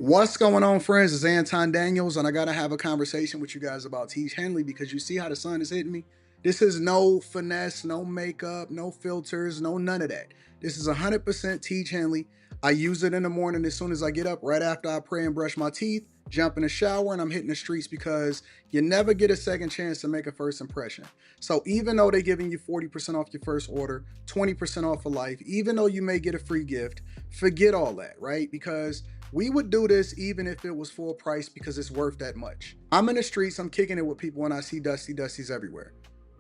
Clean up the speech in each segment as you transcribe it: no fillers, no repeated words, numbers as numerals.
What's going on, friends? It's Anton Daniels, and I gotta have a conversation with you guys about Tiege Hanley because you see how the sun is hitting me. This is no finesse, no makeup, no filters, no none of that. This is 100% Tiege Hanley. I use it in the morning as soon as I get up, right after I pray and brush my teeth, jump in the shower, and I'm hitting the streets because you never get a second chance to make a first impression. So even though they're giving you 40% off your first order, 20% off for life, even though you may get a free gift, forget all that, right? Because we would do this even if it was full price because it's worth that much. I'm in the streets, I'm kicking it with people, and I see Dusties everywhere.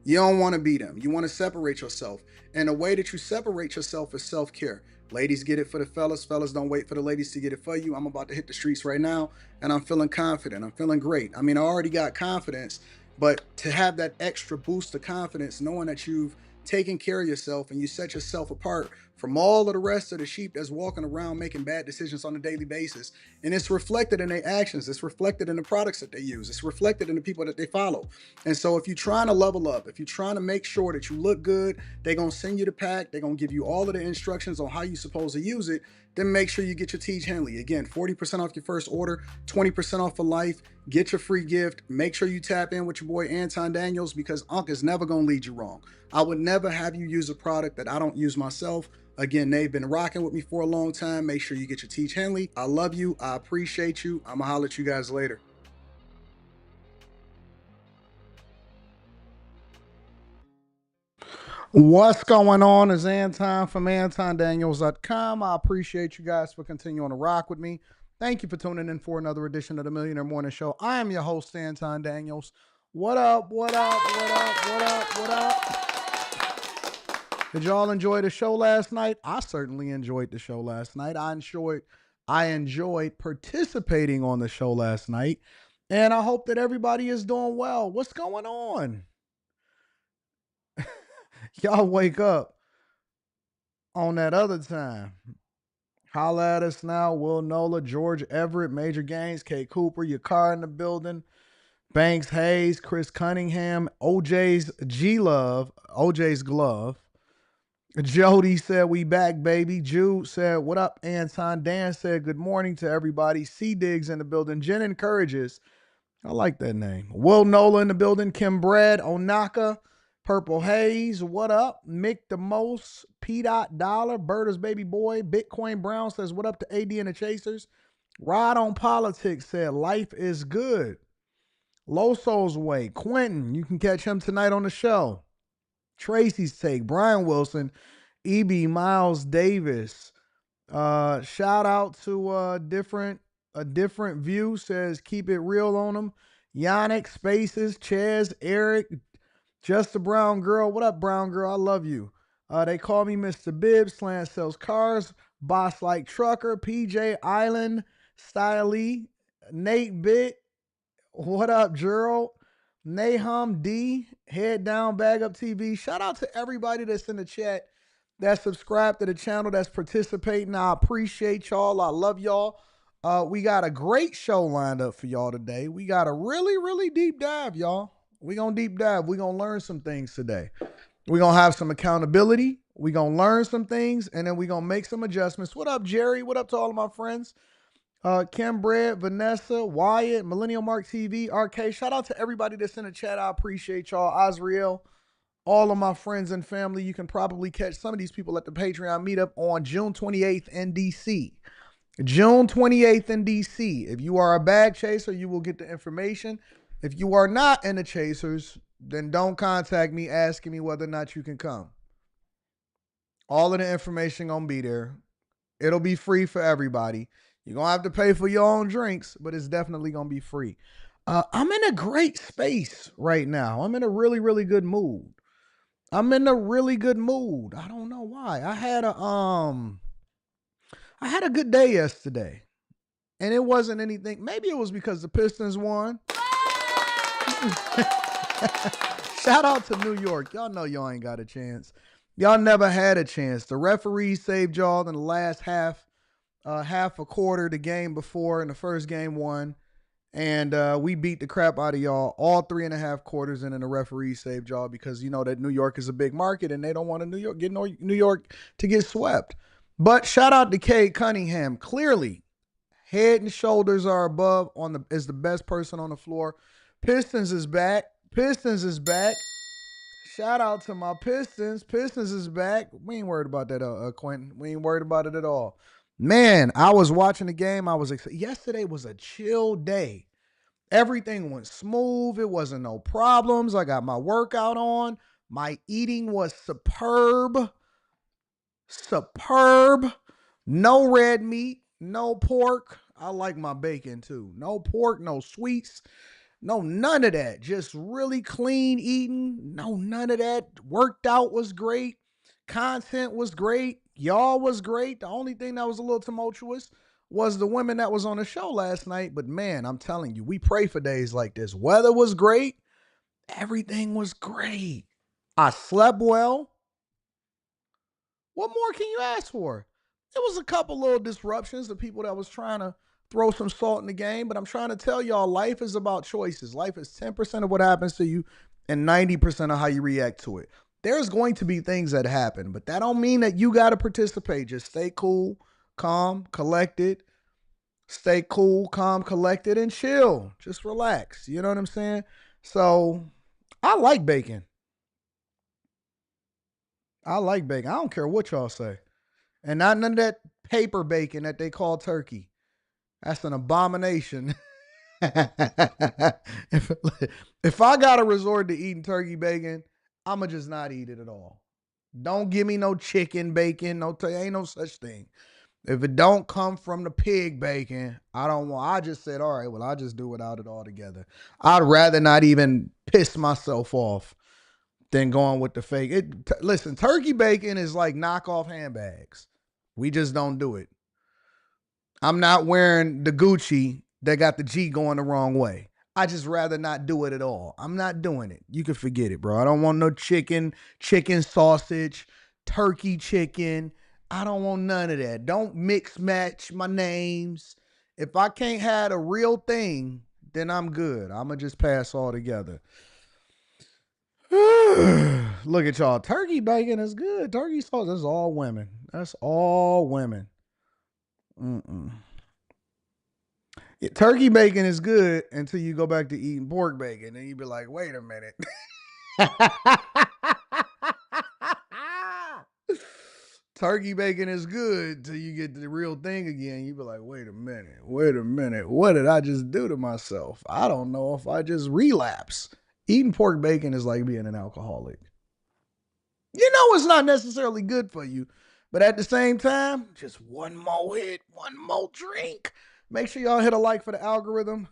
You don't want to be them. You want to separate yourself. And the way that you separate yourself is self-care. Ladies get it for the fellas. Fellas don't wait for the ladies to get it for you. I'm about to hit the streets right now, and I'm feeling confident. I'm feeling great. I mean, I already got confidence, but to have that extra boost of confidence, knowing that you've taken care of yourself and you set yourself apart from all of the rest of the sheep that's walking around making bad decisions on a daily basis. And it's reflected in their actions. It's reflected in the products that they use. It's reflected in the people that they follow. And so if you're trying to level up, if you're trying to make sure that you look good, they're going to send you the pack. They're going to give you all of the instructions on how you're supposed to use it. Then make sure you get your Tiege Hanley. Again, 40% off your first order, 20% off for life. Get your free gift. Make sure you tap in with your boy Anton Daniels because Unc is never going to lead you wrong. I would never have you use a product that I don't use myself. Again, they've been rocking with me for a long time. Make sure you get your Tiege Hanley. I love you. I appreciate you. I'm going to holler at you guys later. What's going on? Is Anton from AntonDaniels.com. I appreciate you guys for continuing to rock with me. Thank you for tuning in for another edition of the Millionaire Morning Show. I am your host, Anton Daniels. What up? What up? What up? What up? What up? Did y'all enjoy the show last night? I certainly enjoyed the show last night. I enjoyed participating on the show last night, and I hope that everybody is doing well. What's going on? Y'all wake up on that other time. Holla at us now. Will Nola, George Everett, Major Gaines, K. Cooper, your car in the building. Banks Hayes, Chris Cunningham, OJ's G Love, OJ's Glove. Jody said, we back, baby. Jude said, what up, Anton? Dan said, good morning to everybody. C Diggs in the building. Jen Encourages. I like that name. Will Nola in the building. Kim Brad, Onaka, Purple Haze. What up? Mick the Most, P. Dollar, Berta's Baby Boy. Bitcoin Brown says, what up to AD and the Chasers? Rod on Politics said, life is good. Loso's Way. Quentin, you can catch him tonight on the show. Tracy's Take. Brian Wilson. E.B. Miles Davis. Shout out to a different view says keep it real on them. Yannick Spaces, Chaz, Eric, Just a Brown Girl. What up, Brown Girl? I love you. They call me Mr. Bibbs. Slant sells cars. Boss like trucker. PJ Island. Styley. Nate Bit. What up, Gerald? Nahum D. Head Down Bag Up TV. Shout out to everybody that's in the chat, that's subscribed to the channel, that's participating. I appreciate y'all. I love y'all. We got a great show lined up for y'all today. We got a really, really deep dive, y'all. We're going to deep dive. We're going to learn some things today. We're going to have some accountability. We're going to learn some things, and then we're going to make some adjustments. What up, Jerry? What up to all of my friends? Kim Brad, Vanessa, Wyatt, Millennial Mark TV, RK. Shout out to everybody that's in the chat. I appreciate y'all. Azriel, all of my friends and family. You can probably catch some of these people at the Patreon meetup on June 28th in DC. June 28th in DC. If you are a bag chaser, you will get the information. If you are not in the chasers, then don't contact me asking me whether or not you can come. All of the information gonna be there. It'll be free for everybody. You're going to have to pay for your own drinks, but it's definitely going to be free. I'm in a great space right now. I'm in a really, really good mood. I don't know why. I had a good day yesterday. And it wasn't anything. Maybe it was because the Pistons won. Shout out to New York. Y'all know y'all ain't got a chance. Y'all never had a chance. The referees saved y'all in the last half a quarter, the game before, and the first game won. And we beat the crap out of y'all all 3.5 quarters, and then the referee saved y'all because you know that New York is a big market and they don't want New York to get swept. But shout out to Cade Cunningham. Clearly, Head and shoulders are above is the best person on the floor. Pistons is back. Pistons is back. Shout out to my Pistons. Pistons is back. We ain't worried about that, Quentin. We ain't worried about it at all. Man, I was watching the game. Yesterday was a chill day. Everything went smooth. It wasn't no problems. I got my workout on. My eating was superb. Superb. No red meat, no pork. I like my bacon too. No pork, no sweets. No, none of that. Just really clean eating. No, none of that. Worked out was great. Content was great. Y'all was great. The only thing that was a little tumultuous was the women that was on the show last night. But man, I'm telling you, we pray for days like this. Weather was great. Everything was great. I slept well. What more can you ask for? There was a couple little disruptions, the people that was trying to throw some salt in the game, but I'm trying to tell y'all, life is about choices. Life is 10% of what happens to you and 90% of how you react to it. There's going to be things that happen, but that don't mean that you got to participate. Just stay cool, calm, collected. Stay cool, calm, collected, and chill. Just relax. You know what I'm saying? So I like bacon. I like bacon. I don't care what y'all say. And not none of that paper bacon that they call turkey. That's an abomination. if, if I got to resort to eating turkey bacon, I'm going to just not eat it at all. Don't give me no chicken bacon. Ain't no such thing. If it don't come from the pig bacon, I don't want. I just said, all right, well, I'll just do without it altogether. I'd rather not even piss myself off than going with the fake. Listen, turkey bacon is like knockoff handbags. We just don't do it. I'm not wearing the Gucci that got the G going the wrong way. I just rather not do it at all. I'm not doing it. You can forget it, bro. I don't want no chicken sausage, turkey chicken. I don't want none of that. Don't mix match my names. If I can't have a real thing, then I'm good. I'm going to just pass altogether. Look at y'all. Turkey bacon is good. Turkey sauce, that's all women. That's all women. Yeah, turkey bacon is good until you go back to eating pork bacon. And you be like, wait a minute. Turkey bacon is good till you get the real thing again. You be like, wait a minute. What did I just do to myself? I don't know if I just relapse. Eating pork bacon is like being an alcoholic. You know it's not necessarily good for you, but at the same time, just one more hit, one more drink. Make sure y'all hit a like for the algorithm.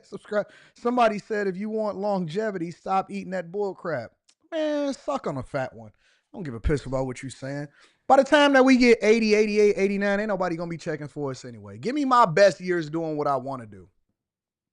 Subscribe. Somebody said if you want longevity, stop eating that bull crap. Man, suck on a fat one. I don't give a piss about what you're saying. By the time that we get 80, 88, 89, ain't nobody going to be checking for us anyway. Give me my best years doing what I want to do.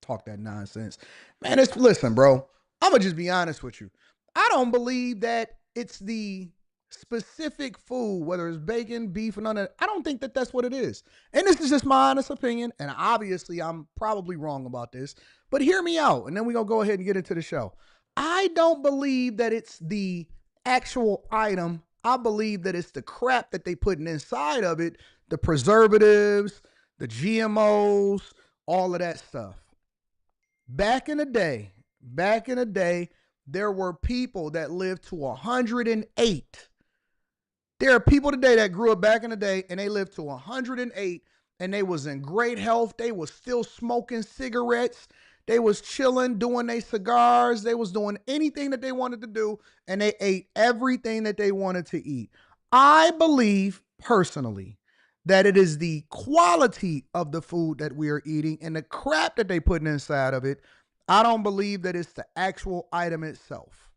Talk that nonsense. Man, listen, bro. I'm going to just be honest with you. I don't believe that it's the specific food, whether it's bacon, beef, or none of that. I don't think that that's what it is. And this is just my honest opinion. And obviously, I'm probably wrong about this. But hear me out. And then we're going to go ahead and get into the show. I don't believe that it's the actual item. I believe that it's the crap that they putting inside of it, the preservatives, the GMOs, all of that stuff. Back in the day, there were people that lived to 108. There are people today that grew up back in the day and they lived to 108 and they was in great health. They was still smoking cigarettes. They was chilling, doing their cigars. They was doing anything that they wanted to do, and they ate everything that they wanted to eat. I believe personally that it is the quality of the food that we are eating and the crap that they putting inside of it. I don't believe that it's the actual item itself.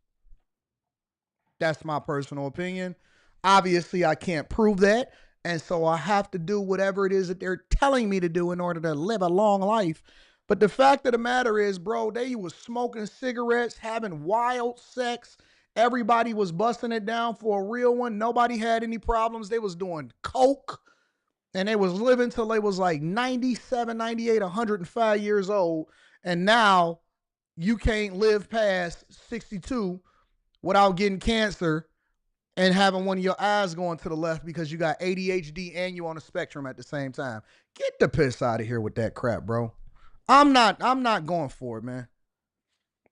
That's my personal opinion. Obviously, I can't prove that, and so I have to do whatever it is that they're telling me to do in order to live a long life. But the fact of the matter is, bro, they was smoking cigarettes, having wild sex. Everybody was busting it down for a real one. Nobody had any problems. They was doing coke, and they was living till they was like 97, 98, 105 years old. And now you can't live past 62 without getting cancer and having one of your eyes going to the left because you got ADHD and you on a spectrum at the same time. Get the piss out of here with that crap, bro. I'm not going for it, man.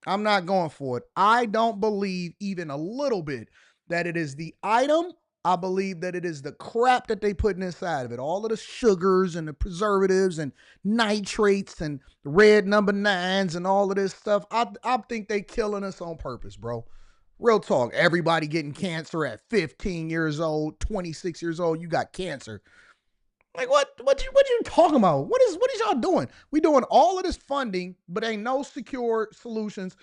I'm not going for it. I don't believe even a little bit that it is the item. I believe that it is the crap that they put inside of it. All of the sugars and the preservatives and nitrates and red number nines and all of this stuff. I think they killing us on purpose, bro. Real talk. Everybody getting cancer at 15 years old, 26 years old. You got cancer. Like what you talking about? What is y'all doing? We doing all of this funding, but ain't no secure solutions.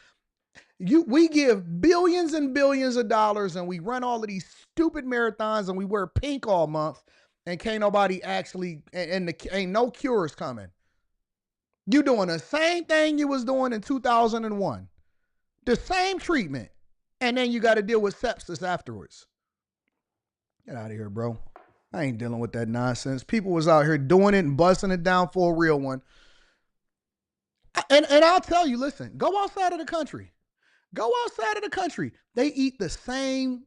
We give billions and billions of dollars and we run all of these stupid marathons and we wear pink all month and can't nobody actually ain't no cures coming. You doing the same thing you was doing in 2001. The same treatment. And then you got to deal with sepsis afterwards. Get out of here, bro. I ain't dealing with that nonsense. People was out here doing it and busting it down for a real one. And I'll tell you, listen, go outside of the country. Go outside of the country. They eat the same,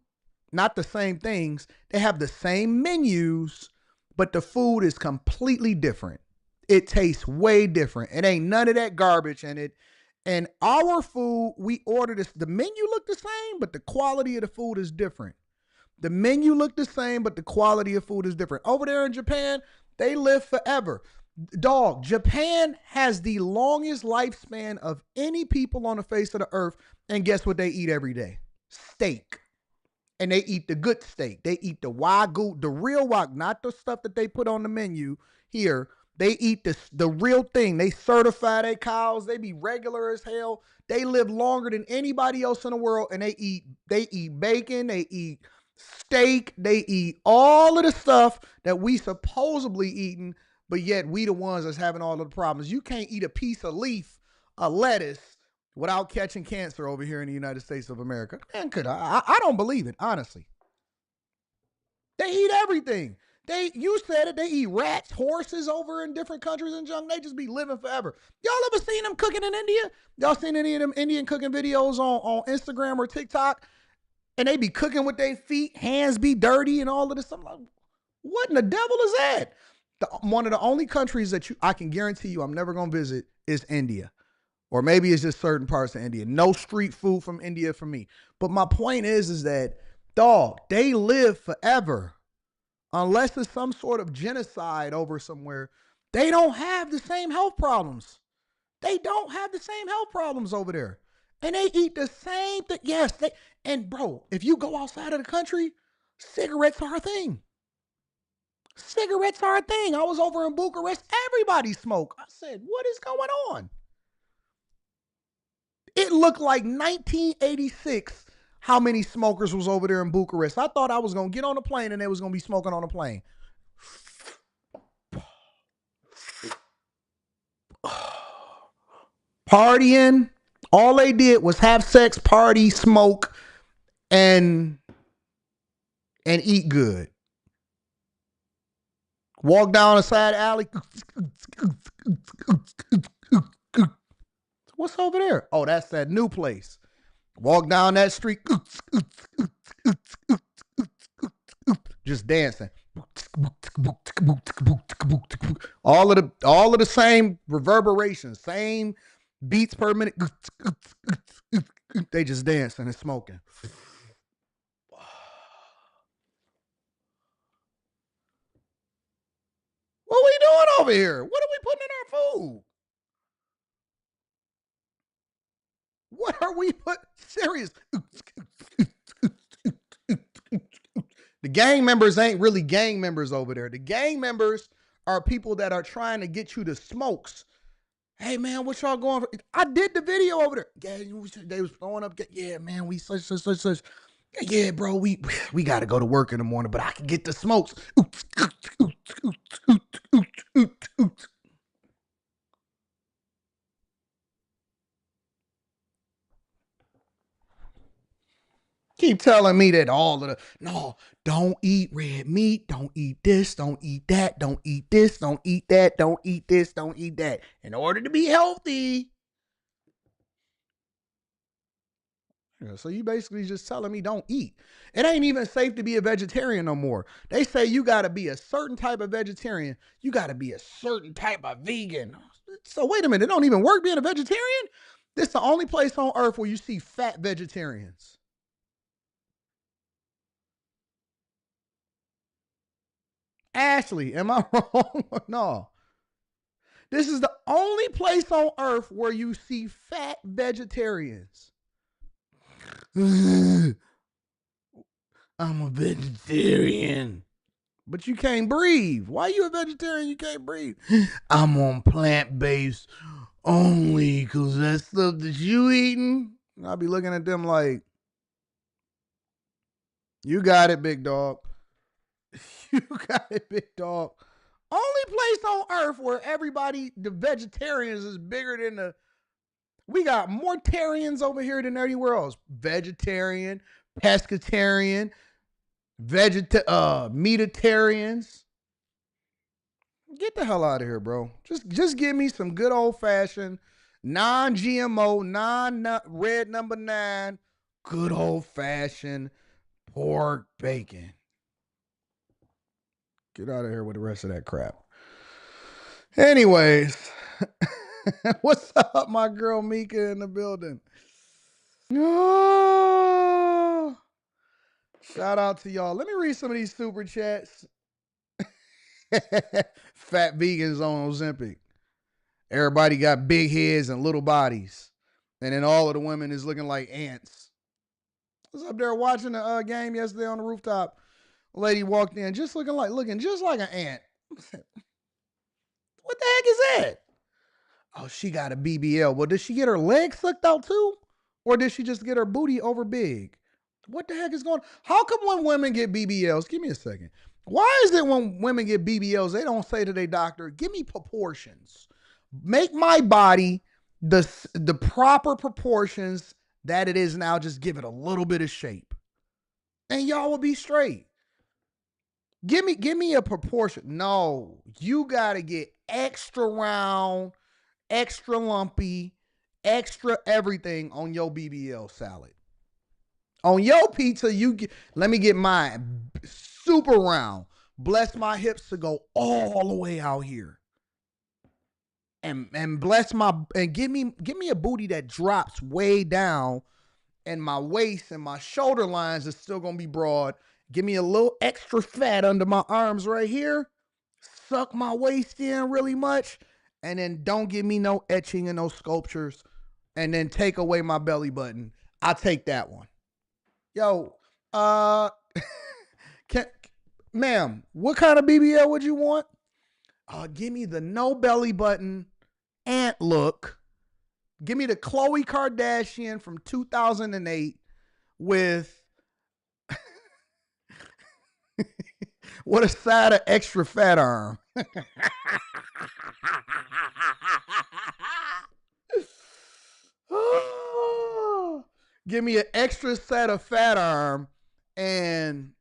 not the same things. They have the same menus, but the food is completely different. It tastes way different. It ain't none of that garbage in it. And our food, we order this. The menu look the same, but the quality of the food is different. The menu look the same, but the quality of food is different. Over there in Japan, they live forever. Dog, Japan has the longest lifespan of any people on the face of the earth. And guess what they eat every day? Steak. And they eat the good steak. They eat the wagyu, the real wagyu, not the stuff that they put on the menu here. They eat the real thing. They certify their cows. They be regular as hell. They live longer than anybody else in the world. And they eat bacon. They eat steak. They eat all of the stuff that we supposedly eating, but yet we the ones that's having all of the problems. You can't eat a piece of leaf, a lettuce, without catching cancer over here in the United States of America. Man, I don't believe it, honestly. They eat everything. You said it, they eat rats, horses over in different countries and junk. They just be living forever. Y'all ever seen them cooking in India? Y'all seen any of them Indian cooking videos on Instagram or TikTok? And they be cooking with their feet, hands be dirty and all of this. I'm like, what in the devil is that? One of the only countries that I can guarantee you I'm never going to visit is India. Or maybe it's just certain parts of India. No street food from India for me. But my point is that, dog, they live forever. Unless it's some sort of genocide over somewhere, they don't have the same health problems. They don't have the same health problems over there. And they eat the same thing. Yes, and bro, if you go outside of the country, cigarettes are a thing. Cigarettes are a thing. I was over in Bucharest. Everybody smoke. I said, what is going on? It looked like 1986 how many smokers was over there in Bucharest. I thought I was going to get on a plane and they was going to be smoking on a plane. Partying. All they did was have sex, party, smoke, and eat good. Walk down a side alley. What's over there? Oh, that's that new place. Walk down that street. Just dancing. All of the same reverberations, same beats per minute. They just dancing and smoking. What are we doing over here? What are we putting in our food? What are we put? Serious. The gang members ain't really gang members over there. The gang members are people that are trying to get you to smokes. Hey man, what y'all going for? I did the video over there. Yeah, they was throwing up. Yeah, man, we such. Yeah, bro, we got to go to work in the morning, but I can get the smokes. Keep telling me that all of no, don't eat red meat, don't eat this, don't eat that, don't eat this, don't eat that, don't eat this, don't eat that. In order to be healthy. Yeah, so you basically just telling me don't eat. It ain't even safe to be a vegetarian no more. They say you got to be a certain type of vegetarian. You got to be a certain type of vegan. So wait a minute, it don't even work being a vegetarian? This is the only place on earth where you see fat vegetarians. Ashley, am I wrong? No. This is the only place on earth where you see fat vegetarians. I'm a vegetarian. But you can't breathe. Why you a vegetarian? You can't breathe. I'm on plant-based only because that stuff that you eating. I'll be looking at them like, you got it, big dog. You got it, big dog. Only place on earth where everybody, the vegetarians, is bigger than the. We got more tarians over here than anywhere else. Vegetarian, pescatarian, meatitarians. Get the hell out of here, bro. Just give me some good old fashioned, non-GMO, non-red number 9, good old fashioned pork bacon. Get out of here with the rest of that crap. Anyways, what's up, my girl Mika in the building? Oh, shout out to y'all. Let me read some of these super chats. Fat vegans on Ozempic. Everybody got big heads and little bodies. And then all of the women is looking like ants. I was up there watching the game yesterday on the rooftop. A lady walked in just looking just like an ant. What the heck is that? Oh, she got a BBL. Well, did she get her legs sucked out too? Or did she just get her booty over big? What the heck is going on? How come when women get BBLs, give me a second. Why is it when women get BBLs, they don't say to their doctor, give me proportions. Make my body the proper proportions that it is now. Just give it a little bit of shape. And y'all will be straight. Give me a proportion. No, you gotta get extra round, extra lumpy, extra everything on your BBL salad. On your pizza, let me get mine super round. Bless my hips to go all the way out here. And bless and give me a booty that drops way down, and my waist and my shoulder lines are still gonna be broad. Give me a little extra fat under my arms right here. Suck my waist in really much, and then don't give me no etching and no sculptures, and then take away my belly button. I'll take that one. Yo, ma'am, what kind of BBL would you want? Give me the no belly button ant look. Give me the Khloe Kardashian from 2008 with what a side of extra fat arm. Give me an extra set of fat arm and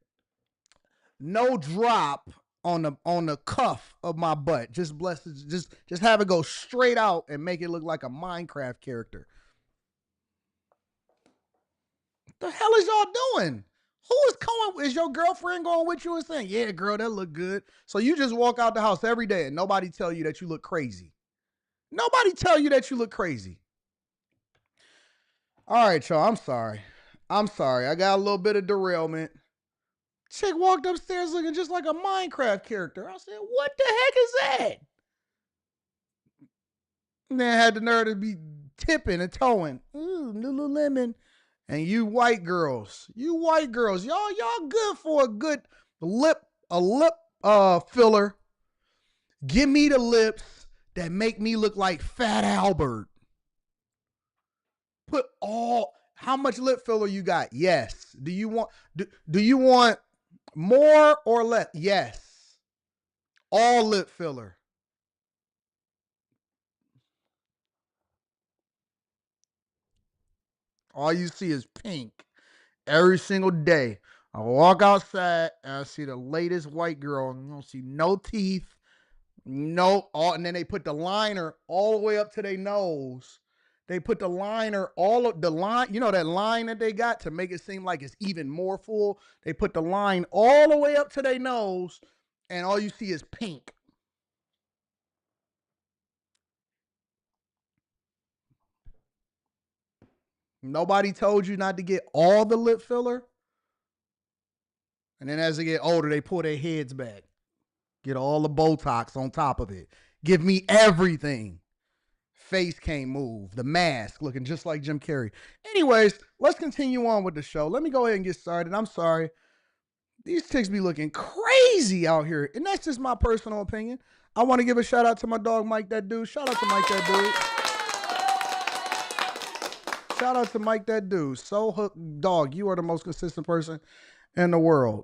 no drop on the cuff of my butt. Just bless it. Just have it go straight out and make it look like a Minecraft character. What the hell is y'all doing? Who is going? Is your girlfriend going with you and saying, yeah, girl, that look good? So you just walk out the house every day and nobody tell you that you look crazy. Nobody tell you that you look crazy. All right, y'all. I'm sorry. I got a little bit of derailment. Chick walked upstairs looking just like a Minecraft character. I said, what the heck is that? And then had the nerve to be tipping and towing. Ooh, Lululemon. And you white girls, y'all good for a good lip filler. Give me the lips that make me look like Fat Albert. How much lip filler you got? Yes. Do you want more or less? Yes. All lip filler. All you see is pink every single day. I walk outside and I see the latest white girl and you don't see no teeth, and then they put the liner all the way up to their nose They put the liner, all of the line, you know, that line that they got to make it seem like it's even more full. They put the line all the way up to their nose, and all you see is pink. Nobody told you not to get all the lip filler. And then as they get older, they pull their heads back. Get all the Botox on top of it. Give me everything. Face can't move. The mask looking just like Jim Carrey. Anyways, let's continue on with the show. Let me go ahead and get started. I'm sorry. These chicks be looking crazy out here. And that's just my personal opinion. I want to give a shout out to my dog, Mike That Dude. Shout out to Mike That Dude. Shout out to Mike That Dude. So hooked dog. You are the most consistent person in the world.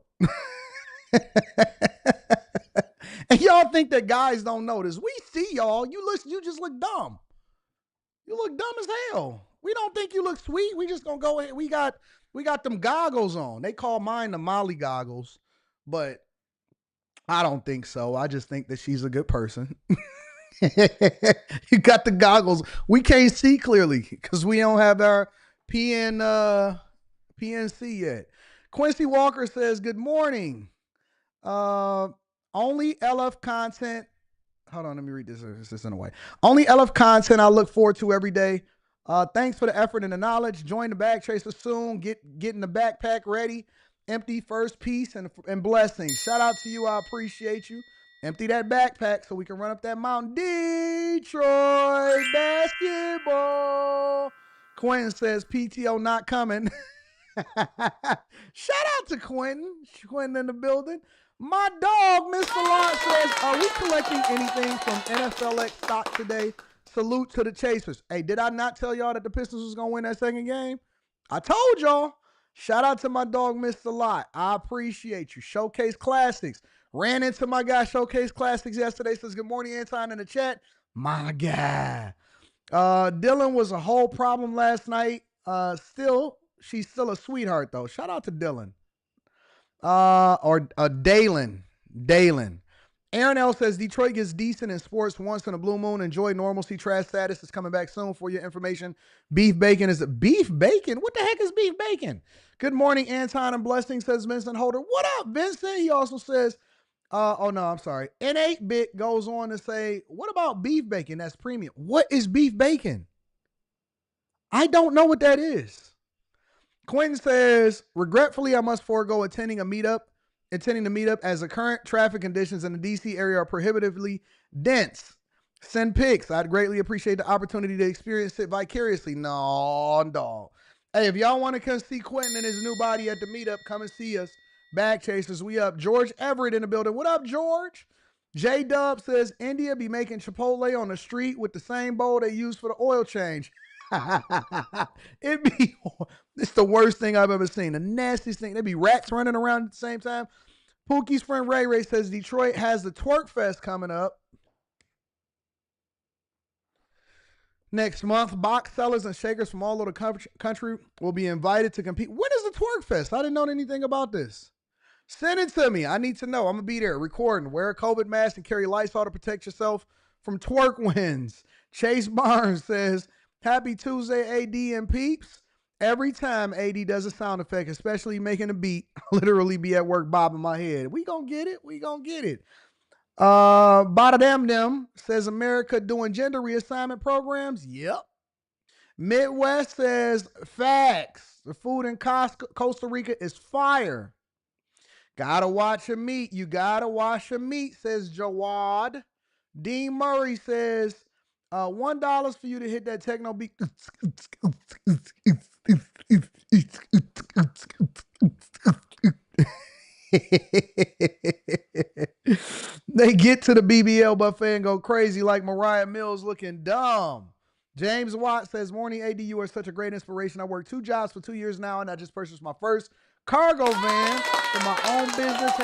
And y'all think that guys don't notice. We see y'all. You just look dumb. You look dumb as hell. We don't think you look sweet. We just gonna go ahead. We got them goggles on. They call mine the Molly goggles, but I don't think so. I just think that she's a good person. You got the goggles. We can't see clearly because we don't have our PNC yet. Quincy Walker says, good morning. Only LF content. Hold on, let me read this in a way. Only LF content I look forward to every day. Thanks for the effort and the knowledge. Join the bag chaser soon. Getting the backpack ready. Empty first piece and blessings. Shout out to you. I appreciate you. Empty that backpack so we can run up that mountain. Detroit basketball. Quentin says PTO not coming. Shout out to Quentin. Quentin in the building. My dog, Mr. Lawrence says, are we collecting anything from NFLX stock today? Salute to the Chasers. Hey, did I not tell y'all that the Pistons was going to win that second game? I told y'all. Shout out to my dog, Mr. Lot. I appreciate you. Showcase Classics. Ran into my guy, Showcase Classics, yesterday. Says, good morning, Anton, in the chat. My guy. Dylan was a whole problem last night. She's still a sweetheart, though. Shout out to Dylan. Dalen. Aaron L says Detroit gets decent in sports once in a blue moon. Enjoy normalcy. Trash status is coming back soon. For your information, beef bacon is beef bacon. What the heck is beef bacon? Good morning, Anton and blessings, says Vincent Holder. What up, Vincent? He also says, I'm sorry. N8-Bit goes on to say, what about beef bacon? That's premium. What is beef bacon? I don't know what that is. Quentin says, regretfully, I must forego attending the meetup as the current traffic conditions in the DC area are prohibitively dense. Send pics. I'd greatly appreciate the opportunity to experience it vicariously. No, dog. Hey, if y'all want to come see Quentin and his new body at the meetup, come and see us. Bag Chasers, we up. George Everett in the building. What up, George? J Dub says, India be making Chipotle on the street with the same bowl they use for the oil change. It's the worst thing I've ever seen. The nastiest thing. There'd be rats running around at the same time. Pookie's friend Ray Ray says Detroit has the Twerk Fest coming up next month. Box sellers and shakers from all over the country will be invited to compete. When is the Twerk Fest? I didn't know anything about this. Send it to me. I need to know. I'm going to be there recording. Wear a COVID mask and carry Lysol to protect yourself from twerk wins. Chase Barnes says, happy Tuesday, AD and peeps. Every time AD does a sound effect, especially making a beat, I literally be at work bobbing my head. We gonna get it. Bada Dem Dem says, America doing gender reassignment programs. Yep. Midwest says, facts. The food in Costa Rica is fire. Gotta watch your meat. You gotta wash your meat, says Jawad. Dean Murray says, $1 for you to hit that techno beat. They get to the BBL buffet and go crazy like Mariah Mills looking dumb. James Watt says, morning AD, you are such a great inspiration. I worked 2 jobs for 2 years now, and I just purchased my first cargo van for my own business.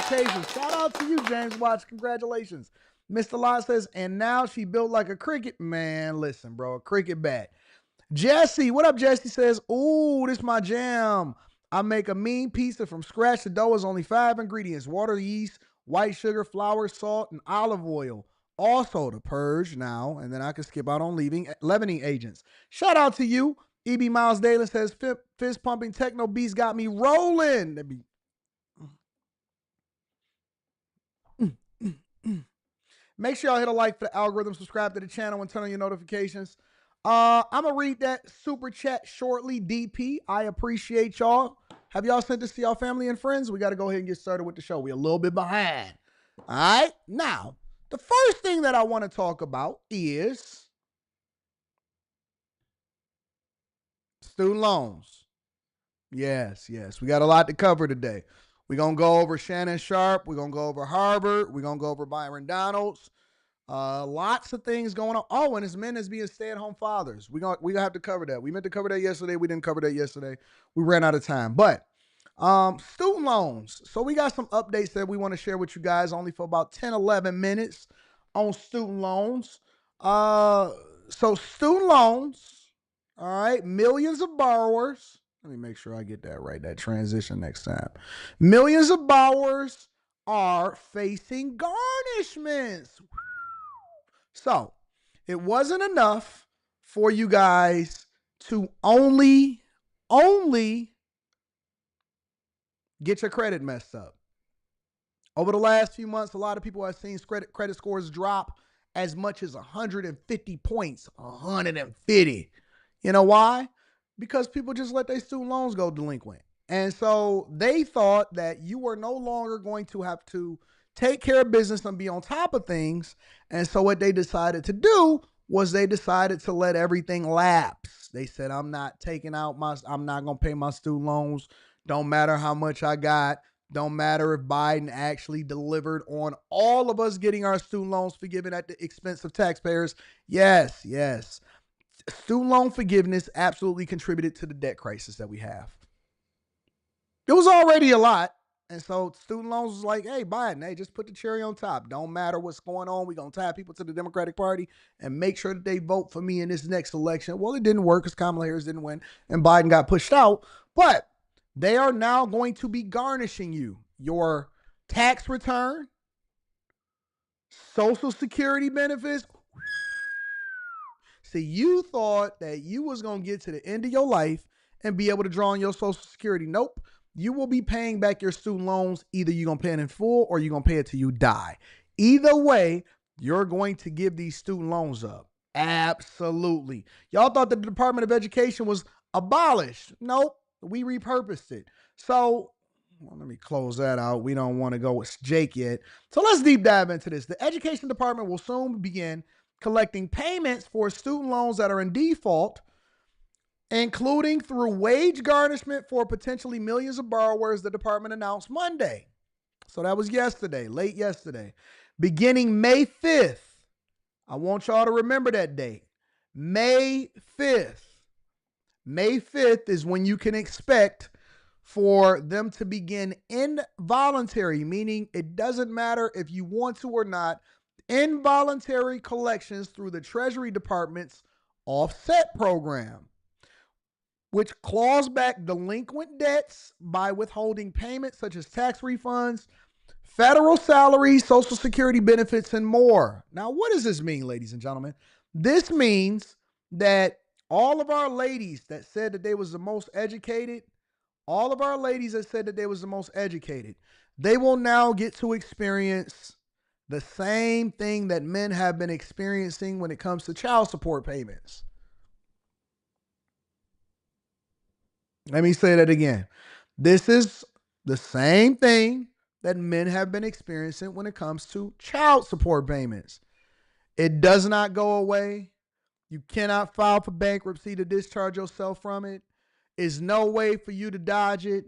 #Chasers. Shout out to you, James Watts. Congratulations. Mr. Lott says, and now she built like a cricket. Man, listen, bro, a cricket bat. Jesse, what up, Jesse says, ooh, this is my jam. I make a mean pizza from scratch. The dough is only 5 ingredients: water, yeast, white sugar, flour, salt, and olive oil. Also, the purge now, and then I can skip out on leavening agents. Shout out to you. EB Miles Daly says, fist pumping techno beats got me rolling. Make sure y'all hit a like for the algorithm, subscribe to the channel, and turn on your notifications. I'm going to read that super chat shortly, DP. I appreciate y'all. Have y'all sent this to y'all family and friends? We got to go ahead and get started with the show. We're a little bit behind. All right? Now, the first thing that I want to talk about is student loans. Yes. We got a lot to cover today. We're going to go over Shannon Sharpe. We're going to go over Harvard. We're going to go over Byron Donalds. Lots of things going on. Oh, and his men as being stay-at-home fathers. We're gonna have to cover that. We meant to cover that yesterday. We didn't cover that yesterday. We ran out of time. But student loans. So we got some updates that we want to share with you guys only for about 10, 11 minutes on student loans. So student loans, all right, millions of borrowers. Let me make sure I get that right, that transition next time. Millions of borrowers are facing garnishments. So it wasn't enough for you guys to only get your credit messed up. Over the last few months, a lot of people have seen credit scores drop as much as 150 points, 150. You know why? Because people just let their student loans go delinquent. And so they thought that you were no longer going to have to take care of business and be on top of things. And so what they decided to do was they decided to let everything lapse. They said, I'm not going to pay my student loans. Don't matter how much I got. Don't matter if Biden actually delivered on all of us getting our student loans forgiven at the expense of taxpayers. Yes. Student loan forgiveness absolutely contributed to the debt crisis that we have. It was already a lot. And so student loans was like, hey, Biden, hey, just put the cherry on top. Don't matter what's going on. We're going to tie people to the Democratic Party and make sure that they vote for me in this next election. Well, it didn't work because Kamala Harris didn't win and Biden got pushed out. But they are now going to be garnishing you. Your tax return, Social Security benefits. See, you thought that you was going to get to the end of your life and be able to draw on your Social Security. Nope. You will be paying back your student loans. Either you're going to pay it in full or you're going to pay it till you die. Either way, you're going to give these student loans up. Absolutely. Y'all thought that the Department of Education was abolished. Nope. We repurposed it. So let me close that out. We don't want to go with Jake yet. So let's deep dive into this. The Education Department will soon begin collecting payments for student loans that are in default, including through wage garnishment for potentially millions of borrowers, the department announced Monday. So that was yesterday, late yesterday. Beginning May 5th. I want y'all to remember that date. May 5th. May 5th is when you can expect for them to begin involuntary, meaning it doesn't matter if you want to or not, involuntary collections through the Treasury Department's offset program, which claws back delinquent debts by withholding payments such as tax refunds, federal salaries, Social Security benefits, and more. Now, what does this mean, ladies and gentlemen? This means that all of our ladies that said that they was the most educated, they will now get to experience the same thing that men have been experiencing when it comes to child support payments. Let me say that again. This is the same thing that men have been experiencing when it comes to child support payments. It does not go away. You cannot file for bankruptcy to discharge yourself from it. There's no way for you to dodge it.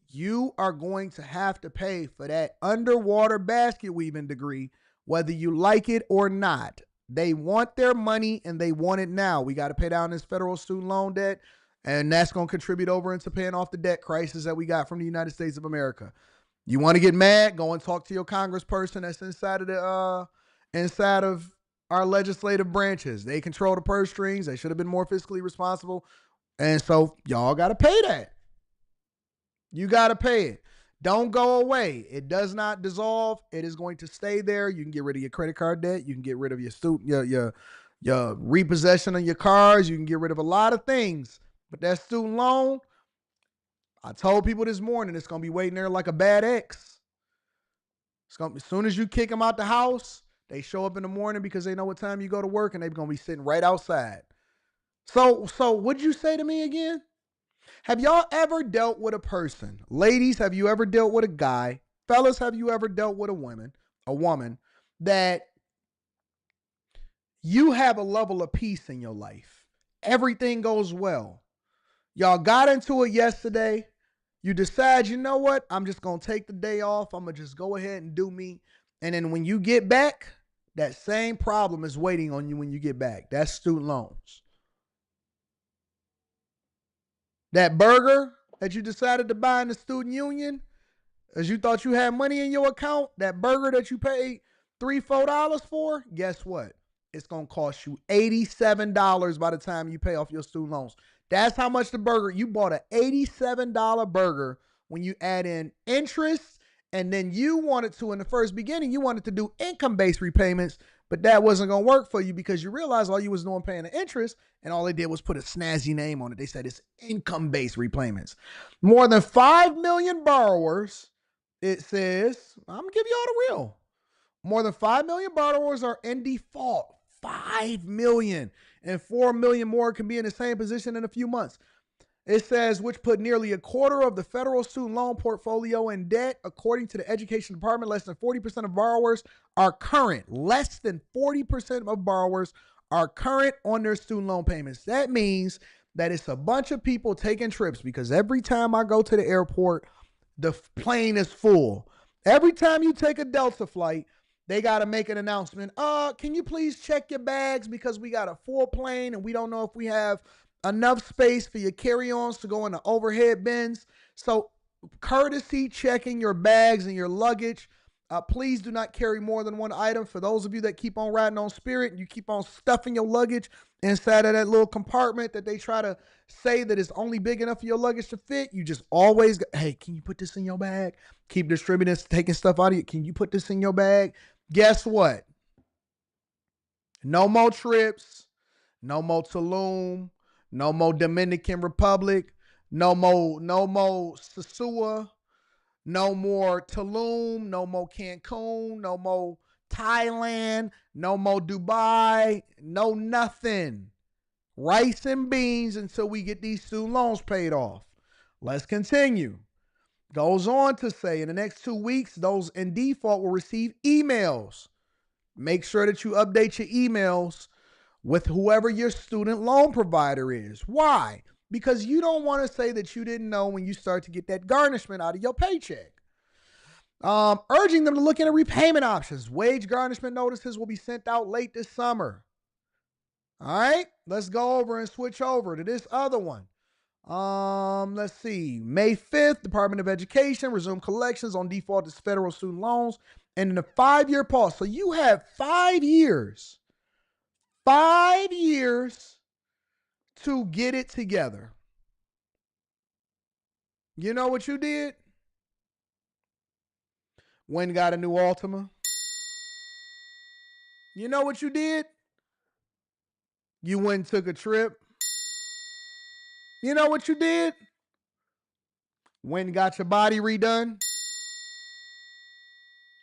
You are going to have to pay for that underwater basket weaving degree, whether you like it or not. They want their money and they want it now. We got to pay down this federal student loan debt, and that's going to contribute over into paying off the debt crisis that we got from the United States of America. You want to get mad? Go and talk to your congressperson that's inside of our legislative branches. They control the purse strings. They should have been more fiscally responsible. And so y'all got to pay that. You got to pay it. Don't go away. It does not dissolve. It is going to stay there. You can get rid of your credit card debt. You can get rid of your your repossession of your cars. You can get rid of a lot of things. But that student loan, I told people this morning, it's going to be waiting there like a bad ex. It's going to, as soon as you kick them out the house, they show up in the morning because they know what time you go to work, and they're going to be sitting right outside. So what'd you say to me again? Have y'all ever dealt with a person? Ladies, have you ever dealt with a guy? Fellas, have you ever dealt with a woman that you have a level of peace in your life? Everything goes well. Y'all got into it yesterday. You decide, you know what? I'm just going to take the day off. I'm going to just go ahead and do me. And then when you get back, that same problem is waiting on you when you get back. That's student loans. That burger that you decided to buy in the student union, as you thought you had money in your account, that burger that you paid $3-4 for, guess what? It's going to cost you $87 by the time you pay off your student loans. That's how much the burger, you bought an $87 burger when you add in interest, and then you wanted to, in the first beginning, you wanted to do income-based repayments, but that wasn't going to work for you because you realized all you was doing paying the interest, and all they did was put a snazzy name on it. They said it's income-based repayments. More than 5 million borrowers, it says, I'm going to give you all the real. More than 5 million borrowers are in default. 5 million. And 4 million more can be in the same position in a few months. It says, which put nearly a quarter of the federal student loan portfolio in debt. According to the Education Department, less than 40% of borrowers are current. Less than 40% of borrowers are current on their student loan payments. That means that it's a bunch of people taking trips, because every time I go to the airport, the plane is full. Every time you take a Delta flight, they got to make an announcement. Can you please check your bags, because we got a full plane and we don't know if we have enough space for your carry-ons to go in the overhead bins. So courtesy checking your bags and your luggage. Please do not carry more than one item. For those of you that keep on riding on Spirit and you keep on stuffing your luggage inside of that little compartment that they try to say that is only big enough for your luggage to fit, you just always go, hey, can you put this in your bag? Keep distributors taking stuff out of you. Can you put this in your bag? Guess what? No more trips. No more Tulum. No more Dominican Republic. No more Sasua. No more Tulum. No more Cancun. No more Thailand. No more Dubai. No nothing. Rice and beans until we get these student loans paid off. Let's continue. Goes on to say, in the next 2 weeks, those in default will receive emails. Make sure that you update your emails with whoever your student loan provider is. Why? Because you don't want to say that you didn't know when you start to get that garnishment out of your paycheck. Urging them to look into repayment options. Wage garnishment notices will be sent out late this summer. All right, let's go over and switch over to this other one. Let's see. May 5th, Department of Education resumed collections on default federal student loans, and in a 5-year pause. So you have 5 years. 5 years to get it together. You know what you did? Went and got a new Altima. You know what you did? You went and took a trip. You know what you did? Went and got your body redone.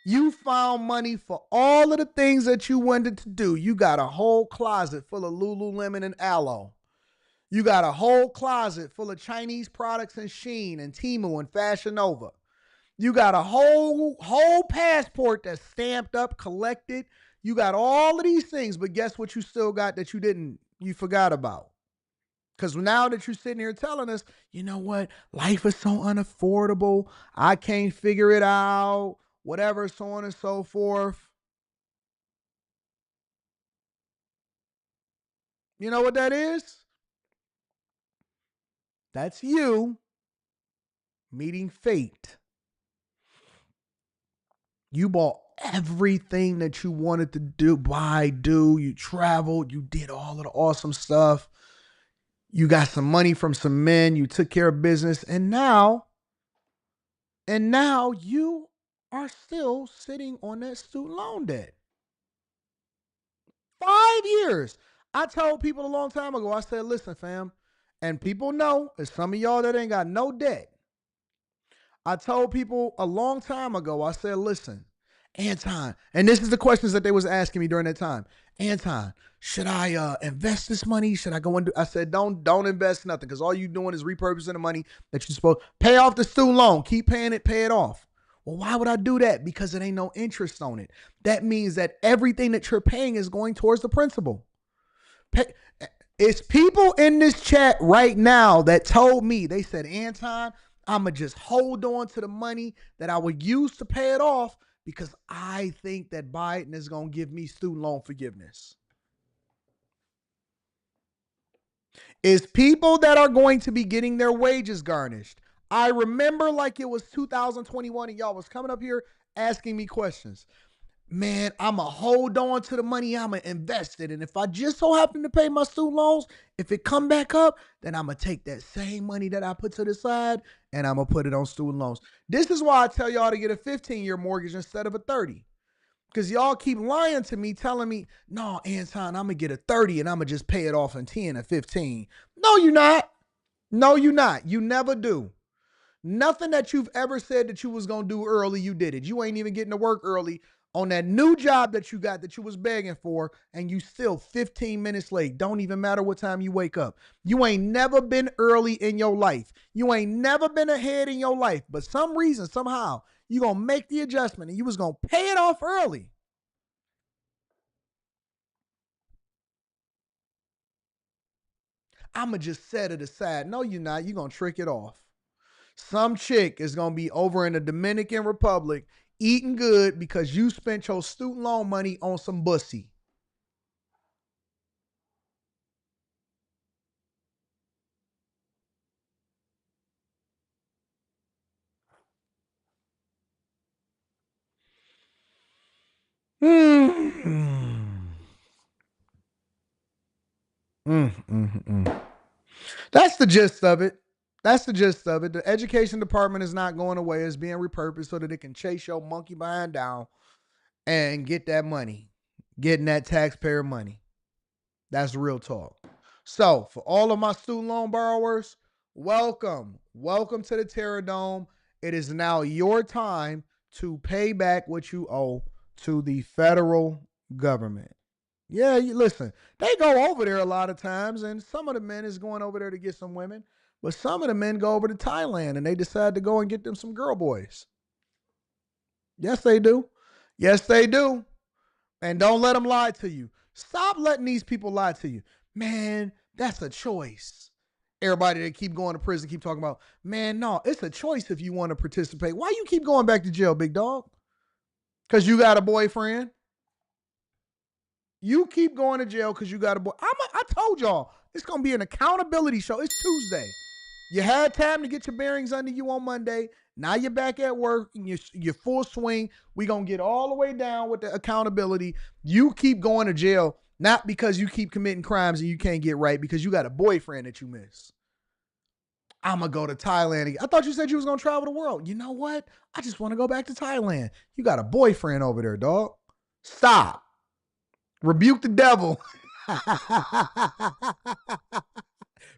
You found money for all of the things that you wanted to do. You got a whole closet full of Lululemon and Aloe. You got a whole closet full of Chinese products and Shein and Temu and Fashion Nova. You got a whole passport that's stamped up, collected. You got all of these things, but guess what you still got that you forgot about? Because now that you're sitting here telling us, you know what, life is so unaffordable, I can't figure it out, whatever, so on and so forth. You know what that is? That's you meeting fate. You bought everything that you wanted to do. You traveled, you did all of the awesome stuff. You got some money from some men, you took care of business, and now And now you are still sitting on that student loan debt. 5 years. I told people a long time ago, I said, listen, fam, and people know, there's some of y'all that ain't got no debt. I told people a long time ago, I said, listen, Anton, and this is the questions that they was asking me during that time. Anton, should I invest this money? Should I go and do? I said, don't invest nothing, because all you doing is repurposing the money that you're supposed to pay off the student loan. Keep paying it, pay it off. Well, why would I do that? Because it ain't no interest on it. That means that everything that you're paying is going towards the principal. It's people in this chat right now that told me, they said, Anton, I'm going to just hold on to the money that I would use to pay it off because I think that Biden is going to give me student loan forgiveness. It's people that are going to be getting their wages garnished. I remember like it was 2021 and y'all was coming up here asking me questions. Man, I'm going to hold on to the money. I'm going to invest it. And if I just so happen to pay my student loans, if it come back up, then I'm going to take that same money that I put to the side and I'm going to put it on student loans. This is why I tell y'all to get a 15-year mortgage instead of a 30. Because y'all keep lying to me, telling me, no, Anton, I'm going to get a 30 and I'm going to just pay it off in 10 or 15. No, you're not. No, you're not. You never do. Nothing that you've ever said that you was going to do early, you did it. You ain't even getting to work early on that new job that you got that you was begging for, and you still 15 minutes late. Don't even matter what time you wake up. You ain't never been early in your life. You ain't never been ahead in your life. But some reason, somehow, you going to make the adjustment and you was going to pay it off early. I'm going to just set it aside. No, you're not. You're going to trick it off. Some chick is going to be over in the Dominican Republic eating good because you spent your student loan money on some bussy. That's the gist of it. That's the gist of it. The education department is not going away. It's being repurposed so that it can chase your monkey behind down and get that money, getting that taxpayer money. That's real talk. So for all of my student loan borrowers, welcome. Welcome to the Terror Dome. It is now your time to pay back what you owe to the federal government. Yeah, listen, they go over there a lot of times, and some of the men is going over there to get some women, but some of the men go over to Thailand and they decide to go and get them some girl boys. Yes, they do. Yes, they do. And don't let them lie to you. Stop letting these people lie to you. Man, that's a choice. Everybody that keep going to prison keep talking about, man, no, it's a choice if you want to participate. Why you keep going back to jail, big dog? Because you got a boyfriend? You keep going to jail because you got a boy. I told y'all, it's going to be an accountability show. It's Tuesday. You had time to get your bearings under you on Monday. Now you're back at work and you're full swing. We're going to get all the way down with the accountability. You keep going to jail, not because you keep committing crimes and you can't get right, because you got a boyfriend that you miss. I'm going to go to Thailand again. I thought you said you was going to travel the world. You know what? I just want to go back to Thailand. You got a boyfriend over there, dog. Stop. Rebuke the devil.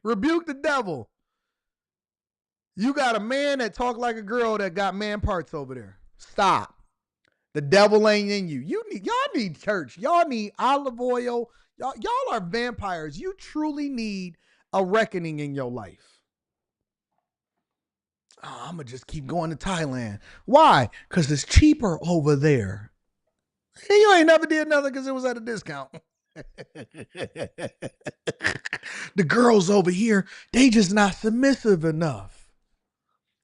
Rebuke the devil. You got a man that talk like a girl that got man parts over there. Stop. The devil ain't in you. Y'all need church. Y'all need olive oil. Y'all are vampires. You truly need a reckoning in your life. Oh, I'm going to just keep going to Thailand. Why? Because it's cheaper over there. You ain't never did nothing because it was at a discount. The girls over here, they just not submissive enough.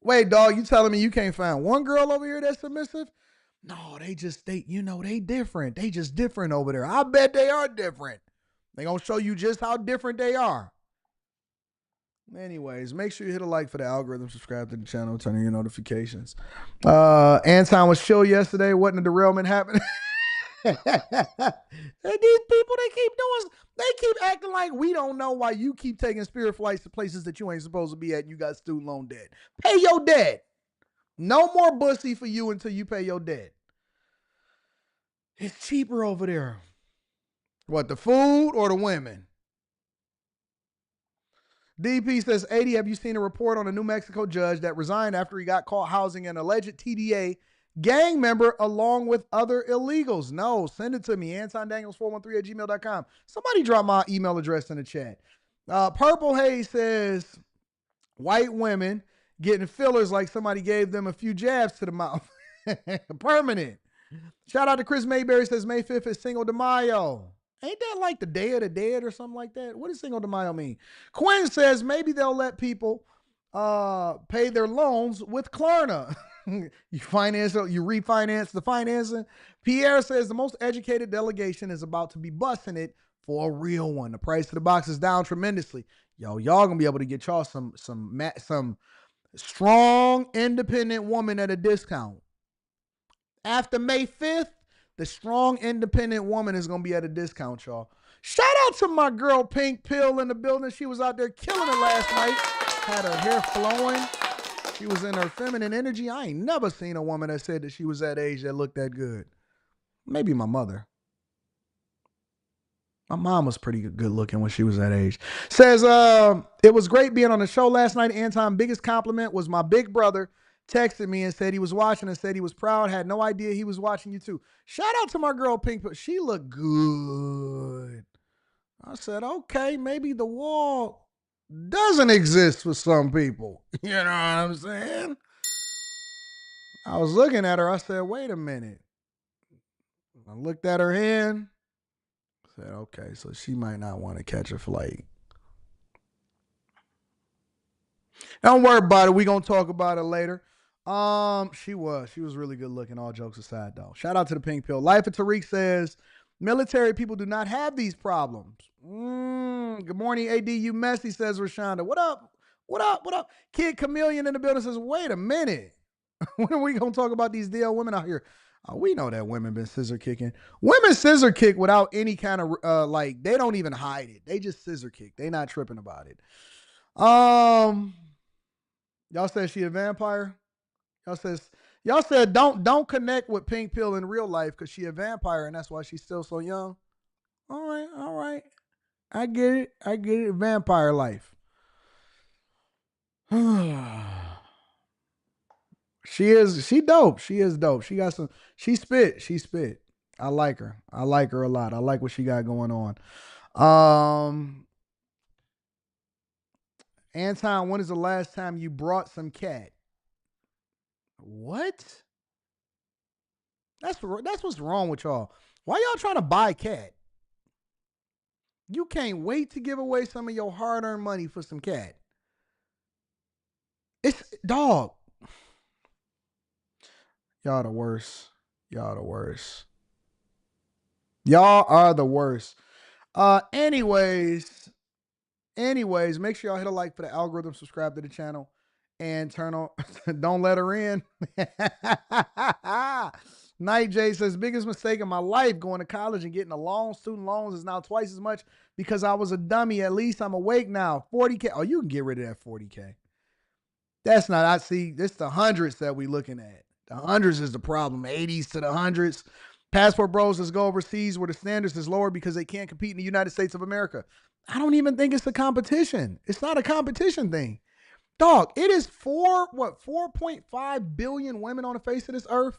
Wait, dog, you telling me you can't find one girl over here that's submissive? No, they different. They just different over there. I bet they are different. They gonna show you just how different they are. Anyways, make sure you hit a like for the algorithm, subscribe to the channel, turn on your notifications. Anton was chill yesterday. Wasn't a derailment happening? And these people, they keep acting like we don't know why you keep taking spirit flights to places that you ain't supposed to be at and you got student loan debt. Pay your debt. No more bussy for you until you pay your debt. It's cheaper over there. What, the food or the women? DP says, 80, have you seen a report on a New Mexico judge that resigned after he got caught housing an alleged TDA gang member along with other illegals? No, send it to me, Anton Daniels 413@gmail.com. Somebody drop my email address in the chat. Purple Haze says, white women getting fillers like somebody gave them a few jabs to the mouth. Permanent. Shout out to Chris Mayberry, says May 5th is Cinco de Mayo. Ain't that like the Day of the Dead or something like that? What does Cinco de Mayo mean? Quinn says maybe they'll let people pay their loans with Klarna. You refinance the financing. Pierre says the most educated delegation is about to be busting it for a real one. The price of the box is down tremendously. Y'all gonna be able to get y'all some strong, independent woman at a discount. After May 5th, the strong, independent woman is going to be at a discount, y'all. Shout out to my girl Pink Pill in the building. She was out there killing it last night. Had her hair flowing. She was in her feminine energy. I ain't never seen a woman that said that she was that age that looked that good. Maybe my mother. My mom was pretty good looking when she was that age. Says, it was great being on the show last night. Anton, biggest compliment was my big brother texted me and said he was watching and said he was proud. Had no idea he was watching you too. Shout out to my girl Pink. She looked good. I said, okay, maybe the wall doesn't exist for some people. You know what I'm saying? I was looking at her. I said, wait a minute. I looked at her hand. I said, okay, so she might not want to catch a flight. Don't worry about it. We're going to talk about it later. She was really good looking, all jokes aside, though. Shout out to the Pink Pill. Life of Tariq says, military people do not have these problems. Good morning, AD. You messy, says Rashonda. What up? What up? What up? Kid Chameleon in the building says, wait a minute. When are we going to talk about these DL women out here? We know that women been scissor kicking. Women scissor kick without any kind of, they don't even hide it. They just scissor kick. They not tripping about it. Y'all said she a vampire? Y'all said don't connect with Pink Pill in real life because she a vampire and that's why she's still so young. All right. I get it. Vampire life. She dope. She is dope. She spit. I like her a lot. I like what she got going on. Anton, when is the last time you brought some cat? What? That's what's wrong with y'all. Why y'all trying to buy cat? You can't wait to give away some of your hard-earned money for some cat. It's dog. Y'all the worst. Y'all the worst. Y'all are the worst. Anyways, make sure y'all hit a like for the algorithm, subscribe to the channel, and turn on. Don't let her in. Night J says, biggest mistake of my life going to college and getting a loan. Student loans is now twice as much because I was a dummy. At least I'm awake now. 40K. Oh, you can get rid of that 40K. That's not, I see, it's the hundreds that we looking at. The hundreds is the problem. 80s to the hundreds. Passport bros, let's go overseas where the standards is lower because they can't compete in the United States of America. I don't even think it's a competition. It's not a competition thing. Dog, it is 4.5 billion women on the face of this earth.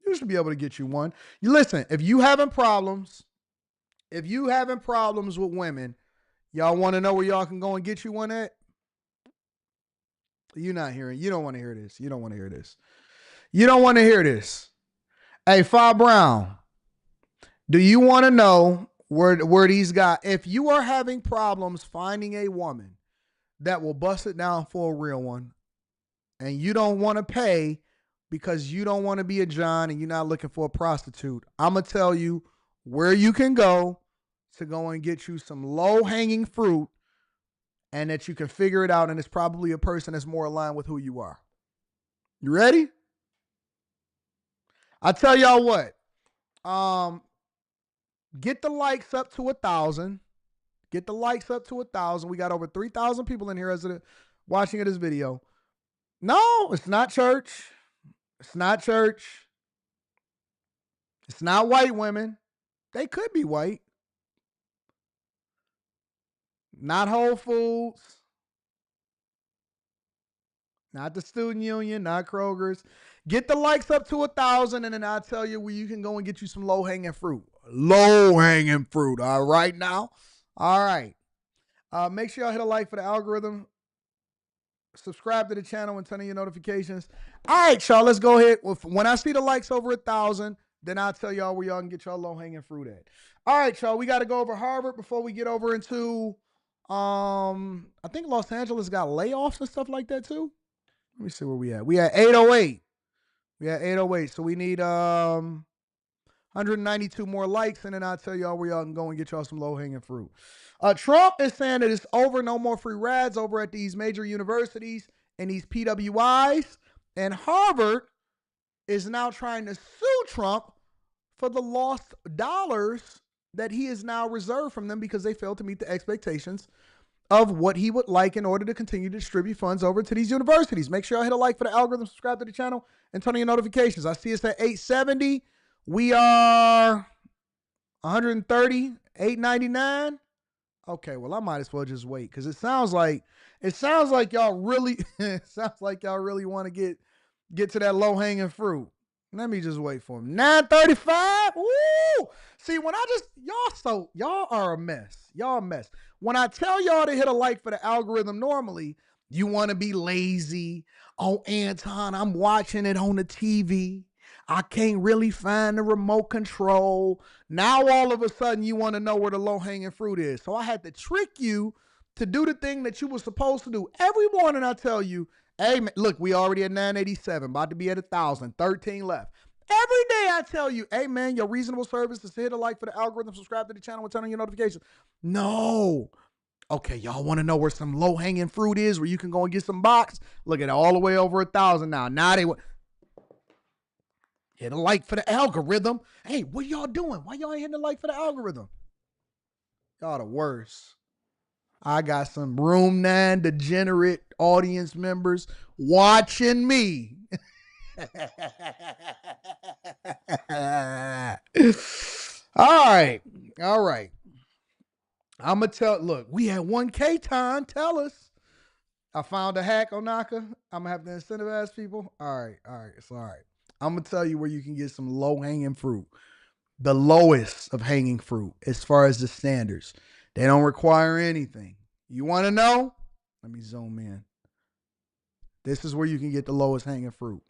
You should be able to get you one. You listen, if you having problems with women, y'all want to know where y'all can go and get you one at? You're not hearing. You don't want to hear this. You don't want to hear this. You don't want to hear this. Hey, Fa Brown, do you want to know where these guys, if you are having problems finding a woman that will bust it down for a real one, and you don't want to pay because you don't want to be a John and you're not looking for a prostitute, I'm going to tell you where you can go to go and get you some low-hanging fruit and that you can figure it out, and it's probably a person that's more aligned with who you are. You ready? I tell y'all what. Get the likes up to 1,000. Get the likes up to 1,000. We got over 3,000 people in here as of watching this video. No, it's not church. It's not church. It's not white women. They could be white. Not Whole Foods. Not the student union. Not Kroger's. Get the likes up to 1,000, and then I'll tell you where you can go and get you some low-hanging fruit. Low-hanging fruit. All right now. All right. Make sure y'all hit a like for the algorithm. Subscribe to the channel and turn on your notifications. All right, y'all. Let's go ahead. When I see the likes over 1,000, then I'll tell y'all where y'all can get y'all low-hanging fruit at. All right, y'all. We got to go over Harvard before we get over into, I think Los Angeles got layoffs and stuff like that too. Let me see where we at. We at 808. We at 808. So we need 192 more likes, and then I'll tell y'all where y'all can go and get y'all some low-hanging fruit. Trump is saying that it's over, no more free rides over at these major universities and these PWIs. And Harvard is now trying to sue Trump for the lost dollars that he has now reserved from them because they failed to meet the expectations of what he would like in order to continue to distribute funds over to these universities. Make sure y'all hit a like for the algorithm, subscribe to the channel, and turn on your notifications. I see us at 870. We are 130, 899. Okay, well, I might as well just wait because it sounds like y'all really want to get to that low hanging fruit. Let me just wait for him. 935. Woo! See, when y'all are a mess. Y'all a mess. When I tell y'all to hit a like for the algorithm, normally you want to be lazy. Oh, Anton, I'm watching it on the TV. I can't really find the remote control. Now all of a sudden you want to know where the low-hanging fruit is. So I had to trick you to do the thing that you were supposed to do. Every morning I tell you, hey, man, look, we already at 987, about to be at 1,000, 13 left. Every day I tell you, hey, man, your reasonable service is to hit a like for the algorithm, subscribe to the channel, and turn on your notifications. No. Okay, y'all want to know where some low-hanging fruit is, where you can go and get some box? Look at it, all the way over 1,000 now. Now they want... Hit a like for the algorithm. Hey, what y'all doing? Why y'all ain't hitting a like for the algorithm? Y'all the worst. I got some Room 9 degenerate audience members watching me. All right. I'm going to tell, look, we had 1K time. Tell us. I found a hack, Onaka. I'm going to have to incentivize people. All right. It's all right. I'm going to tell you where you can get some low-hanging fruit. The lowest of hanging fruit as far as the standards. They don't require anything. You want to know? Let me zoom in. This is where you can get the lowest hanging fruit.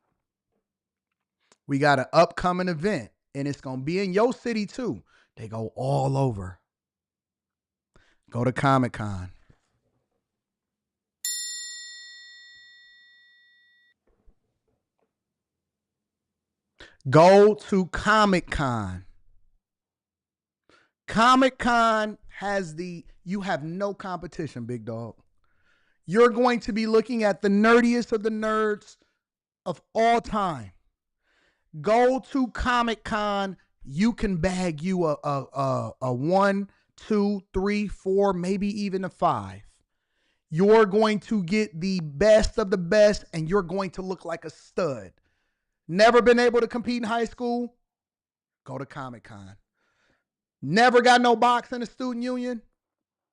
We got an upcoming event, and it's going to be in your city too. They go all over. Go to Comic-Con. Go to Comic-Con. Comic-Con has you have no competition, big dog. You're going to be looking at the nerdiest of the nerds of all time. Go to Comic-Con. You can bag you a 1, 2, 3, 4, maybe even a 5. You're going to get the best of the best, and you're going to look like a stud. Never been able to compete in high school? Go to Comic-Con. Never got no box in the student union?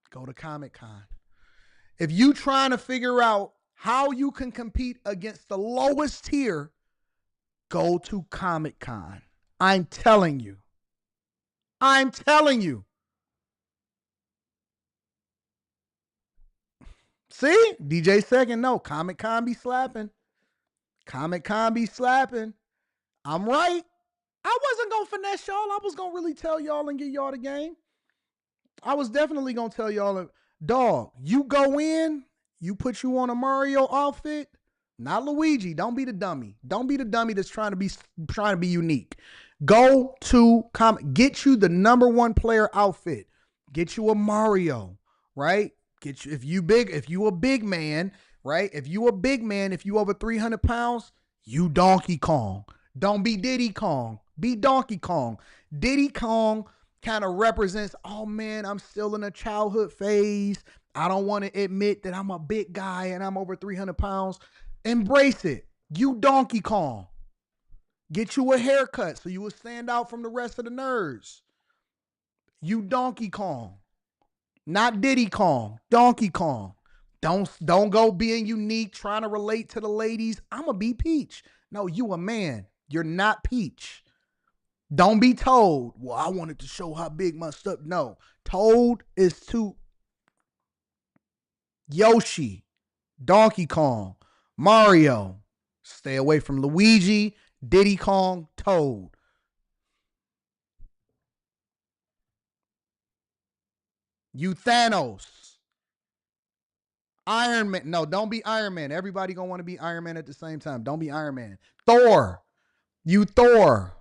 Go to Comic-Con. If you trying to figure out how you can compete against the lowest tier, go to Comic-Con. I'm telling you. See? DJ second, no. Comic-Con be slapping. I'm right. I wasn't going to finesse y'all. I was going to really tell y'all and get y'all the game. I was definitely going to tell y'all, dog, you go in, you put you on a Mario outfit, not Luigi. Don't be the dummy. Don't be the dummy that's trying to be unique. Go to get you the #1 player outfit. Get you a Mario, right? If you a big man, right? If you over 300 pounds, you Donkey Kong. Don't be Diddy Kong. Be Donkey Kong. Diddy Kong kind of represents, oh man, I'm still in a childhood phase. I don't want to admit that I'm a big guy and I'm over 300 pounds. Embrace it. You Donkey Kong. Get you a haircut so you will stand out from the rest of the nerds. You Donkey Kong. Not Diddy Kong. Donkey Kong. Don't go being unique, trying to relate to the ladies. I'ma be Peach. No, you a man. You're not Peach. Don't be Toad. Well, I wanted to show how big my stuff. No. Toad is too. Yoshi. Donkey Kong. Mario. Stay away from Luigi. Diddy Kong. Toad. You Thanos. Iron Man. No, don't be Iron Man. Everybody gonna want to be Iron Man at the same time. Don't be Iron Man. Thor. You Thor.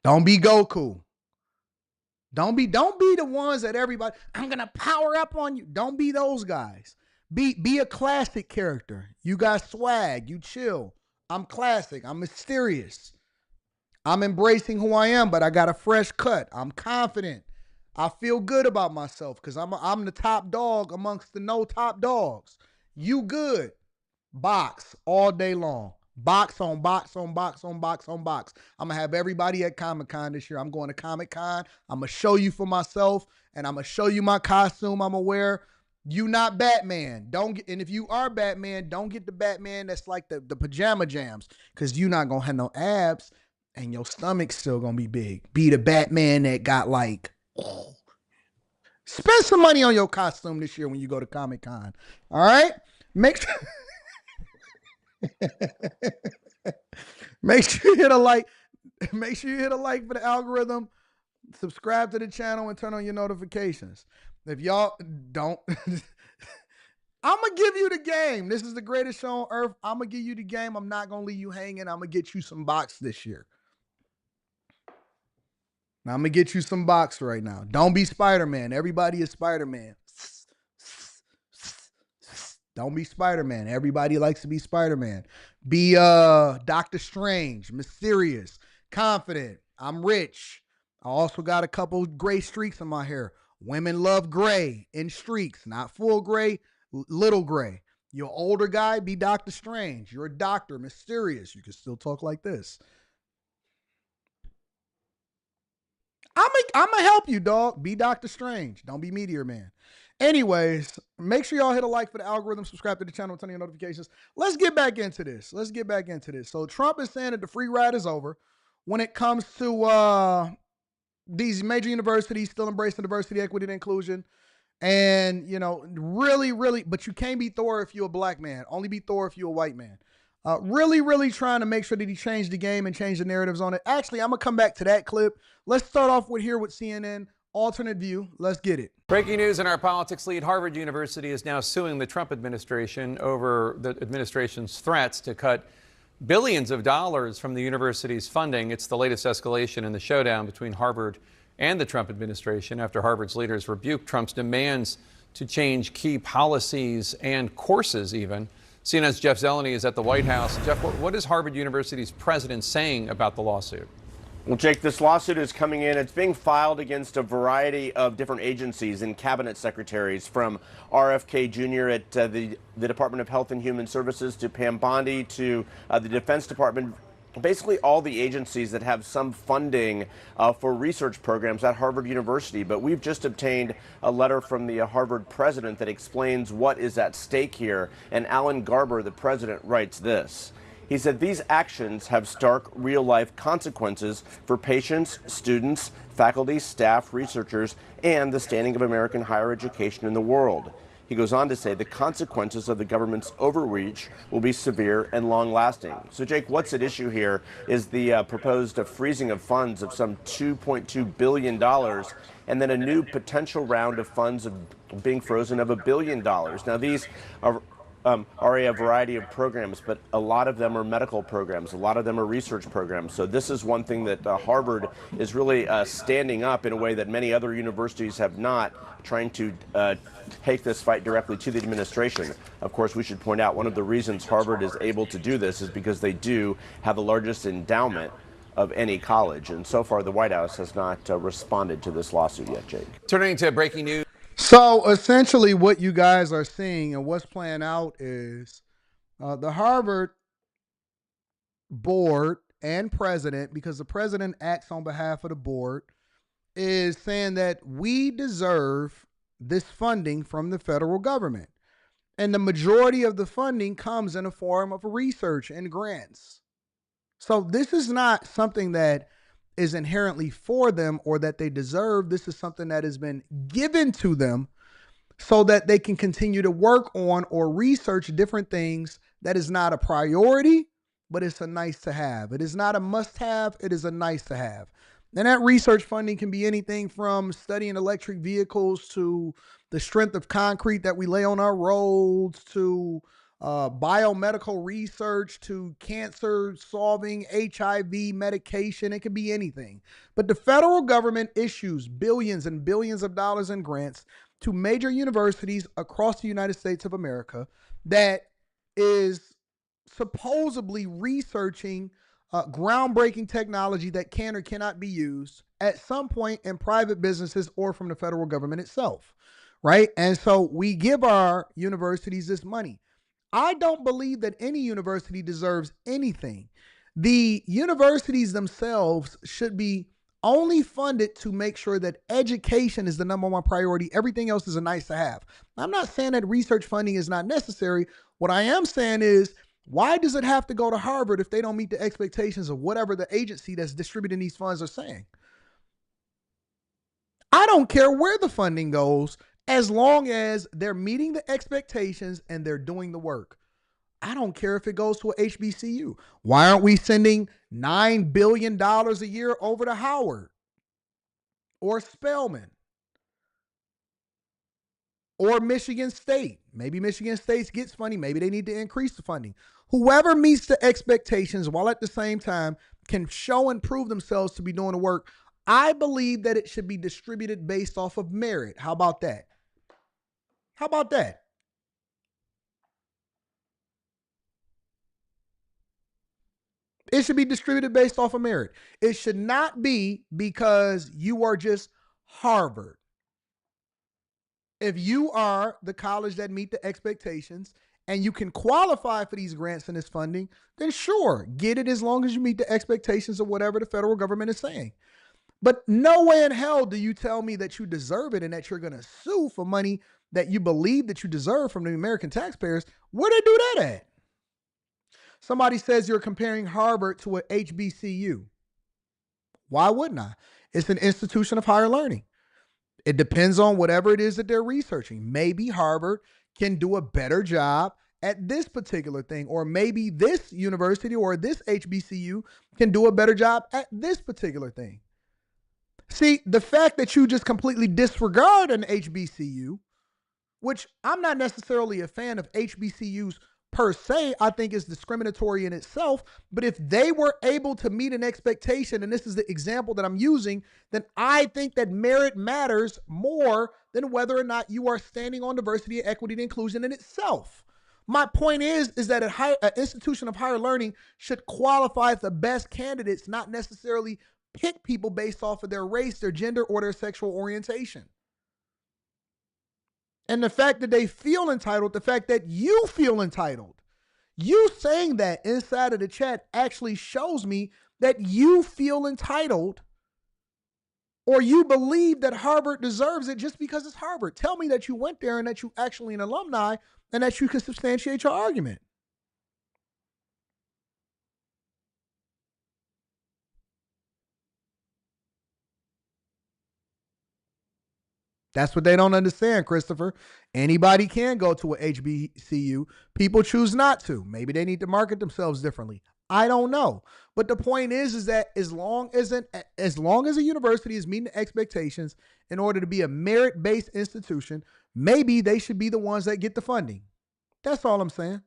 Don't be Goku. Don't be the ones that everybody, I'm gonna power up on you. Don't be those guys. Be a classic character. You got swag. You chill. I'm classic. I'm mysterious. I'm embracing who I am, but I got a fresh cut. I'm confident. I feel good about myself because I'm the top dog amongst the no top dogs. You good. Box all day long. Box on box on box on box on box. I'm going to have everybody at Comic-Con this year. I'm going to Comic-Con. I'm going to show you for myself, and I'm going to show you my costume I'm going to wear. You not Batman. And if you are Batman, don't get the Batman that's like the pajama jams because you not going to have no abs and your stomach's still going to be big. Be the Batman that got like, oh. Spend some money on your costume this year when you go to Comic-Con. All right? Make sure... Make sure you hit a like. Make sure you hit a like for the algorithm. Subscribe to the channel and turn on your notifications. If y'all don't, I'm going to give you the game. This is the greatest show on earth. I'm going to give you the game. I'm not going to leave you hanging. I'm going to get you some box this year. Now, I'm going to get you some box right now. Don't be Spider-Man. Everybody is Spider-Man. Don't be Spider-Man. Everybody likes to be Spider-Man. Be Doctor Strange, mysterious, confident. I'm rich. I also got a couple gray streaks in my hair. Women love gray in streaks, not full gray, little gray. You're an older guy, be Doctor Strange. You're a doctor, mysterious. You can still talk like this. I'm going to help you, dog. Be Doctor Strange. Don't be Meteor Man. Anyways, make sure y'all hit a like for the algorithm, subscribe to the channel, turn on your notifications. Let's get back into this. So Trump is saying that the free ride is over when it comes to these major universities still embracing diversity, equity, and inclusion. And, you know, really, but you can't be Thor if you're a black man. Only be Thor if you're a white man. Really trying to make sure that he changed the game and changed the narratives on it. Actually, I'm going to come back to that clip. Let's start off with CNN. Alternate view. Let's get it. Breaking news in our politics lead. Harvard University is now suing the Trump administration over the administration's threats to cut billions of dollars from the university's funding. It's the latest escalation in the showdown between Harvard and the Trump administration after Harvard's leaders rebuked Trump's demands to change key policies and courses even. CNN's Jeff Zeleny is at the White House. Jeff, what is Harvard University's president saying about the lawsuit? Well, Jake, this lawsuit is coming in. It's being filed against a variety of different agencies and cabinet secretaries, from RFK Jr. at the Department of Health and Human Services to Pam Bondi to the Defense Department. Basically all the agencies that have some funding for research programs at Harvard University. But we've just obtained a letter from the Harvard president that explains what is at stake here. And Alan Garber, the president, writes this. He said these actions have stark real-life consequences for patients, students, faculty, staff, researchers, and the standing of American higher education in the world. He goes on to say the consequences of the government's overreach will be severe and long-lasting. So, Jake, what's at issue here is the proposed freezing of funds of some $2.2 billion, and then a new potential round of funds being frozen of $1 billion. Now, these are a variety of programs, but a lot of them are medical programs. A lot of them are research programs. So this is one thing that Harvard is really standing up in a way that many other universities have not, trying to take this fight directly to the administration. Of course, we should point out one of the reasons Harvard is able to do this is because they do have the largest endowment of any college. And so far, the White House has not responded to this lawsuit yet, Jake. Turning to breaking news. So essentially what you guys are seeing and what's playing out is the Harvard board and president, because the president acts on behalf of the board, is saying that we deserve this funding from the federal government. And the majority of the funding comes in the form of research and grants. So this is not something that is inherently for them or that they deserve. This is something that has been given to them so that they can continue to work on or research different things that is not a priority, but it's a nice to have. It is not a must have, it is a nice to have. And that research funding can be anything from studying electric vehicles to the strength of concrete that we lay on our roads to biomedical research to cancer solving, HIV medication. It could be anything. But the federal government issues billions and billions of dollars in grants to major universities across the United States of America that is supposedly researching groundbreaking technology that can or cannot be used at some point in private businesses or from the federal government itself, right? And so we give our universities this money. I don't believe that any university deserves anything. The universities themselves should be only funded to make sure that education is the number one priority. Everything else is a nice to have. I'm not saying that research funding is not necessary. What I am saying is, why does it have to go to Harvard if they don't meet the expectations of whatever the agency that's distributing these funds are saying? I don't care where the funding goes as long as they're meeting the expectations and they're doing the work. I don't care if it goes to a HBCU. Why aren't we sending $9 billion a year over to Howard or Spelman or Michigan State? Maybe Michigan State gets funding. Maybe they need to increase the funding. Whoever meets the expectations while at the same time can show and prove themselves to be doing the work, I believe that it should be distributed based off of merit. How about that? How about that? It should be distributed based off of merit. It should not be because you are just Harvard. If you are the college that meet the expectations and you can qualify for these grants and this funding, then sure, get it as long as you meet the expectations of whatever the federal government is saying. But no way in hell do you tell me that you deserve it and that you're going to sue for money that you believe that you deserve from the American taxpayers. Where they do that at? Somebody says you're comparing Harvard to an HBCU. Why wouldn't I? It's an institution of higher learning. It depends on whatever it is that they're researching. Maybe Harvard can do a better job at this particular thing, or maybe this university or this HBCU can do a better job at this particular thing. See, the fact that you just completely disregard an HBCU, which I'm not necessarily a fan of HBCUs per se, I think is discriminatory in itself. But if they were able to meet an expectation, and this is the example that I'm using, then I think that merit matters more than whether or not you are standing on diversity, equity, and inclusion in itself. My point is that an institution of higher learning should qualify the best candidates, not necessarily pick people based off of their race, their gender, or their sexual orientation. And the fact that they feel entitled, the fact that you feel entitled, you saying that inside of the chat actually shows me that you feel entitled or you believe that Harvard deserves it just because it's Harvard. Tell me that you went there and that you actually an alumni and that you can substantiate your argument. That's what they don't understand, Christopher. Anybody can go to a HBCU. People choose not to. Maybe they need to market themselves differently. I don't know. But the point is that as long as a university is meeting the expectations in order to be a merit-based institution, maybe they should be the ones that get the funding. That's all I'm saying.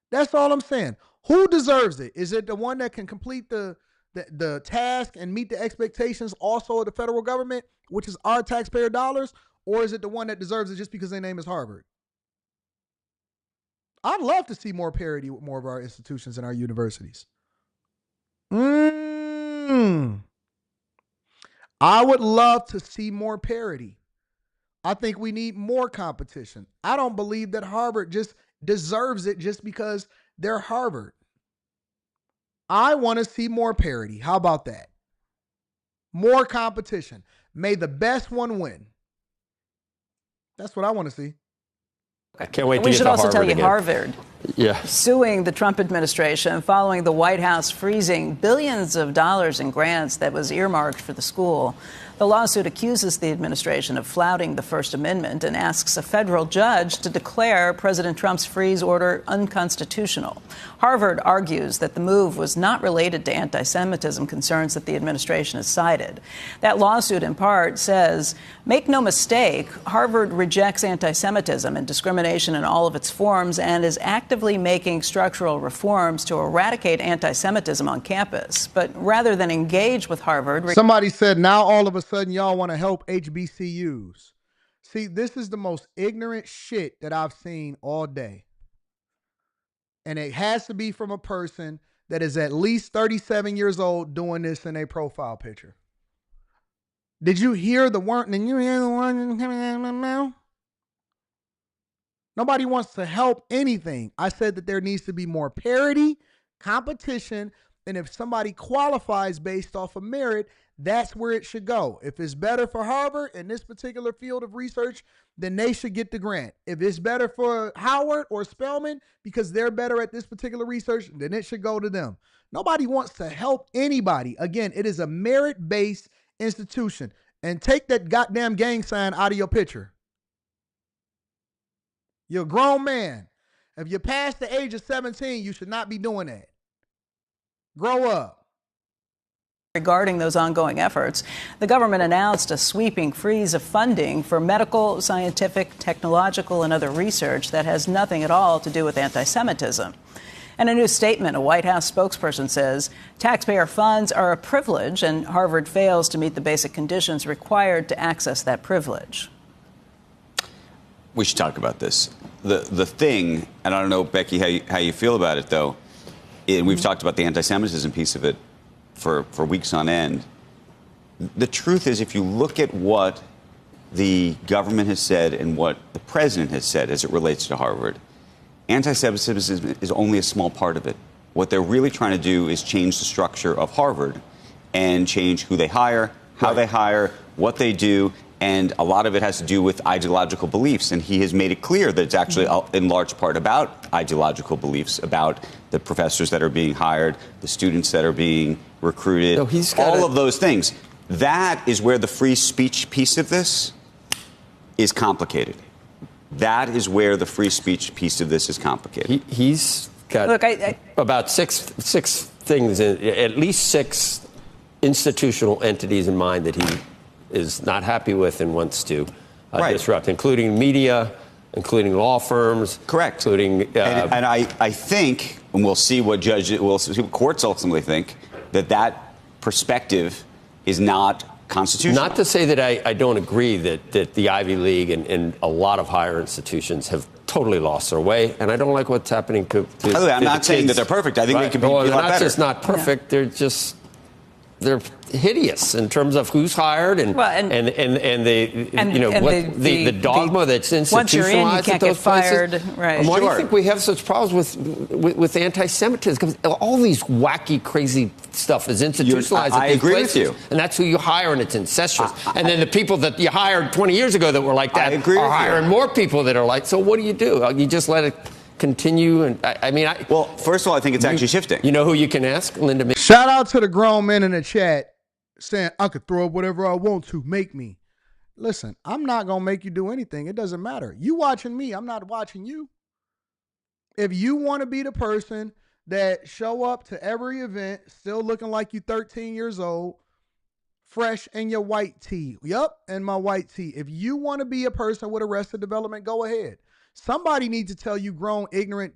That's all I'm saying. Who deserves it? Is it the one that can complete the task and meet the expectations also of the federal government, which is our taxpayer dollars, or is it the one that deserves it just because their name is Harvard? I'd love to see more parity with more of our institutions and our universities. I would love to see more parity. I think we need more competition. I don't believe that Harvard just deserves it just because they're Harvard. I want to see more parity. How about that? More competition. May the best one win. That's what I want to see. I can't wait to We get should to also tell you again. Harvard suing the Trump administration following the White House freezing billions of dollars in grants that was earmarked for the school. The lawsuit accuses the administration of flouting the First Amendment and asks a federal judge to declare President Trump's freeze order unconstitutional. Harvard argues that the move was not related to anti-Semitism concerns that the administration has cited. That lawsuit, in part, says, make no mistake, Harvard rejects anti-Semitism and discrimination in all of its forms and is actively making structural reforms to eradicate anti-Semitism on campus. But rather than engage with Harvard... Somebody said, now all of a sudden y'all want to help HBCUs. See, this is the most ignorant shit that I've seen all day. And it has to be from a person that is at least 37 years old doing this in a profile picture. Did you hear the word? Did you hear the word coming out of my mouth? Nobody wants to help anything. I said that there needs to be more parity, competition, and if somebody qualifies based off of merit, that's where it should go. If it's better for Harvard in this particular field of research, then they should get the grant. If it's better for Howard or Spelman because they're better at this particular research, then it should go to them. Nobody wants to help anybody. Again, it is a merit-based institution. And take that goddamn gang sign out of your picture. You're a grown man. If you're past the age of 17, you should not be doing that. Grow up. Regarding those ongoing efforts, the government announced a sweeping freeze of funding for medical, scientific, technological, and other research that has nothing at all to do with anti-Semitism. In a new statement, a White House spokesperson says taxpayer funds are a privilege and Harvard fails to meet the basic conditions required to access that privilege. We should talk about this. The thing, and I don't know, Becky, how you feel about it, though, and we've talked about the anti-Semitism piece of it for weeks on end. The truth is, if you look at what the government has said and what the president has said as it relates to Harvard, anti-Semitism is only a small part of it. What they're really trying to do is change the structure of Harvard and change who they hire, how they hire, what they do, and a lot of it has to do with ideological beliefs. And he has made it clear that it's actually in large part about ideological beliefs, about the professors that are being hired, the students that are being recruited, all of those things. That is where the free speech piece of this is complicated. That is where the free speech piece of this is complicated. He's got about six things, at least six institutional entities in mind that he is not happy with and wants to disrupt, including media, including law firms. Correct. Including, and I think, and we'll see what courts ultimately think, that perspective is not constitutional. Not to say that I don't agree that the Ivy League and a lot of higher institutions have totally lost their way, and I don't like what's happening to I'm not saying that they're perfect. I think they could be a lot better. They're not just not perfect; they're hideous in terms of who's hired and the dogma that's institutionalized. Once you're in, you can't get fired. Right. And why do you think we have such problems with anti-Semitism? Because all these wacky, crazy stuff is institutionalized. I agree with you, and that's who you hire, and it's incestuous. And then the people that you hired 20 years ago that were like that are hiring more people that are like. So what do? You just let it continue? And well, first of all, I think it's actually shifting. You know who you can ask? Linda. Shout out to the grown men in the chat saying, I could throw up whatever I want to, make me. Listen, I'm not going to make you do anything. It doesn't matter. You watching me, I'm not watching you. If you want to be the person that show up to every event still looking like you 13 years old, fresh in your white tee. Yup, in my white tee. If you want to be a person with Arrested Development, go ahead. Somebody needs to tell you grown, ignorant,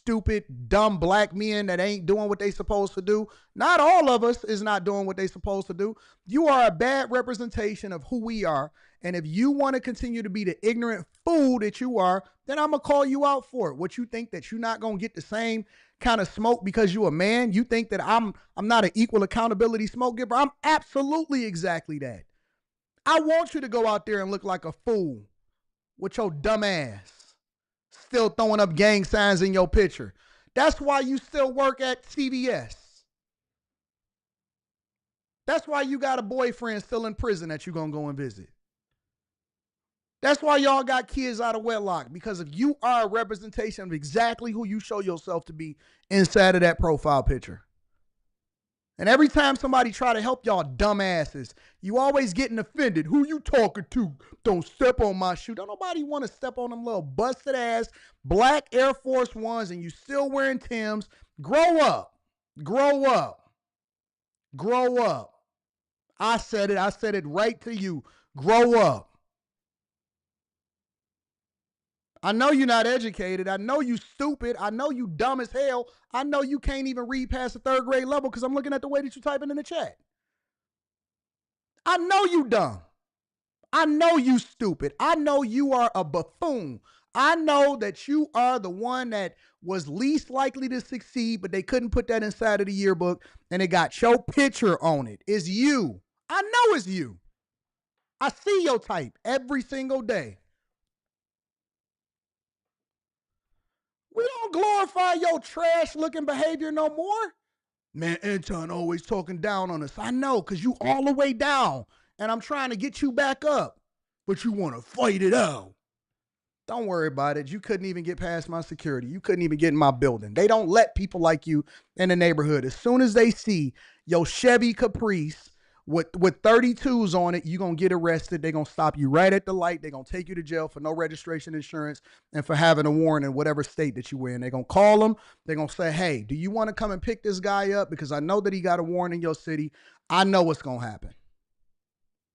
stupid, dumb black men that ain't doing what they supposed to do. Not all of us is not doing what they supposed to do. You are a bad representation of who we are. And if you want to continue to be the ignorant fool that you are, then I'm going to call you out for it. What you think that you're not going to get the same kind of smoke because you're a man? You think that I'm not an equal accountability smoke giver? I'm absolutely exactly that. I want you to go out there and look like a fool with your dumb ass still throwing up gang signs in your picture. That's why you still work at CVS. That's why you got a boyfriend still in prison that you're going to go and visit. That's why y'all got kids out of wedlock, because if you are a representation of exactly who you show yourself to be inside of that profile picture. And every time somebody try to help y'all dumbasses, you always getting offended. Who you talking to? Don't step on my shoe. Don't nobody want to step on them little busted ass black Air Force Ones and you still wearing Timbs. Grow up. Grow up. Grow up. I said it right to you. Grow up. I know you're not educated. I know you stupid. I know you dumb as hell. I know you can't even read past the 3rd grade level because I'm looking at the way that you're typing in the chat. I know you dumb. I know you stupid. I know you are a buffoon. I know that you are the one that was least likely to succeed, but they couldn't put that inside of the yearbook, and it got your picture on it. It's you. I know it's you. I see your type every single day. We don't glorify your trash-looking behavior no more. Man, Anton always talking down on us. I know, because you all the way down, and I'm trying to get you back up, but you want to fight it out. Don't worry about it. You couldn't even get past my security. You couldn't even get in my building. They don't let people like you in the neighborhood. As soon as they see your Chevy Caprice with 32s on it, you're going to get arrested. They're going to stop you right at the light. They're going to take you to jail for no registration insurance and for having a warrant in whatever state that you were in. They're going to call them. They're going to say, hey, do you want to come and pick this guy up? Because I know that he got a warrant in your city. I know what's going to happen.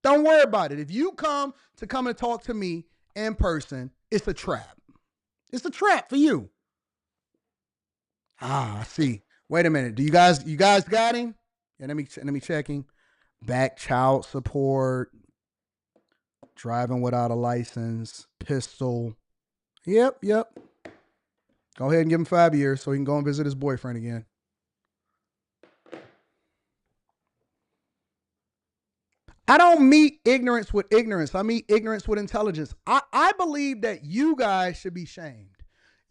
Don't worry about it. If you come and talk to me in person, it's a trap. It's a trap for you. I see. Wait a minute. Do you guys got him? Yeah, let me check him. Back child support, driving without a license, pistol. Yep. Go ahead and give him 5 years so he can go and visit his boyfriend again. I don't meet ignorance with ignorance. I meet ignorance with intelligence. I believe that you guys should be shamed.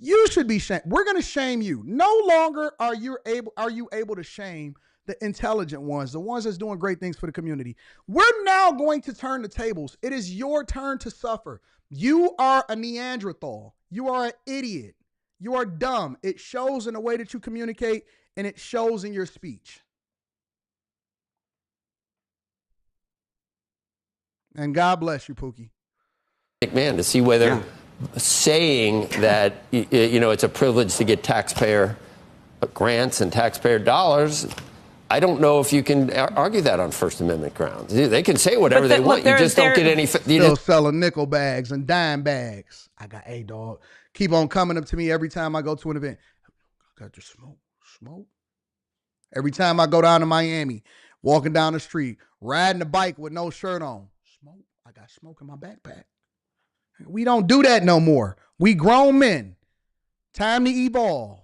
You should be shamed. We're going to shame you. No longer are you able to shame the intelligent ones, the ones that's doing great things for the community. We're now going to turn the tables. It is your turn to suffer. You are a Neanderthal. You are an idiot. You are dumb. It shows in the way that you communicate, and it shows in your speech. And God bless you, Pookie. Man, to see whether saying that, it's a privilege to get taxpayer grants and taxpayer dollars, I don't know if you can argue that on First Amendment grounds. They can say whatever they want. You just don't get any. Still selling nickel bags and dime bags. I got a dog. Keep on coming up to me every time I go to an event. I got your smoke. Every time I go down to Miami, walking down the street, riding a bike with no shirt on. Smoke. I got smoke in my backpack. We don't do that no more. We grown men. Time to evolve.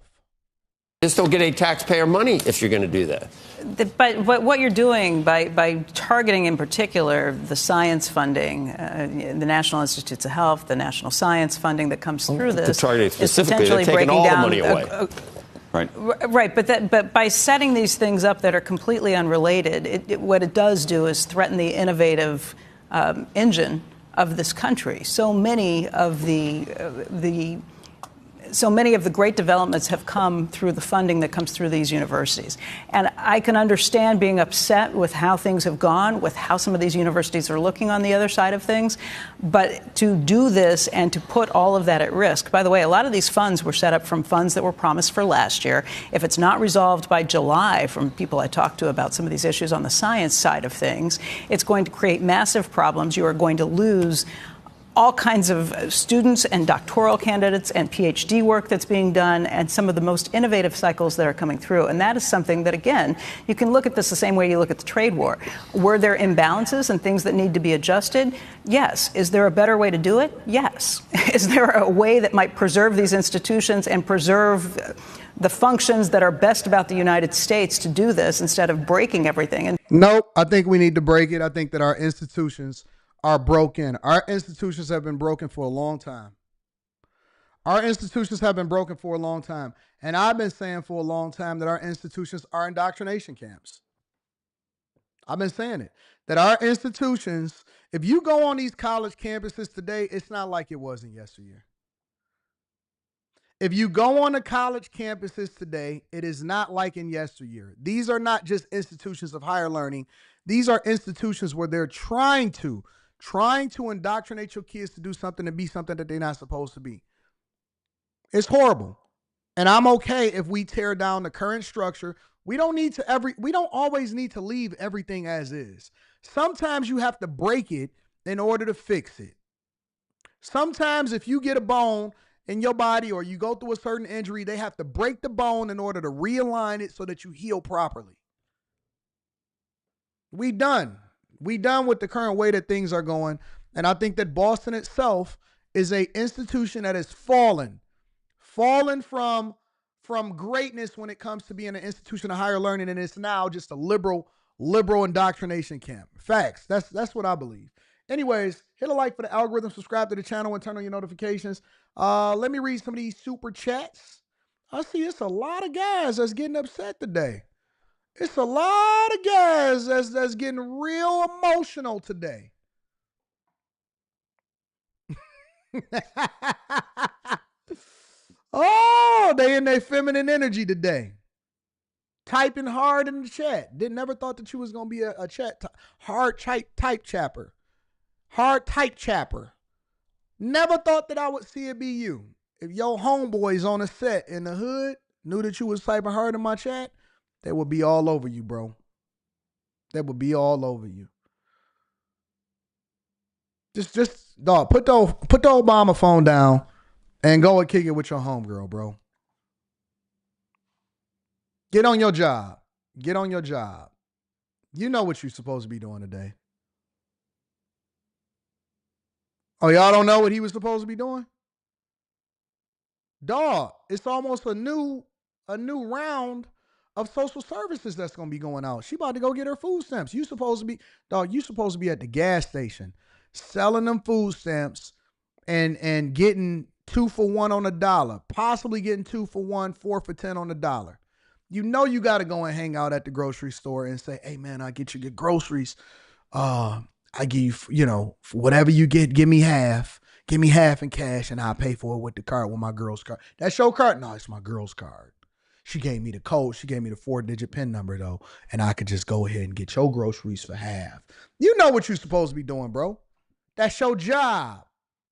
Just don't get any taxpayer money if you're going to do that. But what you're doing by targeting in particular the science funding, the National Institutes of Health, the national science funding that comes through this, targeting specifically, they're taking all the money away. Right, but by setting these things up that are completely unrelated, what it does do is threaten the innovative engine of this country. So many of the great developments have come through the funding that comes through these universities. And I can understand being upset with how things have gone, with how some of these universities are looking on the other side of things. But to do this and to put all of that at risk, by the way, a lot of these funds were set up from funds that were promised for last year. If it's not resolved by July, from people I talked to about some of these issues on the science side of things, it's going to create massive problems. You are going to lose all kinds of students and doctoral candidates and PhD work that's being done and some of the most innovative cycles that are coming through. And that is something that, again, you can look at this the same way you look at the trade war. Were there imbalances and things that need to be adjusted? Yes. Is there a better way to do it? Yes. Is there a way that might preserve these institutions and preserve the functions that are best about the United States to do this instead of breaking everything? And nope, I think we need to break it. I think that our institutions are broken. Our institutions have been broken for a long time. Our institutions have been broken for a long time. And I've been saying for a long time that our institutions are indoctrination camps. I've been saying it. That our institutions, if you go on these college campuses today, it's not like it was in yesteryear. If you go on the college campuses today, it is not like in yesteryear. These are not just institutions of higher learning. These are institutions where they're trying to indoctrinate your kids to do something and be something that they're not supposed to be. It's horrible. And I'm okay if we tear down the current structure. We don't always need to leave everything as is. Sometimes you have to break it in order to fix it. Sometimes if you get a bone in your body or you go through a certain injury, they have to break the bone in order to realign it so that you heal properly. We done with the current way that things are going. And I think that Boston itself is an institution that has fallen from greatness when it comes to being an institution of higher learning, and it's now just a liberal indoctrination camp. Facts. That's what I believe. Anyways, hit a like for the algorithm, subscribe to the channel, and turn on your notifications. Let me read some of these super chats. I see it's a lot of guys that's getting upset today. It's a lot of guys that's getting real emotional today. Oh, they in their feminine energy today. Typing hard in the chat. Never thought that you was going to be a chat hard type chapper. Hard type chapper. Never thought that I would see it be you. If your homeboys on a set in the hood knew that you was typing hard in my chat, they would be all over you, bro. They would be all over you. Just dog, put the Obama phone down and go and kick it with your homegirl, bro. Get on your job. Get on your job. You know what you're supposed to be doing today. Oh, y'all don't know what he was supposed to be doing? Dog, it's almost a new round of social services that's going to be going out. She about to go get her food stamps. You supposed to be at the gas station selling them food stamps and getting 2 for $1 on the dollar, possibly getting 2 for $1, 4 for $10 on the dollar. You know you got to go and hang out at the grocery store and say, hey, man, I'll get you your groceries. I give you, whatever you get, give me half. Give me half in cash and I'll pay for it with the card, with my girl's card. That's your card? No, it's my girl's card. She gave me the code. She gave me the 4-digit PIN number, though, and I could just go ahead and get your groceries for half. You know what you're supposed to be doing, bro. That's your job.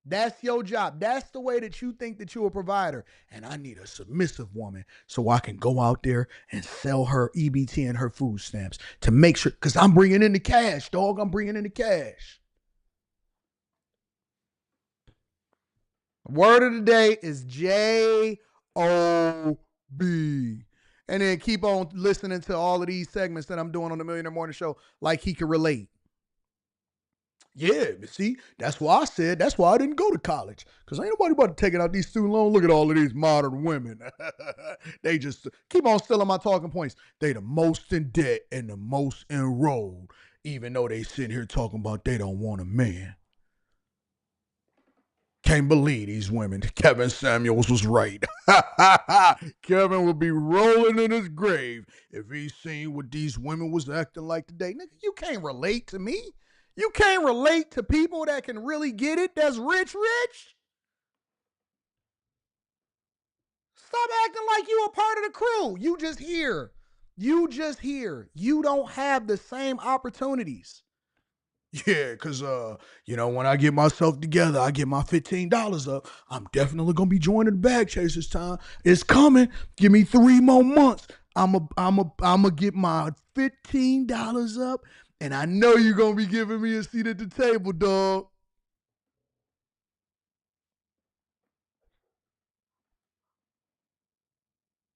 That's your job. That's the way that you think that you're a provider. And I need a submissive woman so I can go out there and sell her EBT and her food stamps to make sure, because I'm bringing in the cash, dog. I'm bringing in the cash. Word of the day is J-O-B. And then keep on listening to all of these segments that I'm doing on the Millionaire Morning Show like he can relate. Yeah, but see, that's why I said, that's why I didn't go to college. Because ain't nobody about to take out these student loans. Look at all of these modern women. They just keep on stealing my talking points. They the most in debt and the most enrolled, even though they sitting here talking about they don't want a man. Can't believe these women. Kevin Samuels was right. Kevin would be rolling in his grave if he seen what these women was acting like today. Nigga, you can't relate to me. You can't relate to people that can really get it, that's rich. Stop acting like you a part of the crew. You just here. You don't have the same opportunities. Yeah, because, when I get myself together, I get my $15 up. I'm definitely going to be joining the Bag Chasers time. It's coming. Give me 3 more months. I'm a get my $15 up. And I know you're going to be giving me a seat at the table, dog.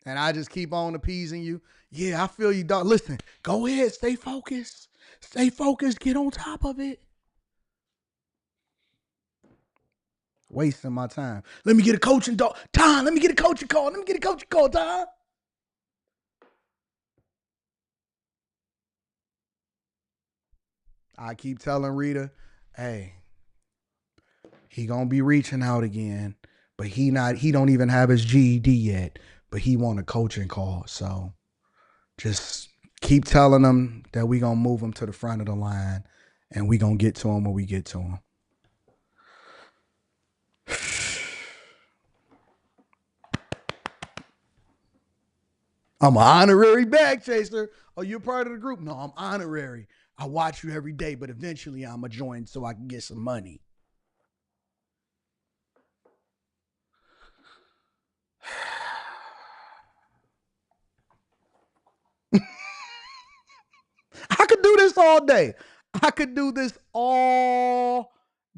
And I just keep on appeasing you. Yeah, I feel you, dog. Listen, go ahead. Stay focused. Stay focused. Get on top of it. Wasting my time. Let me get a coaching dog. Tom, let me get a coaching call. Let me get a coaching call, Tom. I keep telling Rita, hey, he gonna be reaching out again, but he don't even have his GED yet, but he want a coaching call. So just keep telling him that we gonna move him to the front of the line and we gonna get to him when we get to him. I'm an honorary bag chaser. Oh, you're part of the group? No, I'm honorary. I watch you every day, but eventually I'm going to join so I can get some money. I could do this all day. I could do this all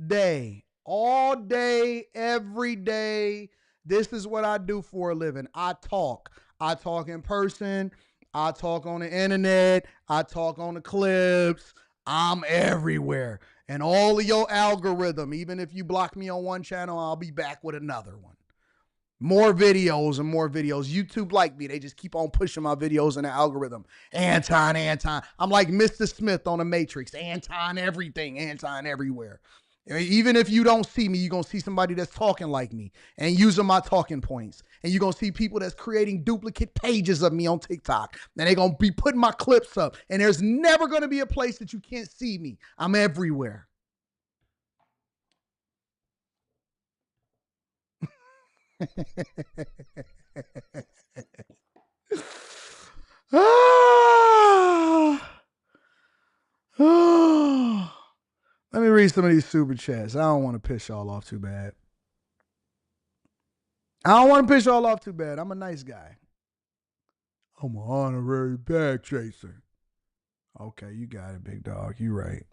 day. All day, every day. This is what I do for a living. I talk. I talk in person. I talk on the internet. I talk on the clips. I'm everywhere. And all of your algorithm, even if you block me on one channel, I'll be back with another one. More videos and more videos. YouTube like me. They just keep on pushing my videos in the algorithm. Anton. I'm like Mr. Smith on the Matrix. Anton everything. Anton everywhere. Even if you don't see me, you're going to see somebody that's talking like me and using my talking points. And you're going to see people that's creating duplicate pages of me on TikTok. And they're going to be putting my clips up. And there's never going to be a place that you can't see me. I'm everywhere. Let me read some of these super chats. I don't want to piss y'all off too bad. I'm a nice guy. I'm an honorary bag chaser. Okay, you got it, big dog. You right.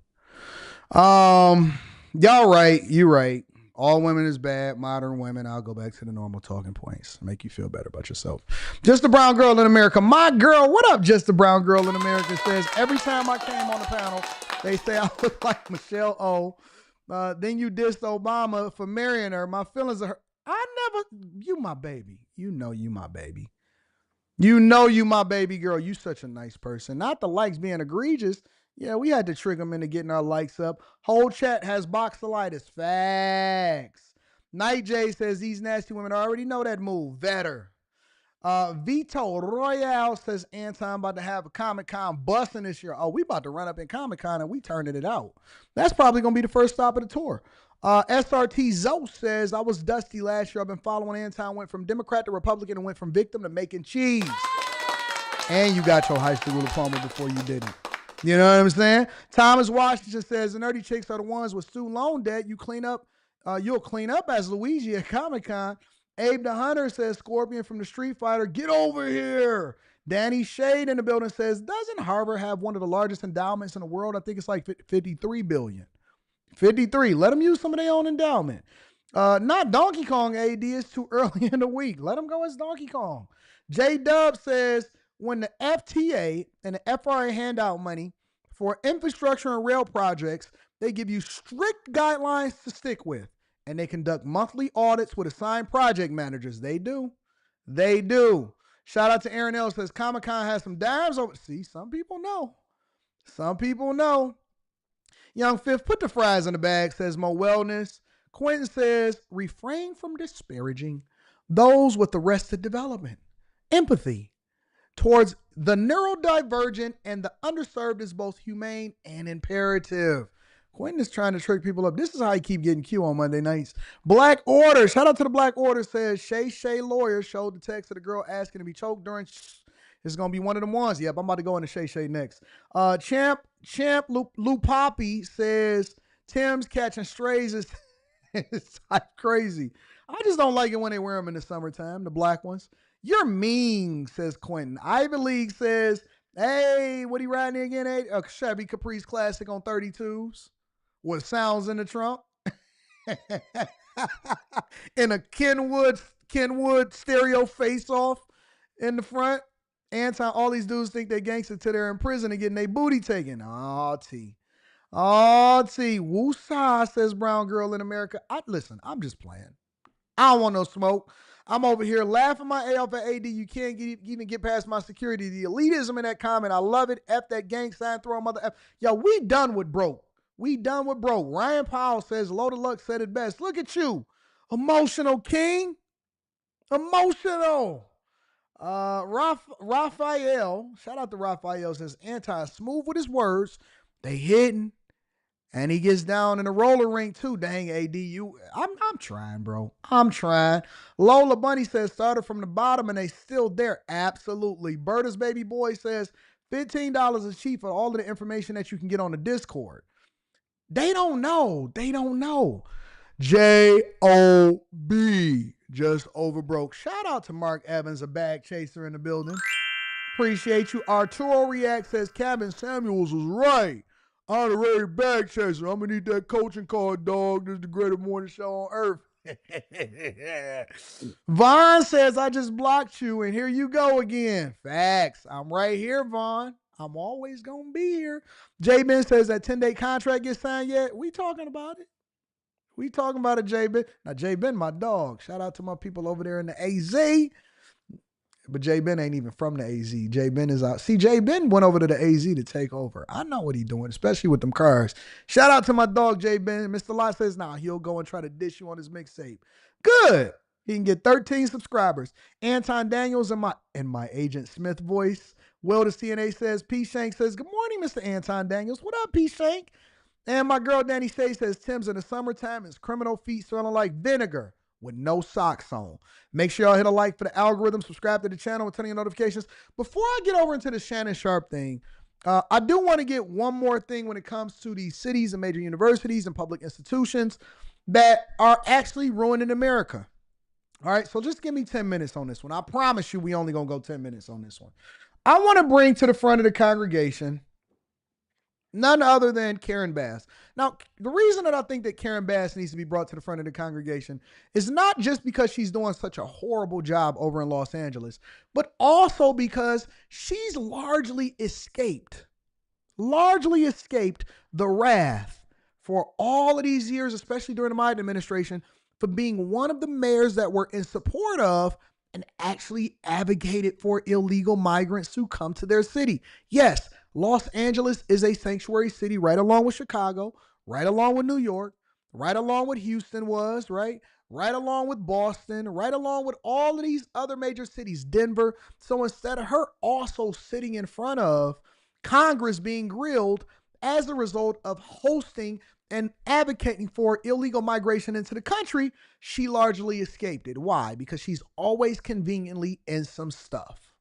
Y'all right. You right. All women is bad. Modern women. I'll go back to the normal talking points. Make you feel better about yourself. Just a brown girl in America. My girl, what up, Just a Brown Girl in America says, every time I came on the panel, they say I look like Michelle O. Then you dissed Obama for marrying her. My feelings are hurt. You my baby. You know you my baby. You know you my baby girl. You such a nice person. Not the likes being egregious. Yeah, we had to trick them into getting our likes up. Whole chat has boxolitis. Facts. Night J says these nasty women already know that move. Vetter. Vito Royale says Anton about to have a Comic-Con busting this year. Oh, we about to run up in Comic-Con and we turning it out. That's probably going to be the first stop of the tour. SRT Zoe says, I was dusty last year. I've been following Anton. Went from Democrat to Republican and went from victim to making cheese. And you got your high school diploma before you didn't. You know what I'm saying? Thomas Washington says, the nerdy chicks are the ones with student loan debt. You'll clean up as Luigi at Comic-Con. Abe the Hunter says, Scorpion from the Street Fighter, get over here. Danny Shade in the building says, doesn't Harvard have one of the largest endowments in the world? I think it's like 53 billion. 53. Let them use some of their own endowment. Not Donkey Kong, AD. It's too early in the week. Let them go as Donkey Kong. J-Dub says, when the FTA and the FRA hand out money for infrastructure and rail projects, they give you strict guidelines to stick with. And they conduct monthly audits with assigned project managers. They do. They do. Shout out to Aaron L. Says Comic-Con has some dimes over. See, some people know. Some people know. Young Fifth, put the fries in the bag, says Mo Wellness. Quentin says, refrain from disparaging those with arrested development. Empathy towards the neurodivergent and the underserved is both humane and imperative. Quentin is trying to trick people up. This is how you keep getting Q on Monday nights. Black Order. Shout out to the Black Order. Says Shay Lawyer showed the text of the girl asking to be choked during. It's going to be one of them ones. Yep, I'm about to go into Shay next. Champ Lou Poppy says Tim's catching strays is it's crazy. I just don't like it when they wear them in the summertime, the black ones. You're mean, says Quentin. Ivy League says, hey, what he riding again? A Chevy Caprice Classic on 32s with sounds in the trunk. In a Kenwood stereo face-off. in the front. Anton, all these dudes think they gangster till they're in prison and getting their booty taken. Oh, T. Oh, T. Woosah, says brown girl in America. Listen, I'm just playing. I don't want no smoke. I'm over here laughing my A off at AD. You can't even get past my security. The elitism in that comment, I love it. F that gang sign, throw a mother F. Yo, we done with broke. We done with broke. Ryan Powell says, Loaded Luck said it best. Look at you. Emotional king. Emotional. Raphael, shout out to Raphael, says smooth with his words. They hidden. And he gets down in the roller rink too. Dang, AD, I'm trying, bro. I'm trying. Lola Bunny says started from the bottom and they still there. Absolutely. Berta's baby boy says $15 is cheap for all of the information that you can get on the Discord. They don't know. They don't know. J-O-B. Just overbroke. Shout out to Mark Evans, a bag chaser in the building. Appreciate you. Arturo React says Cabin Samuels was right. Honorary bag chaser. I'm going to need that coaching card, dog. This is the greatest morning show on earth. Vaughn says, I just blocked you, and here you go again. Facts. I'm right here, Vaughn. I'm always going to be here. J-Ben says that 10-day contract gets signed yet? We talking about it. We talking about it, J-Ben. Now, J-Ben, my dog. Shout out to my people over there in the AZ. But J-Ben ain't even from the AZ. J-Ben is out. See, J-Ben went over to the AZ to take over. I know what he's doing, especially with them cars. Shout out to my dog, J-Ben. Mr. Lott says, nah, he'll go and try to dish you on his mixtape. Good. He can get 13 subscribers. Anton Daniels in my Agent Smith voice. Will the CNA says, P. Shank says, good morning, Mr. Anton Daniels. What up, P. Shank? And my girl, Danny Stay says, Tim's in the summertime, his criminal feet smelling like vinegar with no socks on. Make sure y'all hit a like for the algorithm, subscribe to the channel, and turn on your notifications. Before I get over into the Shannon Sharpe thing, I do want to get one more thing when it comes to these cities and major universities and public institutions that are actually ruining America. All right, so just give me 10 minutes on this one. I promise you we only going to go 10 minutes on this one. I want to bring to the front of the congregation none other than Karen Bass. Now, the reason that I think that Karen Bass needs to be brought to the front of the congregation is not just because she's doing such a horrible job over in Los Angeles, but also because she's largely escaped the wrath for all of these years, especially during the Biden administration, for being one of the mayors that were in support of and actually advocated for illegal migrants to come to their city. Yes, Los Angeles is a sanctuary city right along with Chicago, right along with New York, right along with Houston was, right along with Boston, right along with all of these other major cities, Denver. So instead of her also sitting in front of Congress being grilled as a result of hosting and advocating for illegal migration into the country, she largely escaped it. Why? Because she's always conveniently in some stuff.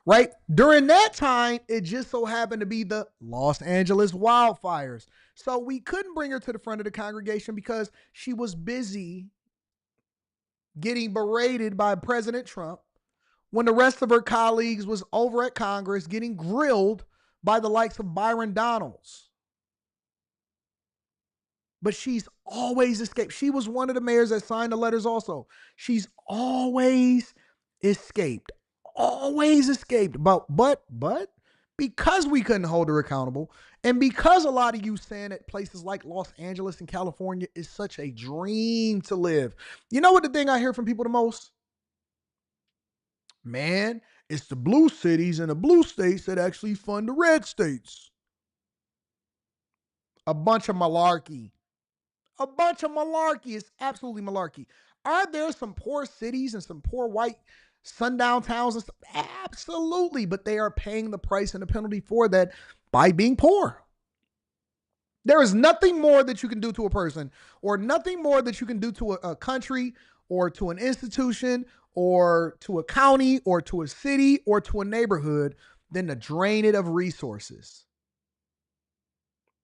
Right? During that time, it just so happened to be the Los Angeles wildfires. So we couldn't bring her to the front of the congregation because she was busy getting berated by President Trump when the rest of her colleagues was over at Congress getting grilled by the likes of Byron Donalds. But she's always escaped. She was one of the mayors that signed the letters also. She's always escaped. But because we couldn't hold her accountable, and because a lot of you saying that places like Los Angeles and California is such a dream to live. You know what the thing I hear from people the most? Man, it's the blue cities and the blue states that actually fund the red states. A bunch of malarkey. It's absolutely malarkey. Are there some poor cities and some poor white sundown towns and stuff? Absolutely, but they are paying the price and the penalty for that by being poor. There is nothing more that you can do to a person, or nothing more that you can do to a country, or to an institution, or to a county, or to a city, or to a neighborhood than to drain it of resources.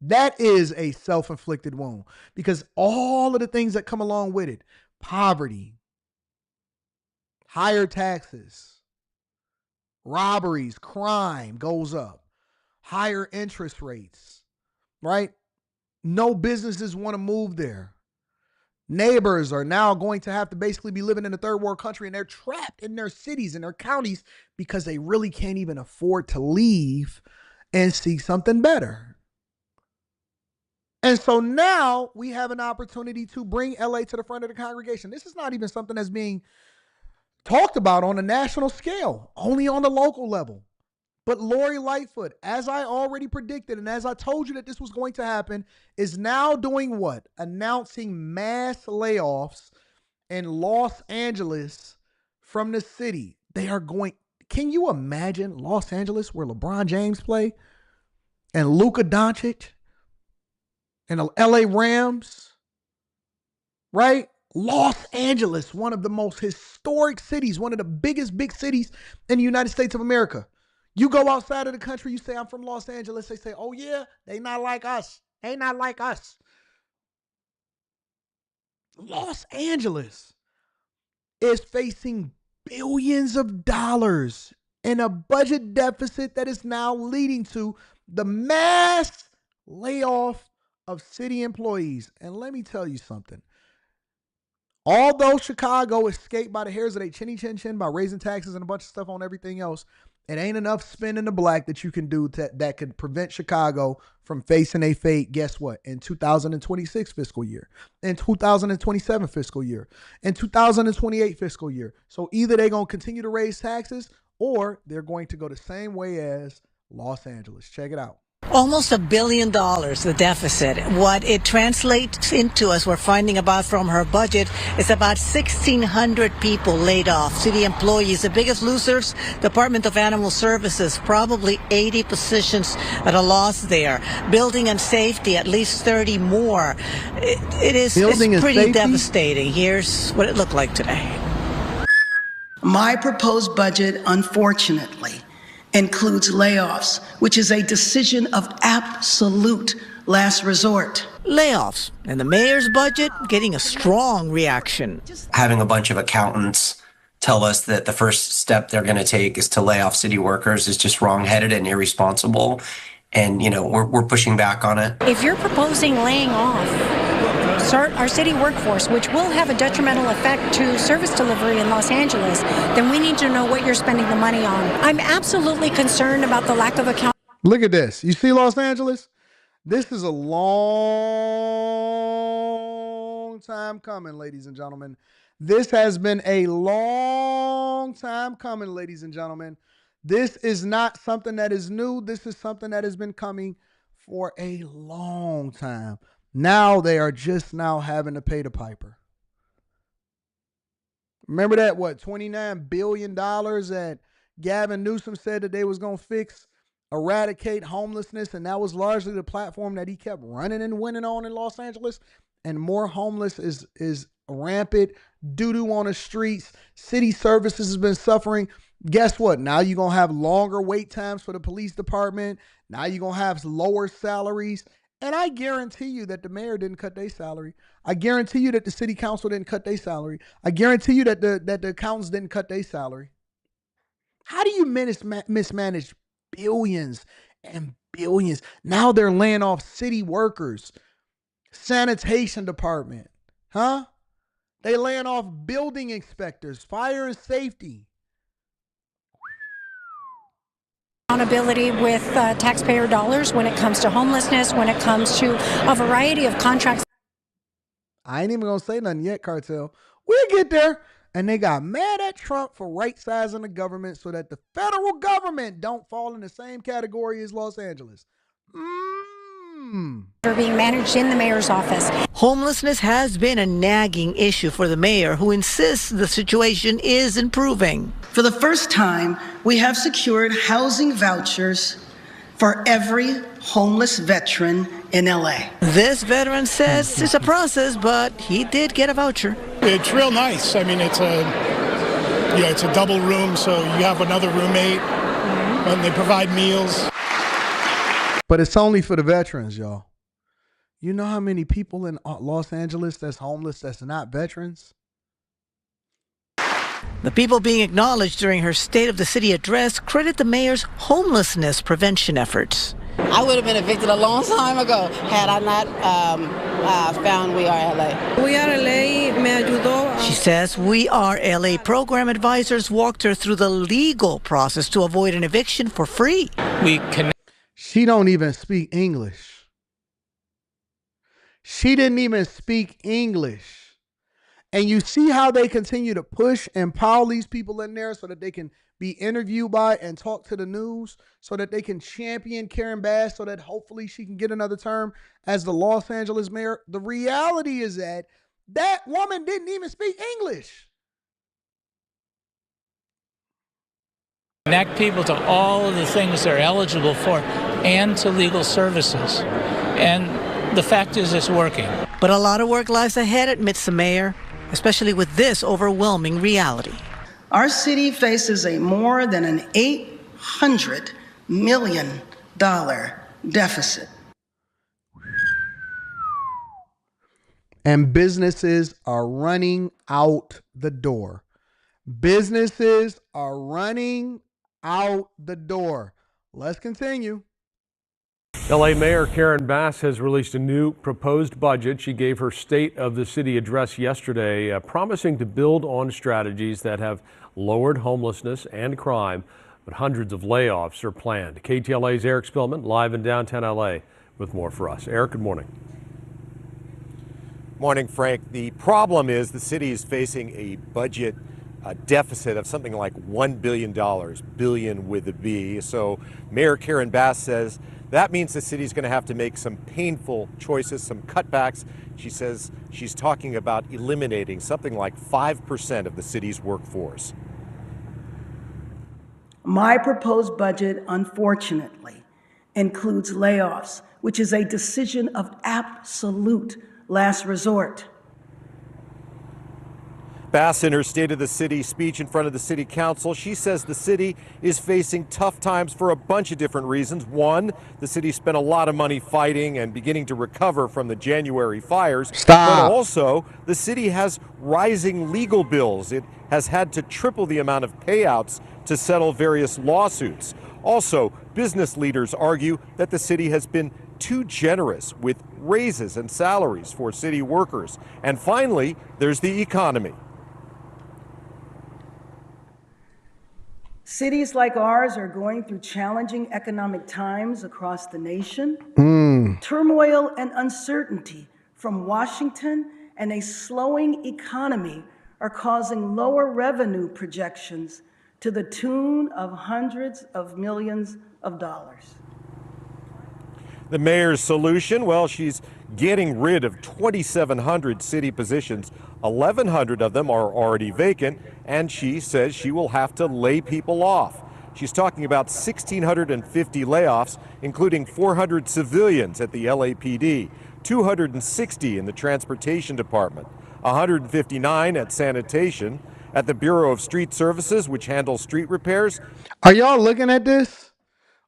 That is a self-inflicted wound, because all of the things that come along with it, poverty, higher taxes, robberies, crime goes up, higher interest rates, right? No businesses want to move there. Neighbors are now going to have to basically be living in a third world country, and they're trapped in their cities and their counties because they really can't even afford to leave and seek something better. And so now we have an opportunity to bring LA to the front of the congregation. This is not even something that's being talked about on a national scale, only on the local level. But Lori Lightfoot, as I already predicted and as I told you that this was going to happen, is now doing what? Announcing mass layoffs in Los Angeles from the city. They are going, can you imagine Los Angeles where LeBron James play and Luka Doncic and the LA Rams, right? Los Angeles, one of the most historic cities, one of the biggest big cities in the United States of America. You go outside of the country, you say, I'm from Los Angeles. They say, oh yeah, they not like us. They not like us. Los Angeles is facing billions of dollars in a budget deficit that is now leading to the mass layoff of city employees. And let me tell you something. Although Chicago escaped by the hairs of their chinny chin chin by raising taxes and a bunch of stuff on everything else, it ain't enough spending the black that you can do that could prevent Chicago from facing a fate, guess what, in 2026 fiscal year, in 2027 fiscal year, in 2028 fiscal year. So either they're going to continue to raise taxes or they're going to go the same way as Los Angeles. Check it out. Almost $1 billion, the deficit. What it translates into, as we're finding about from her budget, is about 1,600 people laid off. City employees, the biggest losers, Department of Animal Services, probably 80 positions at a loss there. Building and safety, at least 30 more. It's pretty devastating. Here's what it looked like today. My proposed budget, unfortunately, includes layoffs, which is a decision of absolute last resort. Layoffs, and the mayor's budget getting a strong reaction. Having a bunch of accountants tell us that the first step they're going to take is to lay off city workers is just wrongheaded and irresponsible. And, you know, we're pushing back on it. If you're proposing laying off our city workforce, which will have a detrimental effect to service delivery in Los Angeles, then we need to know what you're spending the money on. I'm absolutely concerned about the lack of account. Look at this. You see Los Angeles? This is a long time coming, ladies and gentlemen. This has been a long time coming, ladies and gentlemen. This is not something that is new. This is something that has been coming for a long time. Now they are just now having to pay the piper. Remember that, $29 billion that Gavin Newsom said that they was going to eradicate homelessness, and that was largely the platform that he kept running and winning on in Los Angeles. And more homeless is rampant, doo-doo on the streets. City services has been suffering. Guess what? Now you're going to have longer wait times for the police department. Now you're going to have lower salaries. And I guarantee you that the mayor didn't cut their salary. I guarantee you that the city council didn't cut their salary. I guarantee you that the accountants didn't cut their salary. How do you mismanage billions and billions? Now they're laying off city workers, sanitation department, huh? They laying off building inspectors, fire and safety. Accountability with taxpayer dollars when it comes to homelessness, when it comes to a variety of contracts. I ain't even going to say nothing yet, Cartel. We'll get there. And they got mad at Trump for right-sizing the government so that the federal government don't fall in the same category as Los Angeles. They're being managed in the mayor's office. Homelessness has been a nagging issue for the mayor, who insists the situation is improving. For the first time, we have secured housing vouchers for every homeless veteran in LA. This veteran says it's a process, but he did get a voucher. It's real nice. I mean, it's a double room, so you have another roommate, and they provide meals. But it's only for the veterans, y'all. You know how many people in Los Angeles that's homeless that's not veterans? The people being acknowledged during her State of the City address credit the mayor's homelessness prevention efforts. I would have been evicted a long time ago had I not found We Are LA. We Are LA me ayudó. She says We Are LA program advisors walked her through the legal process to avoid an eviction for free. She don't even speak English. She didn't even speak English. And you see how they continue to push and pile these people in there so that they can be interviewed by and talk to the news, so that they can champion Karen Bass, so that hopefully she can get another term as the Los Angeles mayor. The reality is that that woman didn't even speak English. Connect people to all of the things they're eligible for and to legal services. And the fact is it's working. But a lot of work lies ahead, admits the mayor, especially with this overwhelming reality. Our city faces a more than an $800 million deficit. And businesses are running out the door. Businesses are running out the door. Let's continue. LA Mayor Karen Bass has released a new proposed budget. She gave her State of the City address yesterday, promising to build on strategies that have lowered homelessness and crime, but hundreds of layoffs are planned. KTLA's Eric Spillman live in downtown LA with more for us. Eric, good morning. Morning, Frank. The problem is the city is facing a budget deficit of something like $1 billion, billion with a B. So Mayor Karen Bass says that means the city's going to have to make some painful choices, some cutbacks. She says she's talking about eliminating something like 5% of the city's workforce. My proposed budget, unfortunately, includes layoffs, which is a decision of absolute last resort. Bass, in her State of the City speech in front of the City Council, she says the city is facing tough times for a bunch of different reasons. One, the city spent a lot of money fighting and beginning to recover from the January fires. Stop. But also, the city has rising legal bills. It has had to triple the amount of payouts to settle various lawsuits. Also, business leaders argue that the city has been too generous with raises and salaries for city workers. And finally, there's the economy. Cities like ours are going through challenging economic times across the nation. Turmoil and uncertainty from Washington and a slowing economy are causing lower revenue projections to the tune of hundreds of millions of dollars. The mayor's solution, well, she's getting rid of 2,700 city positions. 1,100 of them are already vacant, and she says she will have to lay people off. She's talking about 1,650 layoffs, including 400 civilians at the LAPD, 260 in the Transportation Department, 159 at Sanitation, at the Bureau of Street Services, which handles street repairs. Are y'all looking at this?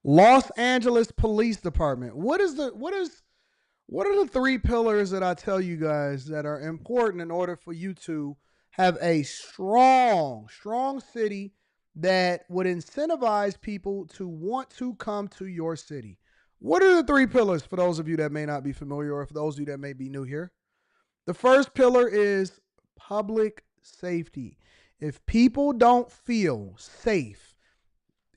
Los Angeles Police Department. What are the three pillars that I tell you guys that are important in order for you to have a strong city that would incentivize people to want to come to your city? What are the three pillars for those of you that may not be familiar, or for those of you that may be new here? The first pillar is public safety. If people don't feel safe,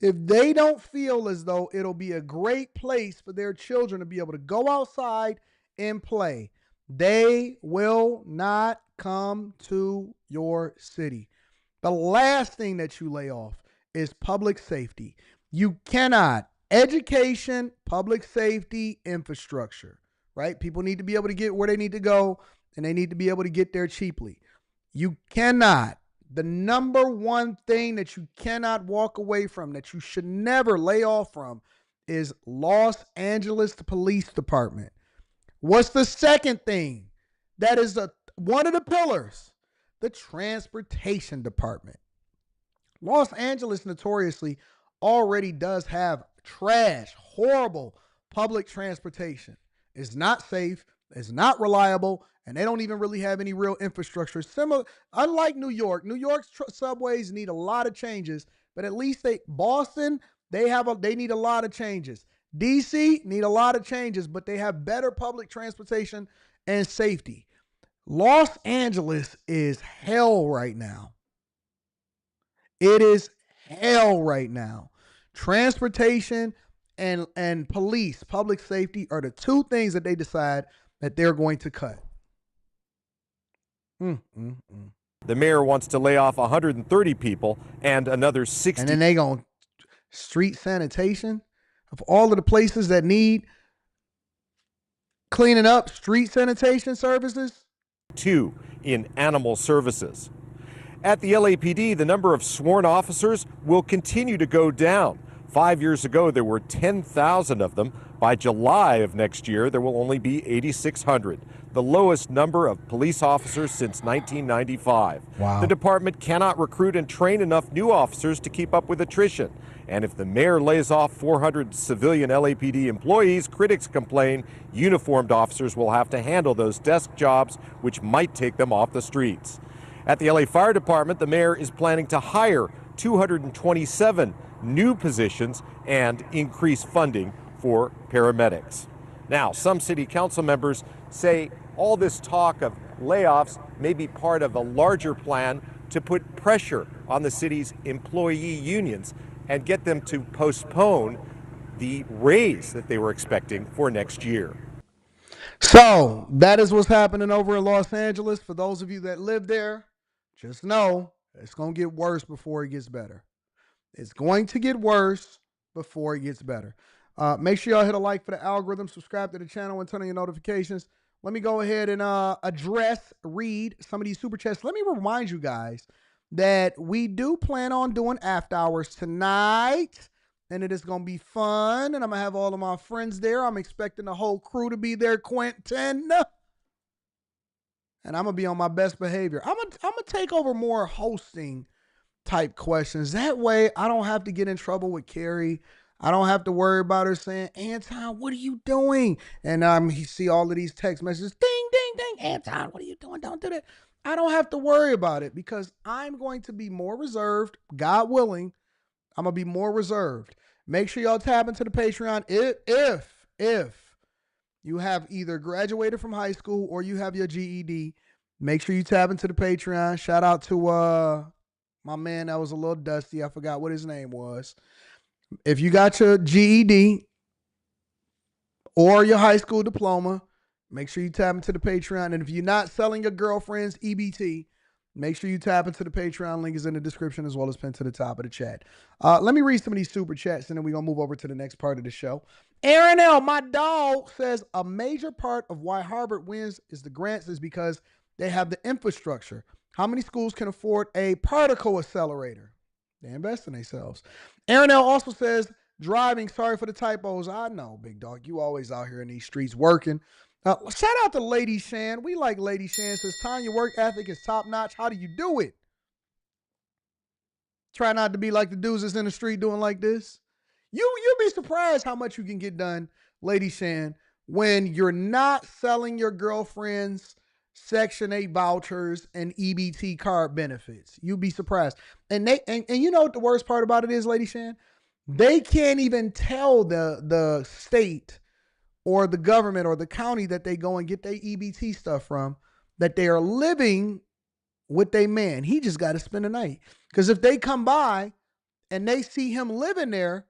if they don't feel as though it'll be a great place for their children to be able to go outside and play, they will not come to your city. The last thing that you lay off is public safety. You cannot. Education, public safety, infrastructure, right? People need to be able to get where they need to go, and they need to be able to get there cheaply. You cannot. The number one thing that you cannot walk away from, that you should never lay off from, is Los Angeles Police Department. What's the second thing? That is one of the pillars, the Transportation Department. Los Angeles notoriously already does have trash, horrible public transportation. It's not safe, it's not reliable, and they don't even really have any real infrastructure. Unlike New York's subways need a lot of changes, but at least Boston, they need a lot of changes. DC need a lot of changes, but they have better public transportation and safety. Los Angeles is hell right now. It is hell right now. Transportation and police, public safety are the two things that they decide that they're going to cut. The mayor wants to lay off 130 people and another 60. And then they going street sanitation of all of the places that need cleaning up, street sanitation services. 2 in animal services. At the LAPD, the number of sworn officers will continue to go down. 5 years ago, there were 10,000 of them. By July of next year, there will only be 8,600, the lowest number of police officers since 1995. Wow. The department cannot recruit and train enough new officers to keep up with attrition. And if the mayor lays off 400 civilian LAPD employees, critics complain uniformed officers will have to handle those desk jobs, which might take them off the streets. At the LA Fire Department, the mayor is planning to hire 227 new positions and increase funding for paramedics. Now, some city council members say all this talk of layoffs may be part of a larger plan to put pressure on the city's employee unions and get them to postpone the raise that they were expecting for next year. So that is what's happening over in Los Angeles. For those of you that live there, just know it's going to get worse before it gets better. It's going to get worse before it gets better. Make sure y'all hit a like for the algorithm, subscribe to the channel, and turn on your notifications. Let me go ahead and read some of these super chats. Let me remind you guys that we do plan on doing after hours tonight, and it is going to be fun, and I'm going to have all of my friends there. I'm expecting the whole crew to be there, Quentin. And I'm going to be on my best behavior. I'm going to take over more hosting type questions. That way, I don't have to get in trouble with Carrie. I don't have to worry about her saying, Anton, what are you doing? And you see all of these text messages, ding, ding, ding. Anton, what are you doing? Don't do that. I don't have to worry about it because I'm going to be more reserved. God willing, I'm going to be more reserved. Make sure y'all tap into the Patreon if you have either graduated from high school or you have your GED. Make sure you tap into the Patreon. Shout out to my man that was a little dusty. I forgot what his name was. If you got your GED or your high school diploma, make sure you tap into the Patreon. And if you're not selling your girlfriend's EBT, make sure you tap into the Patreon. Link is in the description as well as pinned to the top of the chat. Let me read some of these super chats and then we're going to move over to the next part of the show. Aaron L., my dog, says a major part of why Harvard wins is the grants is because they have the infrastructure. How many schools can afford a particle accelerator? They invest in themselves. Aaron L. also says, driving, sorry for the typos. I know, big dog. You always out here in these streets working. Shout out to Lady Shan. We like Lady Shan. Says, Tanya, work ethic is top notch. How do you do it? Try not to be like the dudes that's in the street doing like this. You'll be surprised how much you can get done, Lady Shan, when you're not selling your girlfriend's Section 8 vouchers and EBT card benefits. You'd be surprised. And you know what the worst part about it is, Lady Shan? They can't even tell the state or the government or the county that they go and get their EBT stuff from that they are living with their man. He just got to spend the night. Because if they come by and they see him living there,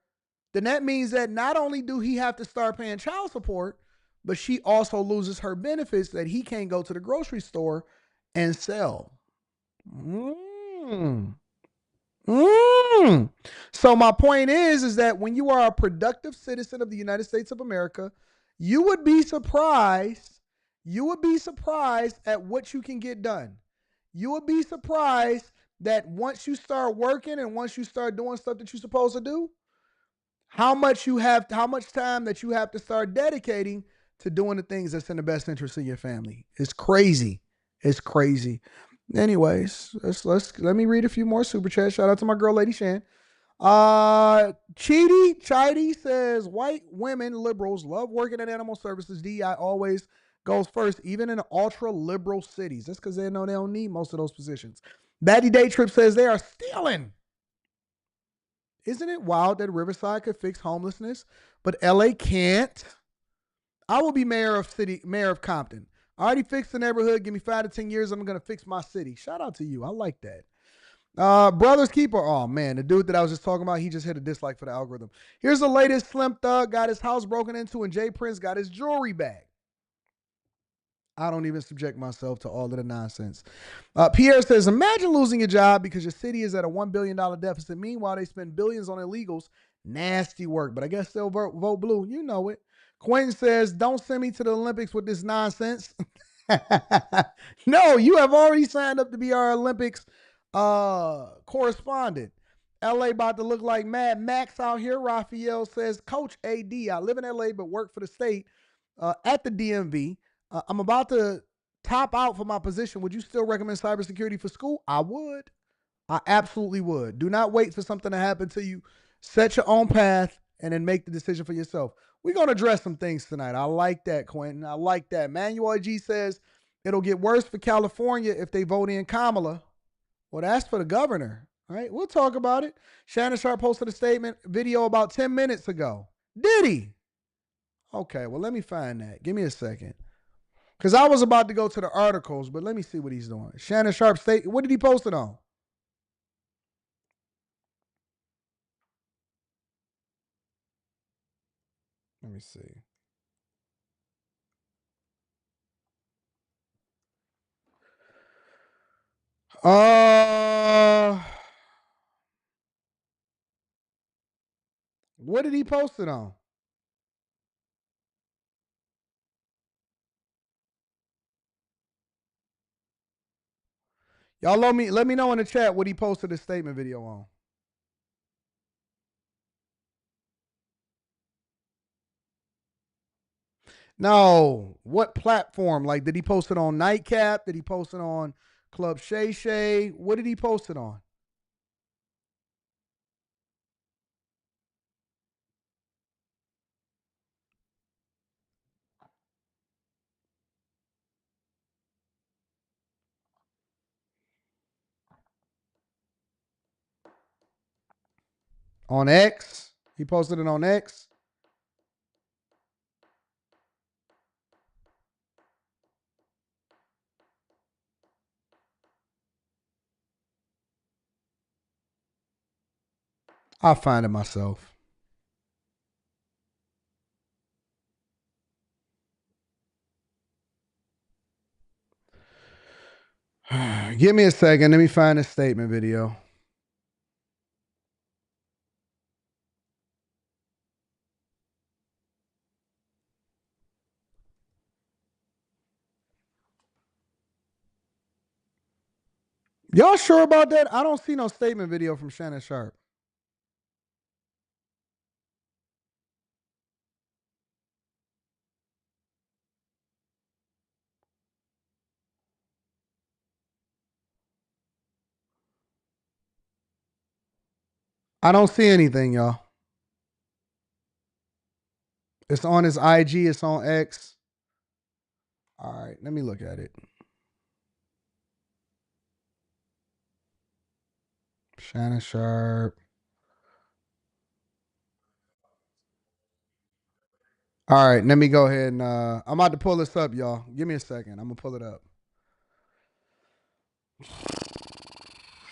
then that means that not only do he have to start paying child support, but she also loses her benefits that he can't go to the grocery store and sell. So my point is that when you are a productive citizen of the United States of America, you would be surprised. You would be surprised at what you can get done. You would be surprised that once you start working and once you start doing stuff that you're supposed to do, how much time that you have to start dedicating to doing the things that's in the best interest of your family. It's crazy. It's crazy. Anyways, let me read a few more super chats. Shout out to my girl, Lady Shan. Chidi says, white women liberals love working at animal services. DEI always goes first, even in ultra liberal cities. That's because they know they don't need most of those positions. Batty Day Trip says they are stealing. Isn't it wild that Riverside could fix homelessness, but LA can't? I will be mayor of Compton. I already fixed the neighborhood. Give me 5 to 10 years. I'm going to fix my city. Shout out to you. I like that. Brothers Keeper. Oh, man. The dude that I was just talking about, he just hit a dislike for the algorithm. Here's the latest. Slim Thug got his house broken into and Jay Prince got his jewelry back. I don't even subject myself to all of the nonsense. Pierre says, imagine losing your job because your city is at a $1 billion deficit. Meanwhile, they spend billions on illegals. Nasty work, but I guess they'll vote blue. You know it. Quentin says, don't send me to the Olympics with this nonsense. No, you have already signed up to be our Olympics correspondent. LA about to look like Mad Max out here. Raphael says, Coach AD, I live in LA but work for the state at the DMV. I'm about to top out for my position. Would you still recommend cybersecurity for school? I would. I absolutely would. Do not wait for something to happen to you. Set your own path and then make the decision for yourself. We're going to address some things tonight. I like that, Quentin. I like that. Manuel G says it'll get worse for California if they vote in Kamala. Well, that's for the governor. All right, we'll talk about it. Shannon Sharpe posted a statement video about 10 minutes ago. Did he? Okay, well, let me find that. Give me a second. Because I was about to go to the articles, but let me see what he's doing. Shannon Sharpe state. What did he post it on? Let me see. What did he post it on? Y'all let me know in the chat what he posted his statement video on. No, what platform? Like, did he post it on Nightcap? Did he post it on Club Shay Shay? What did he post it on? On X? He posted it on X? I'll find it myself. Give me a second. Let me find this statement video. Y'all sure about that? I don't see no statement video from Shannon Sharpe. I don't see anything, y'all. It's on his IG. It's on X. All right, let me look at it. Shannon Sharpe. All right, let me go ahead and I'm about to pull this up, y'all. Give me a second. I'm gonna pull it up.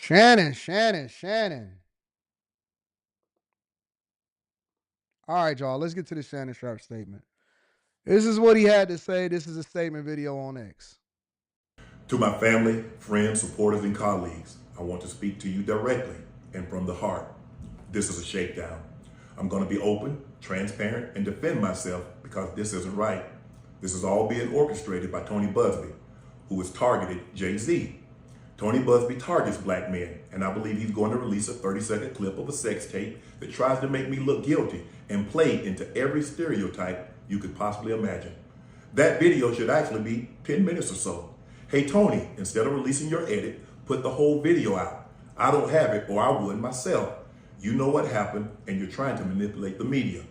Shannon. All right, y'all. Let's get to the Shannon Sharpe statement. This is what he had to say. This is a statement video on X. To my family, friends, supporters, and colleagues, I want to speak to you directly and from the heart. This is a shakedown. I'm going to be open, transparent, and defend myself because this isn't right. This is all being orchestrated by Tony Buzbee, who has targeted Jay-Z. Tony Buzbee targets black men, and I believe he's going to release a 30-second clip of a sex tape that tries to make me look guilty and play into every stereotype you could possibly imagine. That video should actually be 10 minutes or so. Hey, Tony, instead of releasing your edit, put the whole video out. I don't have it, or I would myself. You know what happened, and you're trying to manipulate the media.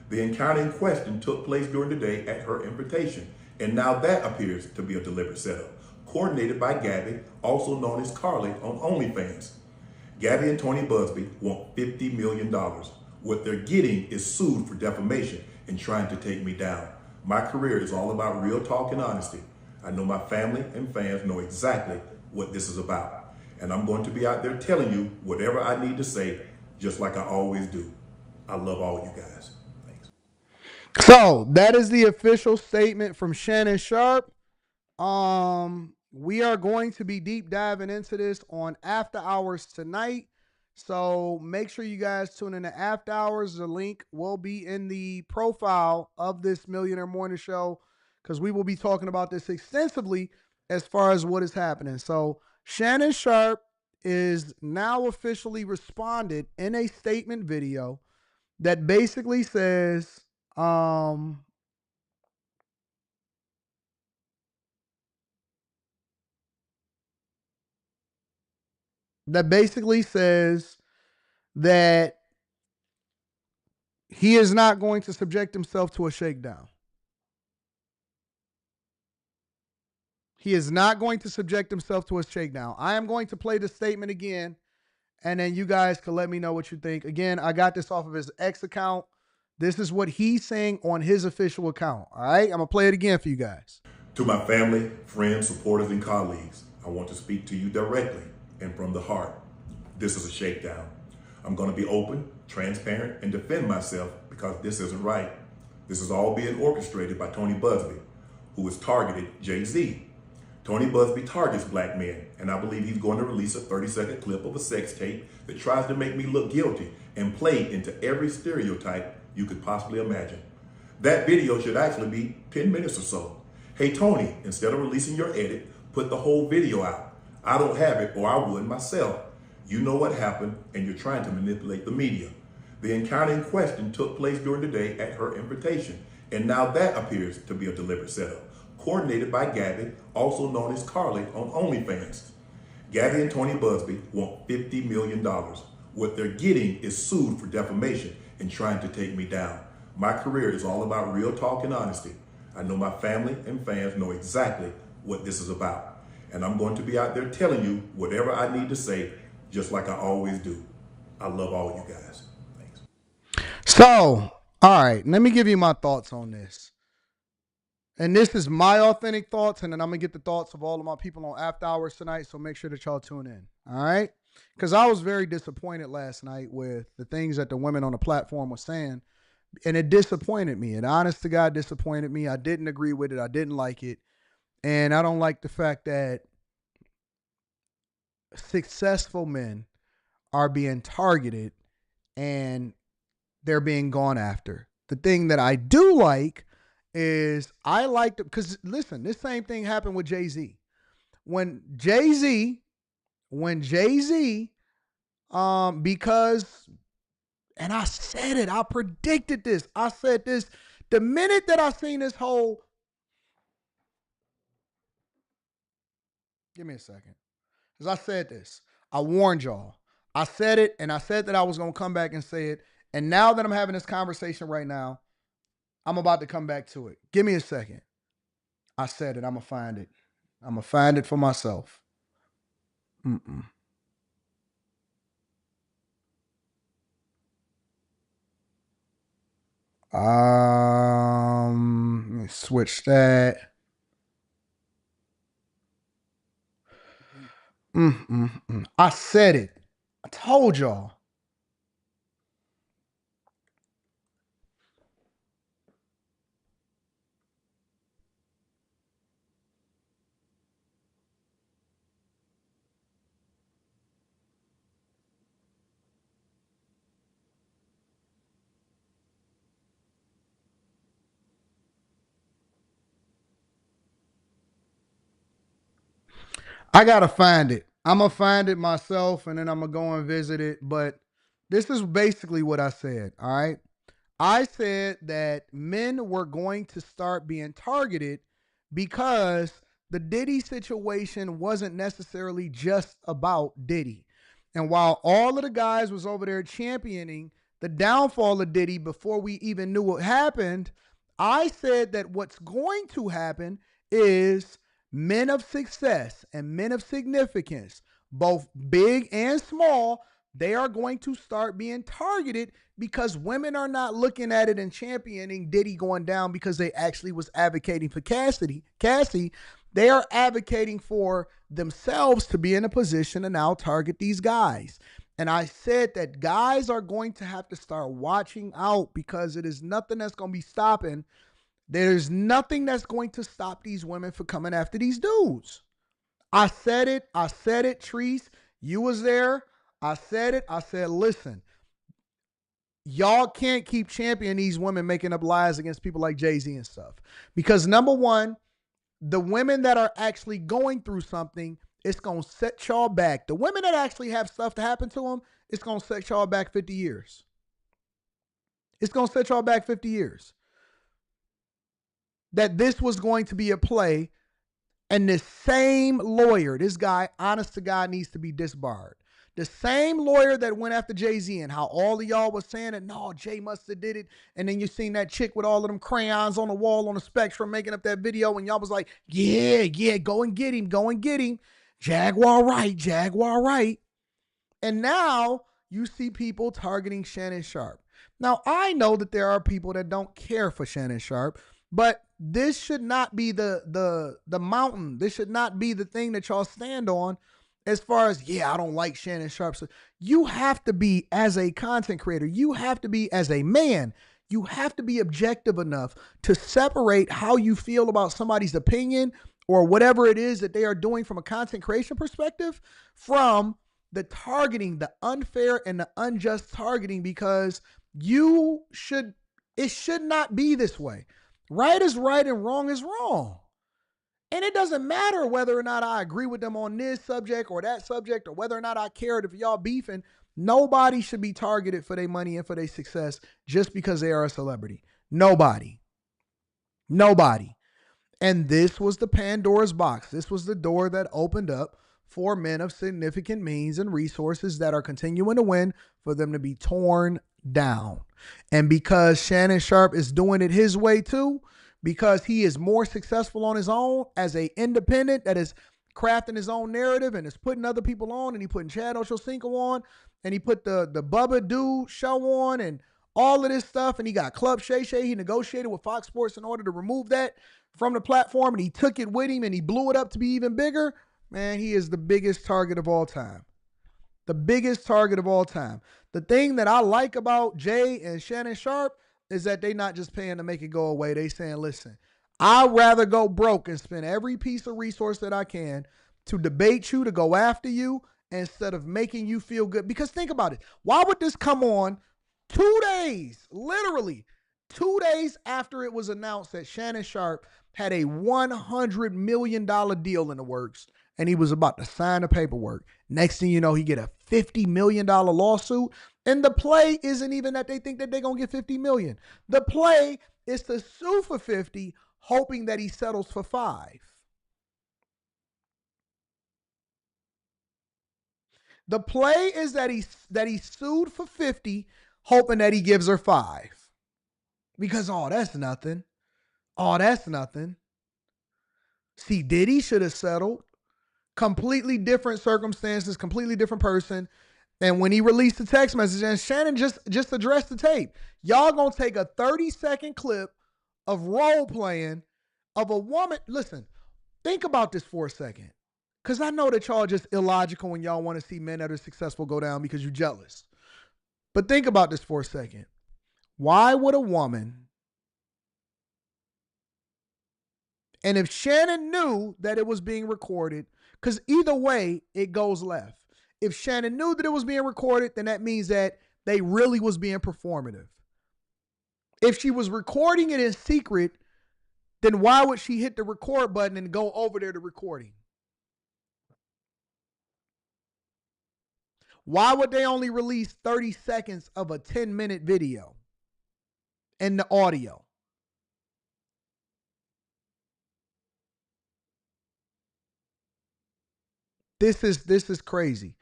The encounter in question took place during the day at her invitation, and now that appears to be a deliberate setup, coordinated by Gabby, also known as Carly on OnlyFans. Gabby and Tony Buzbee want $50 million. What they're getting is sued for defamation and trying to take me down. My career is all about real talk and honesty. I know my family and fans know exactly what this is about. And I'm going to be out there telling you whatever I need to say, just like I always do. I love all you guys. Thanks. So that is the official statement from Shannon Sharpe. We are going to be deep diving into this on After Hours tonight. So make sure you guys tune in to After Hours. The link will be in the profile of this Millionaire Morning Show, because we will be talking about this extensively as far as what is happening. So Shannon Sharpe is now officially responded in a statement video that basically says, that he is not going to subject himself to a shakedown. He is not going to subject himself to a shakedown. I am going to play the statement again, and then you guys can let me know what you think. Again, I got this off of his X account. This is what he's saying on his official account. All right, I'm going to play it again for you guys. To my family, friends, supporters, and colleagues, I want to speak to you directly and from the heart. This is a shakedown. I'm going to be open, transparent, and defend myself because this isn't right. This is all being orchestrated by Tony Buzbee, who has targeted Jay-Z. Tony Buzbee targets black men, and I believe he's going to release a 30-second clip of a sex tape that tries to make me look guilty and play into every stereotype you could possibly imagine. That video should actually be 10 minutes or so. Hey, Tony, instead of releasing your edit, put the whole video out. I don't have it, or I would myself. You know what happened, and you're trying to manipulate the media. The encounter in question took place during the day at her invitation, and now that appears to be a deliberate setup, coordinated by Gabby, also known as Carly on OnlyFans. Gabby and Tony Buzbee want $50 million. What they're getting is sued for defamation and trying to take me down. My career is all about real talk and honesty. I know my family and fans know exactly what this is about. And I'm going to be out there telling you whatever I need to say, just like I always do. I love all you guys. Thanks. So, all right, let me give you my thoughts on this. And this is my authentic thoughts, and then I'm going to get the thoughts of all of my people on After Hours tonight, so make sure that y'all tune in, all right? Because I was very disappointed last night with the things that the women on the platform were saying, and it disappointed me. It honest to God disappointed me. I didn't agree with it. I didn't like it. And I don't like the fact that successful men are being targeted and they're being gone after. The thing that I do like is I like to, because listen, this same thing happened with Jay-Z. When Jay-Z, because, and I said it, I predicted this. I said this the minute that I seen this whole, give me a second. Because I said this. I warned y'all. I said it, and I said that I was going to come back and say it. And now that I'm having this conversation right now, I'm about to come back to it. Give me a second. I said it. I'm going to find it. I'm going to find it for myself. Let me switch that. I said it. I told y'all. I got to find it. I'm going to find it myself, and then I'm going to go and visit it. But this is basically what I said, all right? I said that men were going to start being targeted because the Diddy situation wasn't necessarily just about Diddy. And while all of the guys was over there championing the downfall of Diddy before we even knew what happened, I said that what's going to happen is men of success and men of significance, both big and small, they are going to start being targeted because women are not looking at it and championing Diddy going down because they actually was advocating for Cassie. They are advocating for themselves to be in a position to now target these guys. And I said that guys are going to have to start watching out, because it is nothing that's going to be stopping. There's nothing that's going to stop these women from coming after these dudes. I said it, Treese. You was there. I said it. I said, listen, y'all can't keep championing these women making up lies against people like Jay-Z and stuff. Because number one, the women that are actually going through something, it's going to set y'all back. The women that actually have stuff to happen to them, it's going to set y'all back 50 years. It's going to set y'all back 50 years. That this was going to be a play, and the same lawyer, this guy, honest to God, needs to be disbarred. The same lawyer that went after Jay-Z, and how all of y'all was saying that, no, Jay must have did it. And then you seen that chick with all of them crayons on the wall on the Spectrum making up that video, and y'all was like, yeah, go and get him. Jaguar right. And now you see people targeting Shannon Sharpe. Now, I know that there are people that don't care for Shannon Sharpe, but this should not be the mountain. This should not be the thing that y'all stand on. As far as, I don't like Shannon Sharpe. So you have to be, as a content creator, you have to be, as a man, you have to be objective enough to separate how you feel about somebody's opinion or whatever it is that they are doing from a content creation perspective from the targeting, the unfair and the unjust targeting, because it should not be this way. Right is right and wrong is wrong. And it doesn't matter whether or not I agree with them on this subject or that subject, or whether or not I cared if y'all beefing. Nobody should be targeted for their money and for their success just because they are a celebrity. Nobody. And this was the Pandora's box. This was the door that opened up for men of significant means and resources that are continuing to win for them to be torn down. And because Shannon Sharpe is doing it his way too, because he is more successful on his own as an independent that is crafting his own narrative and is putting other people on, and he putting Chad Ochocinco on, and he put the Bubba Dude show on, and all of this stuff, and he got Club Shay Shay. He negotiated with Fox Sports in order to remove that from the platform, and he took it with him, and he blew it up to be even bigger. Man, he is the biggest target of all time. The biggest target of all time. The thing that I like about Jay and Shannon Sharpe is that they not just paying to make it go away. They saying, listen, I'd rather go broke and spend every piece of resource that I can to debate you, to go after you, instead of making you feel good. Because think about it. Why would this come on 2 days, literally 2 days after it was announced that Shannon Sharpe had a $100 million deal in the works, and he was about to sign the paperwork? Next thing you know, he get a $50 million lawsuit. And the play isn't even that they think that they're going to get $50 million. The play is to sue for 50, hoping that he settles for 5. The play is that he sued for 50, hoping that he gives her 5. Because, that's nothing. That's nothing. See, Diddy should have settled. Completely different circumstances, completely different person. And when he released the text message, and Shannon just addressed the tape, y'all gonna take a 30-second clip of role playing of a woman. Listen, think about this for a second. Because I know that y'all just illogical when y'all want to see men that are successful go down because you're jealous. But think about this for a second. Why would a woman, and if Shannon knew that it was being recorded, because either way, it goes left. If Shannon knew that it was being recorded, then that means that they really was being performative. If she was recording it in secret, then why would she hit the record button and go over there to recording? Why would they only release 30 seconds of a 10-minute video and the audio? This is crazy.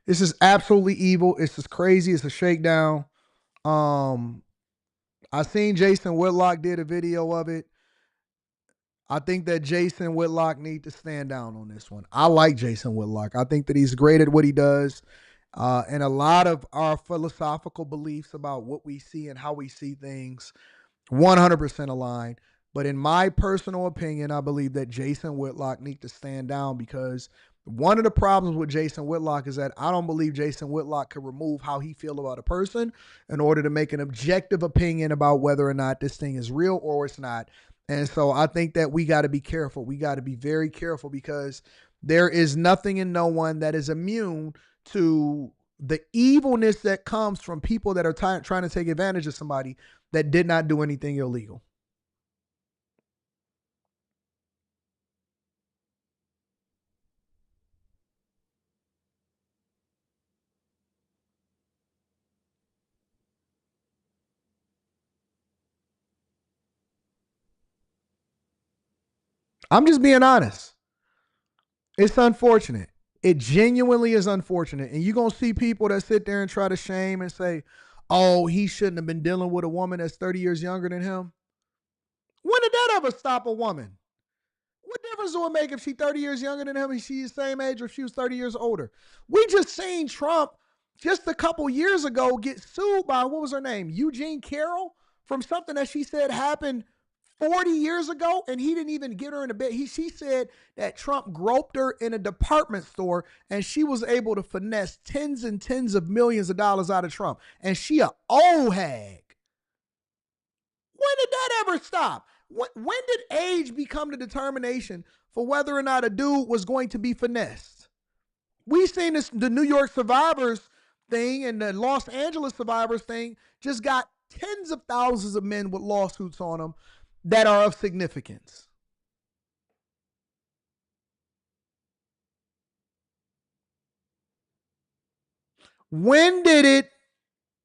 This is absolutely evil. It's just crazy. It's a shakedown. I seen Jason Whitlock did a video of it. I think that Jason Whitlock need to stand down on this one. I like Jason Whitlock. I think that he's great at what he does. And a lot of our philosophical beliefs about what we see and how we see things, 100% aligned. But in my personal opinion, I believe that Jason Whitlock needs to stand down, because one of the problems with Jason Whitlock is that I don't believe Jason Whitlock could remove how he feels about a person in order to make an objective opinion about whether or not this thing is real or it's not. And so I think that we got to be careful. We got to be very careful, because there is nothing and no one that is immune to the evilness that comes from people that are trying to take advantage of somebody that did not do anything illegal. I'm just being honest. It's unfortunate. It genuinely is unfortunate. And you're going to see people that sit there and try to shame and say, oh, he shouldn't have been dealing with a woman that's 30 years younger than him. When did that ever stop a woman? What difference do it make if she's 30 years younger than him and she's the same age, or if she was 30 years older? We just seen Trump just a couple years ago get sued by, what was her name, Eugene Carroll, from something that she said happened 40 years ago, and he didn't even get her in a bed. She said that Trump groped her in a department store, and she was able to finesse tens and tens of millions of dollars out of Trump. And she a old hag. When did that ever stop? When did age become the determination for whether or not a dude was going to be finessed? We've seen this, the New York survivors thing and the Los Angeles survivors thing just got tens of thousands of men with lawsuits on them that are of significance. When did it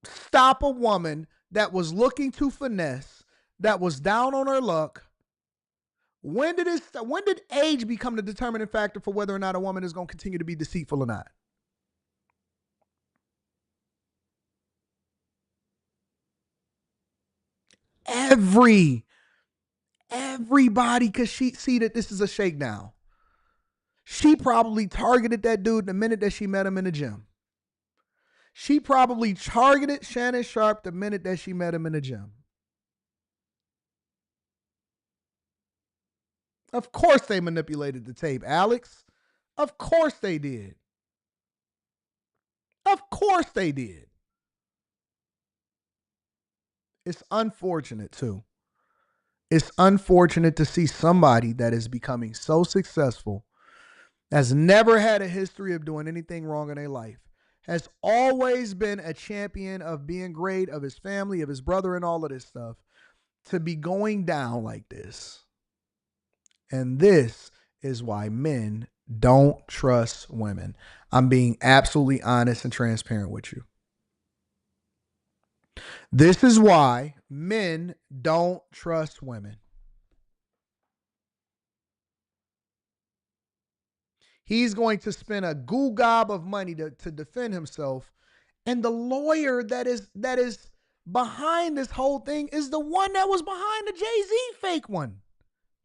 stop a woman that was looking to finesse, that was down on her luck? When did age become the determining factor for whether or not a woman is going to continue to be deceitful or not? Everybody could see that this is a shakedown. She probably targeted that dude the minute that she met him in the gym. She probably targeted Shannon Sharpe the minute that she met him in the gym. Of course they manipulated the tape, Alex. Of course they did. Of course they did. It's unfortunate too. It's unfortunate to see somebody that is becoming so successful, has never had a history of doing anything wrong in their life, has always been a champion of being great, of his family, of his brother, and all of this stuff, to be going down like this. And this is why men don't trust women. I'm being absolutely honest and transparent with you. This is why men don't trust women. He's going to spend a goo gob of money to defend himself. And the lawyer that is behind this whole thing is the one that was behind the Jay-Z fake one.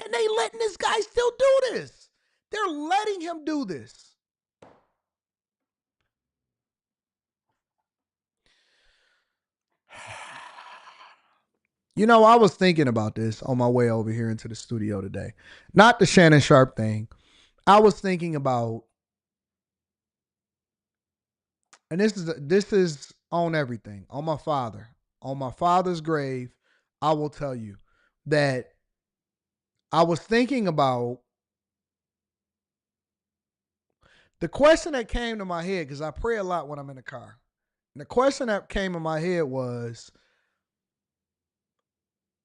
And they letting this guy still do this. They're letting him do this. You know, I was thinking about this on my way over here into the studio today. Not the Shannon Sharpe thing. I was thinking about, and this is on everything, on my father. On my father's grave, I will tell you that I was thinking about the question that came to my head, because I pray a lot when I'm in the car. And the question that came in my head was,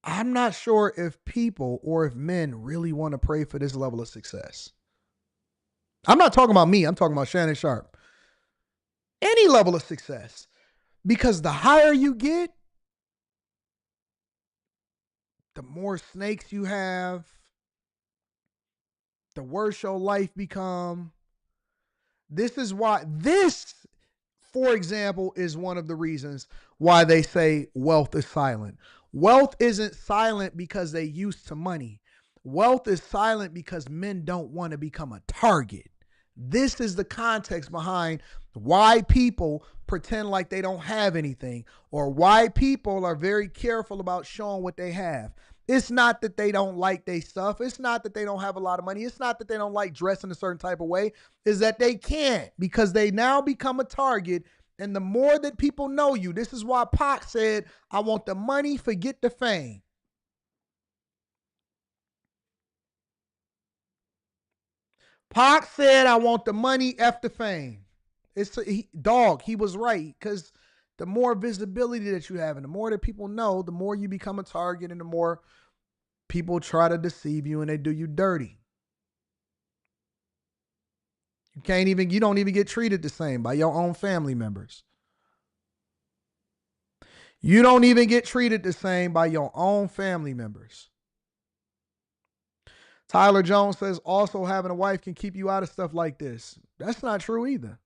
I'm not sure if people or if men really want to pray for this level of success. I'm not talking about me. I'm talking about Shannon Sharpe. Any level of success. Because the higher you get, the more snakes you have, the worse your life become. This is why, for example, is one of the reasons why they say wealth is silent. Wealth isn't silent because they used to money. Wealth is silent because men don't want to become a target. This is the context behind why people pretend like they don't have anything, or why people are very careful about showing what they have. It's not that they don't like their stuff. It's not that they don't have a lot of money. It's not that they don't like dressing a certain type of way. Is that they can't, because they now become a target. And the more that people know you, this is why Pac said, I want the money, forget the fame. Pac said, I want the money, F the fame. He was right, because the more visibility that you have and the more that people know, the more you become a target and the more people try to deceive you and they do you dirty. You don't even get treated the same by your own family members. You don't even get treated the same by your own family members. Tyler Jones says also having a wife can keep you out of stuff like this. That's not true either.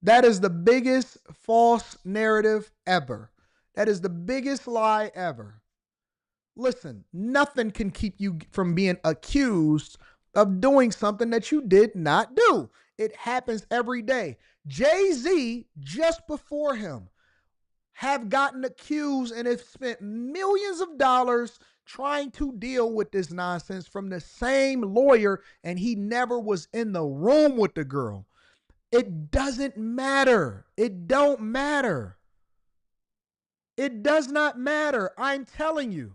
That is the biggest false narrative ever. That is the biggest lie ever. Listen, nothing can keep you from being accused of doing something that you did not do. It happens every day. Jay-Z, just before him, have gotten accused and have spent millions of dollars trying to deal with this nonsense from the same lawyer, and he never was in the room with the girl. It doesn't matter. It don't matter. It does not matter. I'm telling you.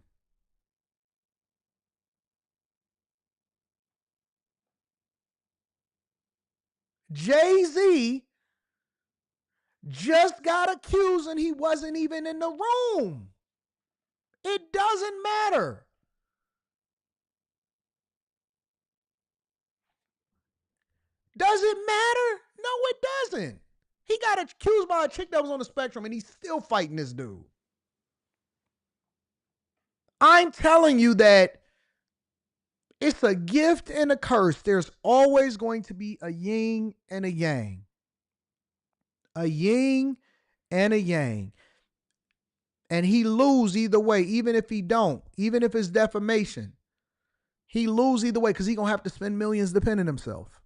Jay-Z just got accused and he wasn't even in the room. It doesn't matter. Does it matter? No, it doesn't. He got accused by a chick that was on the spectrum and he's still fighting this dude. I'm telling you that it's a gift and a curse. There's always going to be a yin and a yang. A yin and a yang. And he lose either way, even if he don't, even if it's defamation. He lose either way because he going to have to spend millions defending himself.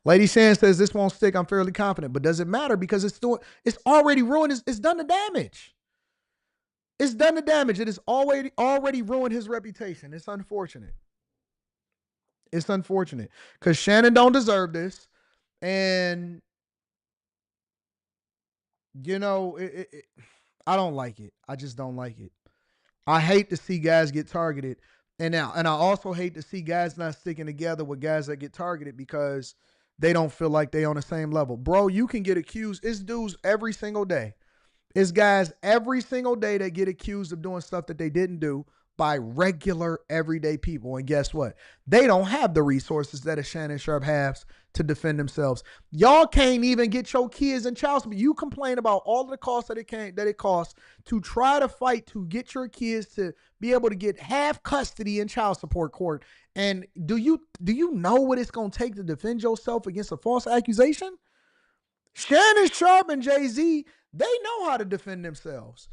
Lady Shan says this won't stick. I'm fairly confident, but does it matter? Because it's already ruined. It's done the damage. It's done the damage. It has already ruined his reputation. It's unfortunate. It's unfortunate because Shannon don't deserve this, and you know I don't like it. I just don't like it. I hate to see guys get targeted, and I also hate to see guys not sticking together with guys that get targeted because they don't feel like they on the same level. Bro, you can get accused. It's dudes every single day. It's guys every single day that get accused of doing stuff that they didn't do by regular, everyday people. And guess what? They don't have the resources that a Shannon Sharpe has to defend themselves. Y'all can't even get your kids in child support. You complain about all of the costs that it costs to try to fight to get your kids to be able to get half custody in child support court. And do you know what it's going to take to defend yourself against a false accusation? Shannon Sharpe and Jay-Z, they know how to defend themselves.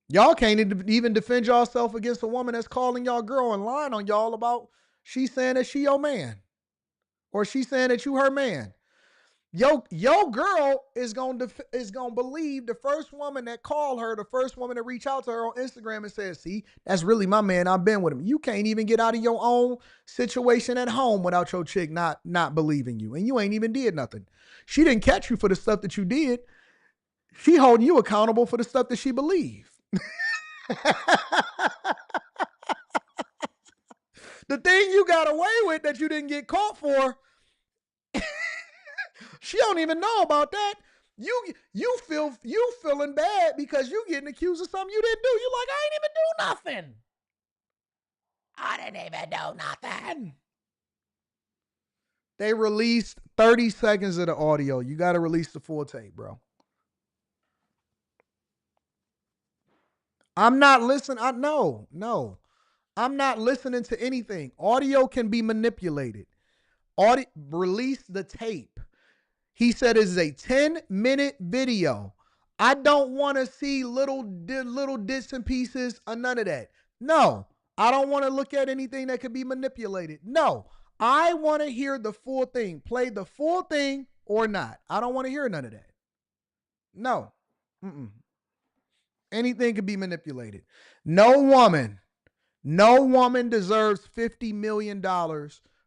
Y'all can't even defend yourself against a woman that's calling y'all girl and lying on y'all about she saying that she your man. Or she saying that you her man. Your girl is gonna believe the first woman that called her, the first woman that reached out to her on Instagram and says, see, that's really my man. I've been with him. You can't even get out of your own situation at home without your chick not believing you. And you ain't even did nothing. She didn't catch you for the stuff that you did. She holding you accountable for the stuff that she believed. The thing you got away with that you didn't get caught for, she don't even know about that. You feeling bad because you getting accused of something you didn't do. You like, I ain't even do nothing. I didn't even do nothing. They released 30 seconds of the audio. You got to release the full tape, bro. I'm not listening. No. I'm not listening to anything. Audio can be manipulated. Release the tape. He said it is a 10-minute video. I don't want to see little bits and pieces or none of that. No, I don't want to look at anything that could be manipulated. No, I want to hear the full thing. Play the full thing or not. I don't want to hear none of that. No. Anything can be manipulated. No woman deserves $50 million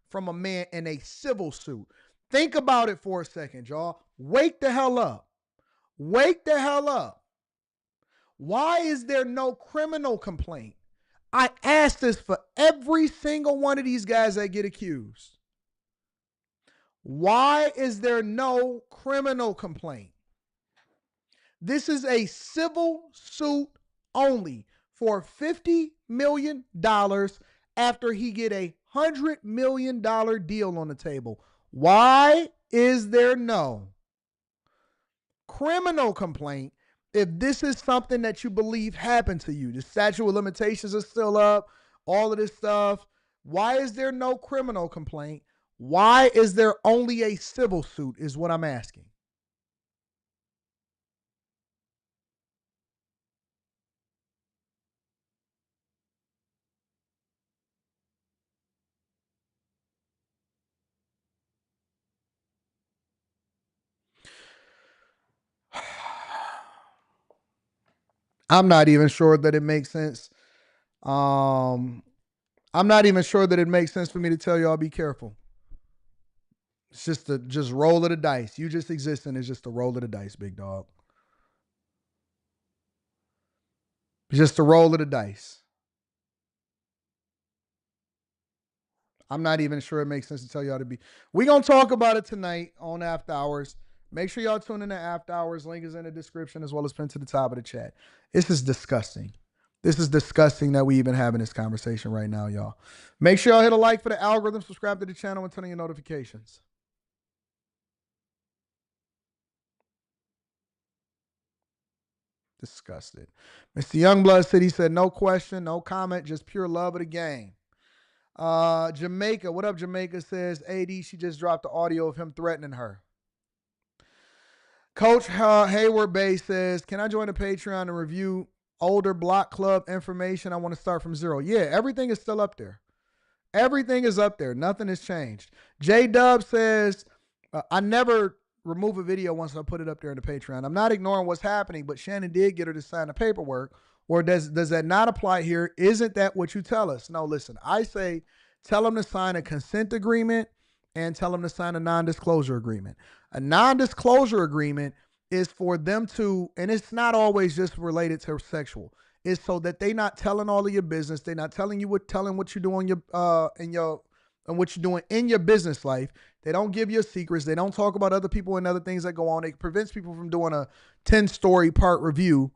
from a man in a civil suit. Think about it for a second, y'all. Wake the hell up. Wake the hell up. Why is there no criminal complaint? I ask this for every single one of these guys that get accused. Why is there no criminal complaint? This is a civil suit only for $50 million after he get a $100 million deal on the table. Why is there no criminal complaint if this is something that you believe happened to you? The statute of limitations is still up, all of this stuff. Why is there no criminal complaint? Why is there only a civil suit is what I'm asking. I'm not even sure that it makes sense. I'm not even sure that it makes sense for me to tell y'all be careful. It's just roll of the dice. You just existing is just a roll of the dice, big dog. Just a roll of the dice. I'm not even sure it makes sense to tell y'all to be. We're going to talk about it tonight on After Hours. Make sure y'all tune in to After Hours. Link is in the description as well as pinned to the top of the chat. This is disgusting. This is disgusting that we even having this conversation right now, y'all. Make sure y'all hit a like for the algorithm, subscribe to the channel, and turn on your notifications. Disgusted. Mr. Youngblood said, he said, no question, no comment, just pure love of the game. Jamaica, what up, Jamaica, says, AD, she just dropped the audio of him threatening her. Coach Hayward Bay says, can I join the Patreon and review older block club information? I want to start from zero. Yeah, everything is still up there. Everything is up there. Nothing has changed. J-Dub says, I never remove a video once I put it up there in the Patreon. I'm not ignoring what's happening, but Shannon did get her to sign the paperwork. Or does that not apply here? Isn't that what you tell us? No, listen, I say tell them to sign a consent agreement and tell them to sign a non-disclosure agreement. A non-disclosure agreement is for them to, and it's not always just related to sexual. It's so that they not telling all of your business. They're not telling what you do on your and what you're doing in your business life. They don't give you secrets. They don't talk about other people and other things that go on. It prevents people from doing a 10-story part review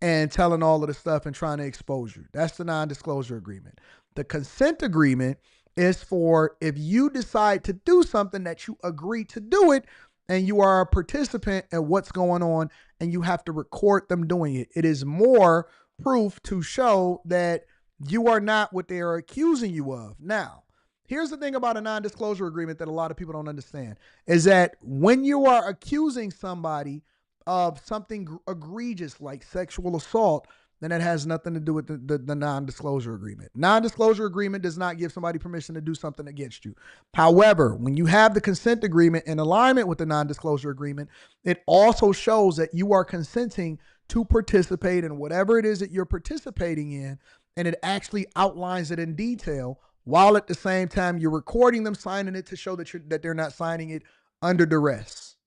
and telling all of the stuff and trying to expose you. That's the non-disclosure agreement. The consent agreement is for if you decide to do something that you agree to do it and you are a participant in what's going on and you have to record them doing it. It is more proof to show that you are not what they are accusing you of. Now, here's the thing about a non-disclosure agreement that a lot of people don't understand is that when you are accusing somebody of something egregious like sexual assault, then it has nothing to do with the non-disclosure agreement. Non-disclosure agreement does not give somebody permission to do something against you. However, when you have the consent agreement in alignment with the non-disclosure agreement, it also shows that you are consenting to participate in whatever it is that you're participating in, and it actually outlines it in detail while at the same time you're recording them signing it to show that they're not signing it under duress.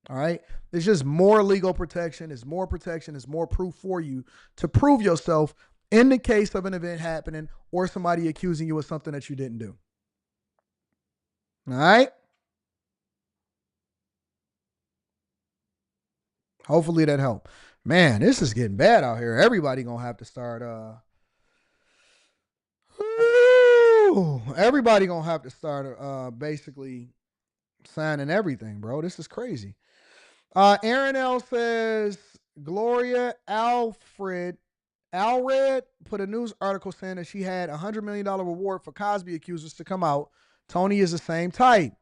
All right. It's just more legal protection. It's more protection. It's more proof for you to prove yourself in the case of an event happening or somebody accusing you of something that you didn't do. All right. Hopefully that helped. Man, this is getting bad out here. Everybody gonna have to start. Everybody gonna have to start basically signing everything, bro. This is crazy. Aaron L says, Gloria Alred put a news article saying that she had a $100 million reward for Cosby accusers to come out. Tony is the same type.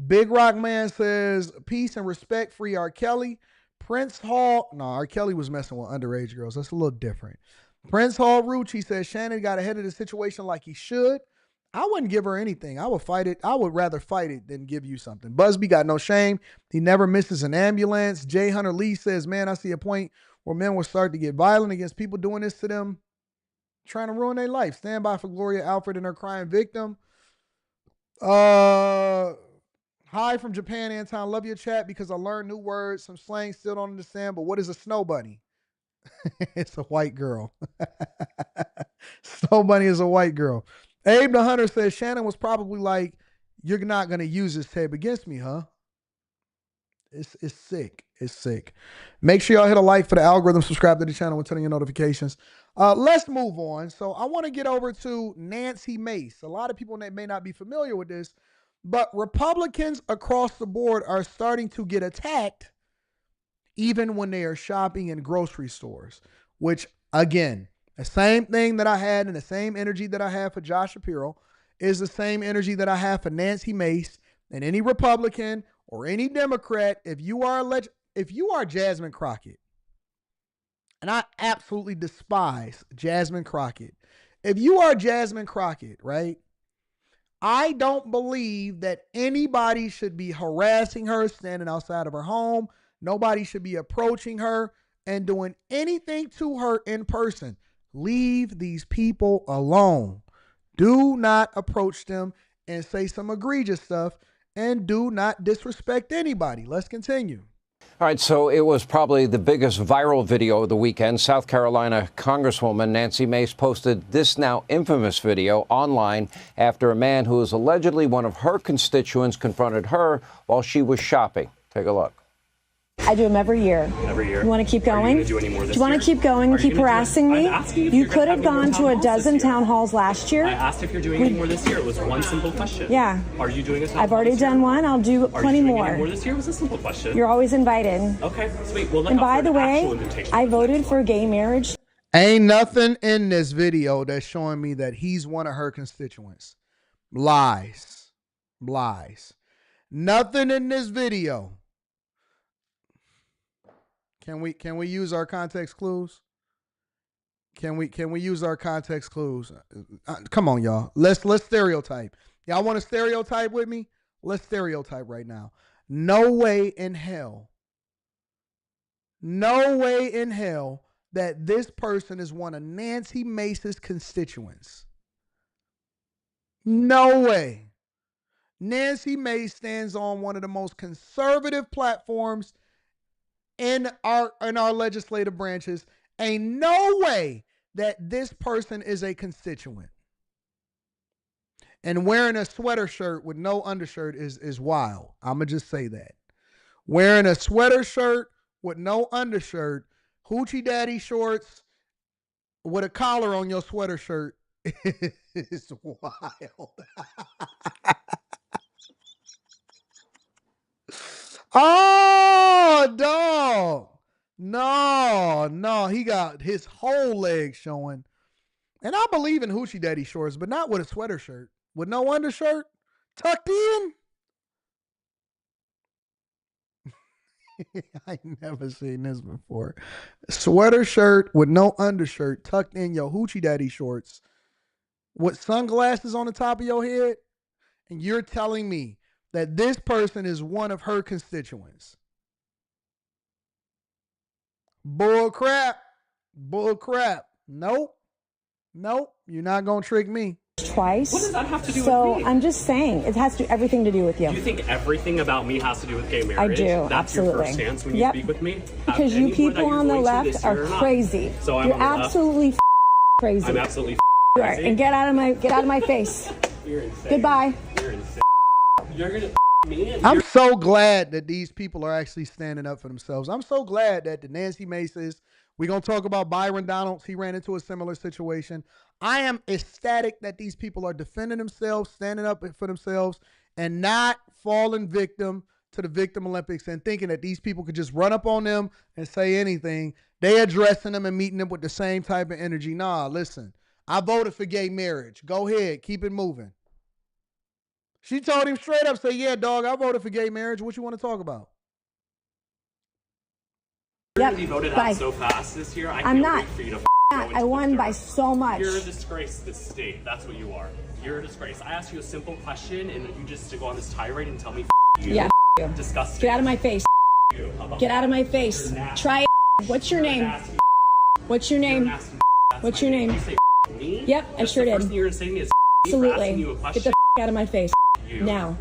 Big Rock Man says, peace and respect, free R. Kelly. Prince Hall, no, R. Kelly was messing with underage girls. That's a little different. Prince Hall Rucci says, Shannon got ahead of the situation like he should. I wouldn't give her anything. I would fight it. I would rather fight it than give you something. Busby got no shame. He never misses an ambulance. Jay Hunter Lee says, man, I see a point where men will start to get violent against people doing this to them, trying to ruin their life. Stand by for Gloria Alfred and her crying victim. Hi from Japan, Anton. Love your chat because I learned new words. Some slang still don't understand, but what is a snow bunny? It's a white girl. Snow bunny is a white girl. Abe the Hunter says Shannon was probably like, you're not going to use this tape against me, huh? It's sick. It's sick. Make sure y'all hit a like for the algorithm. Subscribe to the channel and turn on your notifications. Let's move on. So I want to get over to Nancy Mace. A lot of people may not be familiar with this, but Republicans across the board are starting to get attacked even when they are shopping in grocery stores, which, again, the same thing that I had and the same energy that I have for Josh Shapiro is the same energy that I have for Nancy Mace and any Republican or any Democrat. If you are Jasmine Crockett, and I absolutely despise Jasmine Crockett. If you are Jasmine Crockett, right, I don't believe that anybody should be harassing her, standing outside of her home. Nobody should be approaching her and doing anything to her in person. Leave these people alone. Do not approach them and say some egregious stuff, and do not disrespect anybody. Let's continue. All right, so it was probably the biggest viral video of the weekend. South Carolina Congresswoman Nancy Mace posted this now infamous video online after a man who is allegedly one of her constituents confronted her while she was shopping. Take a look. I do them every year. Every year. You want to keep going? Do you any more this do you want to keep going and keep harassing me? You could have gone to a dozen town halls last year. I asked if you're doing any more this year. It was one simple question. Yeah. Are you doing this? I've already done one. I'll do plenty more. Any more this year? It was a simple question. You're always invited. Okay, sweet. Well, and by the way, I voted for gay marriage. Ain't nothing in this video that's showing me that he's one of her constituents. Lies. Lies. Nothing in this video. Can we use our context clues? Can we use our context clues? Come on, y'all. Let's stereotype. Y'all want to stereotype with me? Let's stereotype right now. No way in hell. No way in hell that this person is one of Nancy Mace's constituents. No way. Nancy Mace stands on one of the most conservative platforms in our legislative branches. Ain't no way that this person is a constituent. And wearing a sweater shirt with no undershirt is wild. I'm going to just say that. Wearing a sweater shirt with no undershirt, hoochie daddy shorts with a collar on your sweater shirt is wild. Oh, dog. No, he got his whole leg showing. And I believe in hoochie daddy shorts, but not with a sweater shirt. With no undershirt, tucked in. I never seen this before. Sweater shirt with no undershirt, tucked in your hoochie daddy shorts, with sunglasses on the top of your head, and you're telling me that this person is one of her constituents. Bull crap. Bull crap. Nope. You're not going to trick me. Twice. What does that have to do with me? So I'm just saying, it has to everything to do with you. Do you think everything about me has to do with gay marriage? I do, That's absolutely. Your first stance when you speak with me? Because you people on the left are crazy. So I'm You're absolutely crazy. I'm absolutely you are. And get out of my face. You're insane. Goodbye. You're insane. You're gonna me. I'm so glad that these people are actually standing up for themselves. I'm so glad that the Nancy Maces, we're going to talk about Byron Donalds. He ran into a similar situation. I am ecstatic that these people are defending themselves, standing up for themselves, and not falling victim to the Victim Olympics and thinking that these people could just run up on them and say anything. They addressing them and meeting them with the same type of energy. Nah, listen, I voted for gay marriage. Go ahead. Keep it moving. She told him straight up, say, yeah, dog, I voted for gay marriage. What you want to talk about? You're going to be voted out so fast this year. I can't wait for you to I won by so much. You're a disgrace to this state. That's what you are. You're a disgrace. I asked you a simple question, and you just go on this tirade and tell me you. Yeah, you. Disgusting. Get out of my face. You. Get out of my face. Try it. What's your name? What's your name? What's your name? You say me? Yep, I sure did. The first thing you're gonna say to me is Absolutely. You a question. Get the out of my face. Now.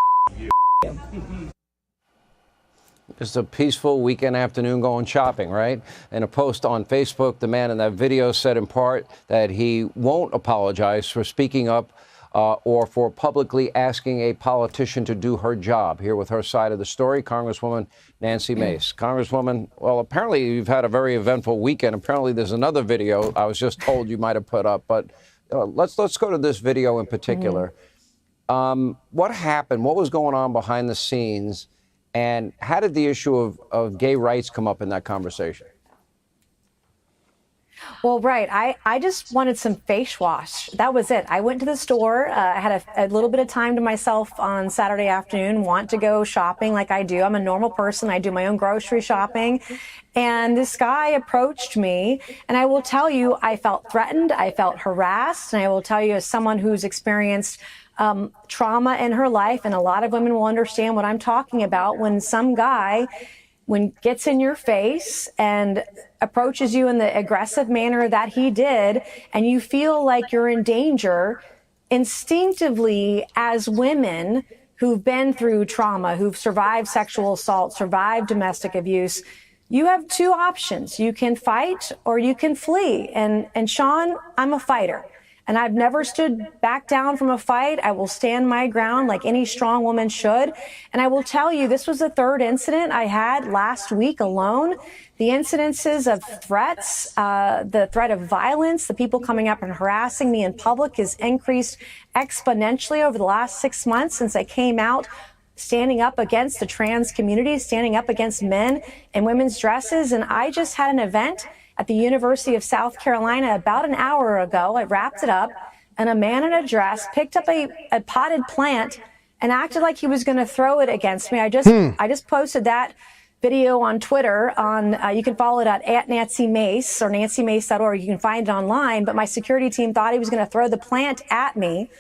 Just a peaceful weekend afternoon going shopping, right? In a post on Facebook, the man in that video said in part that he won't apologize for speaking up or for publicly asking a politician to do her job. Here with her side of the story, Congresswoman Nancy Mace. Congresswoman, well, apparently you've had a very eventful weekend. Apparently there's another video I was just told you might have put up, but let's go to this video in particular. What happened? What was going on behind the scenes? And how did the issue of gay rights come up in that conversation? Well, right. I just wanted some face wash. That was it. I went to the store. I had a little bit of time to myself on Saturday afternoon, want to go shopping like I do. I'm a normal person. I do my own grocery shopping. And this guy approached me, and I will tell you, I felt threatened. I felt harassed. And I will tell you, as someone who's experienced trauma in her life, and a lot of women will understand what I'm talking about, when some guy gets in your face and approaches you in the aggressive manner that he did, and you feel like you're in danger, instinctively, as women who've been through trauma, who've survived sexual assault, survived domestic abuse, you have two options. You can fight or you can flee. And Sean, I'm a fighter. And I've never stood back down from a fight. I will stand my ground like any strong woman should. And I will tell you, this was the third incident I had last week alone. The incidences of threats, the threat of violence, the people coming up and harassing me in public has increased exponentially over the last 6 months since I came out, standing up against the trans community, standing up against men in women's dresses. And I just had an event at the University of South Carolina about an hour ago. I wrapped it up, and a man in a dress picked up a potted plant and acted like he was going to throw it against me. I just posted that video on Twitter. You can follow it at Nancy Mace or nancymace.org. You can find it online. But my security team thought he was going to throw the plant at me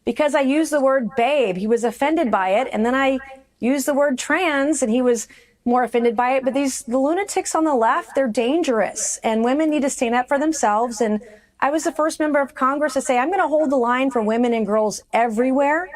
because I used the word babe. He was offended by it, and then I used the word trans, and he was more offended by it. But the lunatics on the left, they're dangerous, and women need to stand up for themselves. And I was the first member of Congress to say, I'm going to hold the line for women and girls everywhere.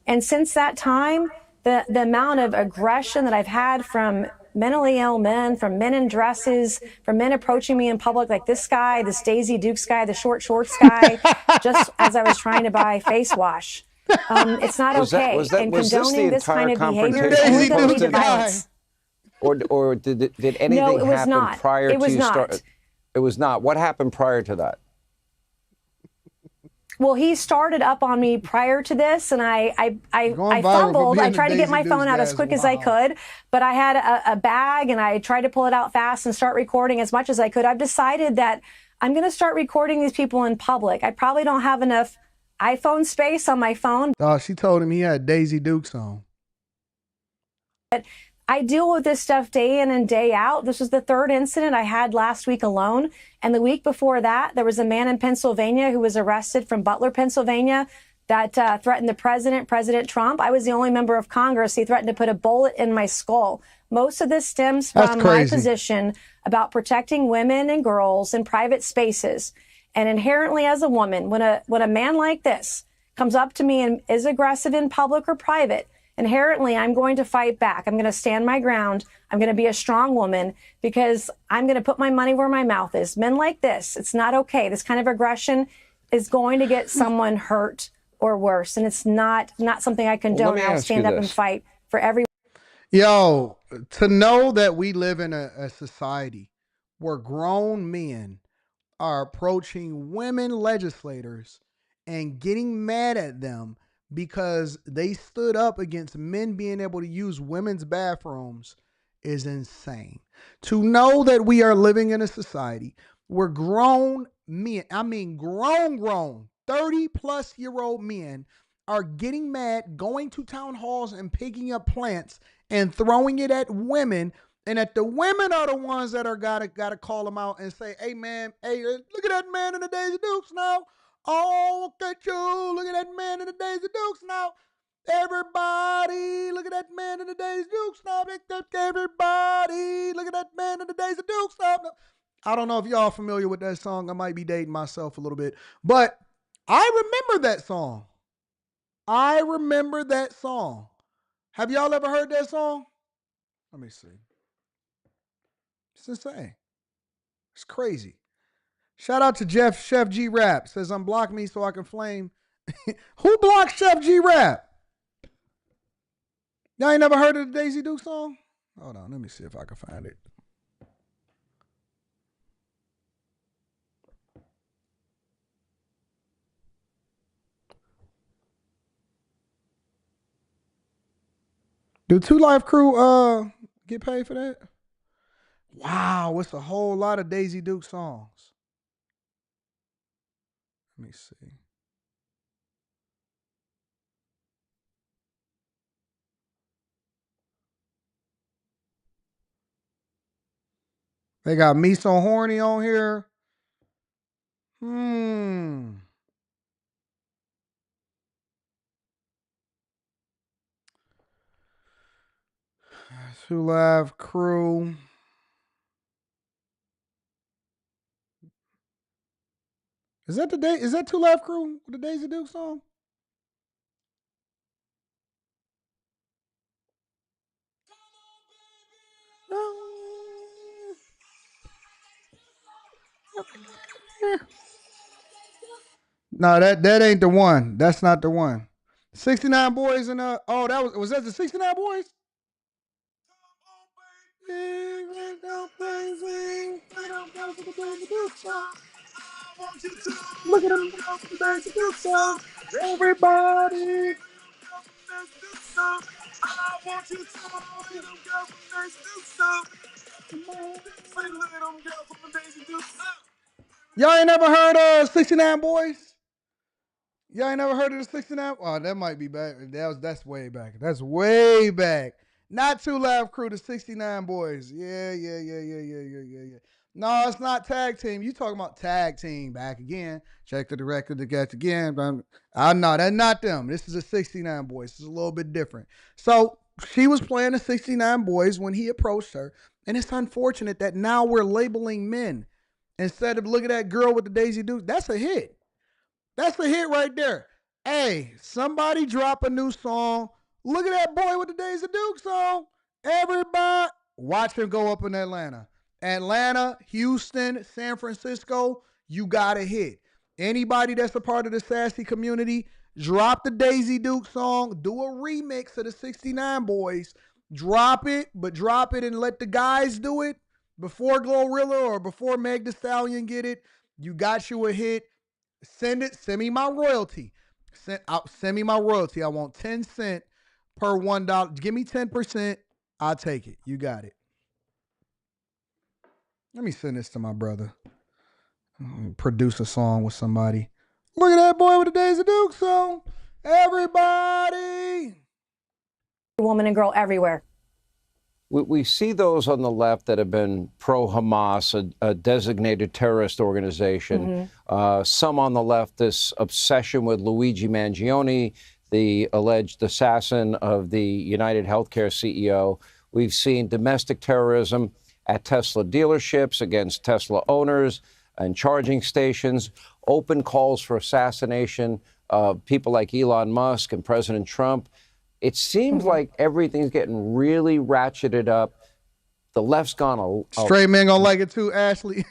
And since that time, the amount of aggression that I've had from mentally ill men, from men in dresses, from men approaching me in public, like this guy, this Daisy Dukes guy, the short shorts guy, just as I was trying to buy face wash. It's not okay. And condoning this kind of behavior is only going to lead to violence. Or did anything happen prior to you start? It was not. What happened prior to that? Well, he started up on me prior to this, and I fumbled. I tried to get my phone out as quick as I could, but I had a bag, and I tried to pull it out fast and start recording as much as I could. I've decided that I'm going to start recording these people in public. I probably don't have enough iPhone space on my phone. She told him he had Daisy Dukes on. But I deal with this stuff day in and day out. This was the third incident I had last week alone. And the week before that, there was a man in Pennsylvania who was arrested from Butler, Pennsylvania, that threatened the president, President Trump. I was the only member of Congress. He threatened to put a bullet in my skull. Most of this stems from my position about protecting women and girls in private spaces. And inherently, as a woman, when a man like this comes up to me and is aggressive in public or private, inherently, I'm going to fight back. I'm going to stand my ground. I'm going to be a strong woman because I'm going to put my money where my mouth is. Men like this, it's not okay. This kind of aggression is going to get someone hurt or worse. And it's not something I condone. I'll stand up and fight for everyone. Yo, to know that we live in a society where grown men are approaching women legislators and getting mad at them because they stood up against men being able to use women's bathrooms is insane. To know that we are living in a society where grown men, I mean grown, 30-plus-year-old men are getting mad, going to town halls and picking up plants and throwing it at women and that the women are the ones that are gotta call them out and say, hey man, hey, look at that man in the Daisy Dukes now. Oh, look at you. Look at that man in the Daisy Dukes now. Everybody, look at that man in the Daisy Dukes now. Everybody, look at that man in the Daisy Dukes now. I don't know if y'all familiar with that song. I might be dating myself a little bit, but I remember that song. I remember that song. Have y'all ever heard that song? Let me see. It's insane. It's crazy. Shout out to Chef G Rap. Says, unblock me so I can flame. Who blocked Chef G Rap? Y'all ain't never heard of the Daisy Duke song? Hold on, let me see if I can find it. Do 2 Live Crew get paid for that? Wow, it's a whole lot of Daisy Duke songs. Let me see. They got Me So Horny on here. 2 Live Crew. Is that 2 Live Crew with the Daisy Duke song? No, that ain't the one. That's not the one. 69 Boys and oh, was that the 69 Boys? Look at them. Everybody. Y'all ain't never heard of 69 Boys? Y'all ain't never heard of the 69? Oh, that might be back. That's way back. That's way back. Not 2 Live Crew, the 69 Boys. Yeah. No, it's not tag team. You talking about tag team back again. Check the record to get again. No, that's not them. This is the 69 Boys. This is a little bit different. So she was playing the 69 Boys when he approached her. And it's unfortunate that now we're labeling men instead of look at that girl with the Daisy Duke. That's a hit. That's a hit right there. Hey, somebody drop a new song. Look at that boy with the Daisy Duke song. Everybody, watch him go up in Atlanta. Atlanta, Houston, San Francisco, you got a hit. Anybody that's a part of the sassy community, drop the Daisy Duke song. Do a remix of the 69 Boys. Drop it, but drop it and let the guys do it before Glorilla or before Meg Thee Stallion get it. You got you a hit. Send me my royalty. Send me my royalty. I want 10 cents per $1. Give me 10%. I'll take it. You got it. Let me send this to my brother. Produce a song with somebody. Look at that boy with the Daisy Duke song. Everybody. Woman and girl everywhere. We see those on the left that have been pro-Hamas, a designated terrorist organization. Some on the left, this obsession with Luigi Mangione, the alleged assassin of the United Healthcare CEO. We've seen domestic terrorism at Tesla dealerships against Tesla owners and charging stations, open calls for assassination of people like Elon Musk and President Trump. It seems like everything's getting really ratcheted up. The left's gone straight men gonna like it too, Ashley.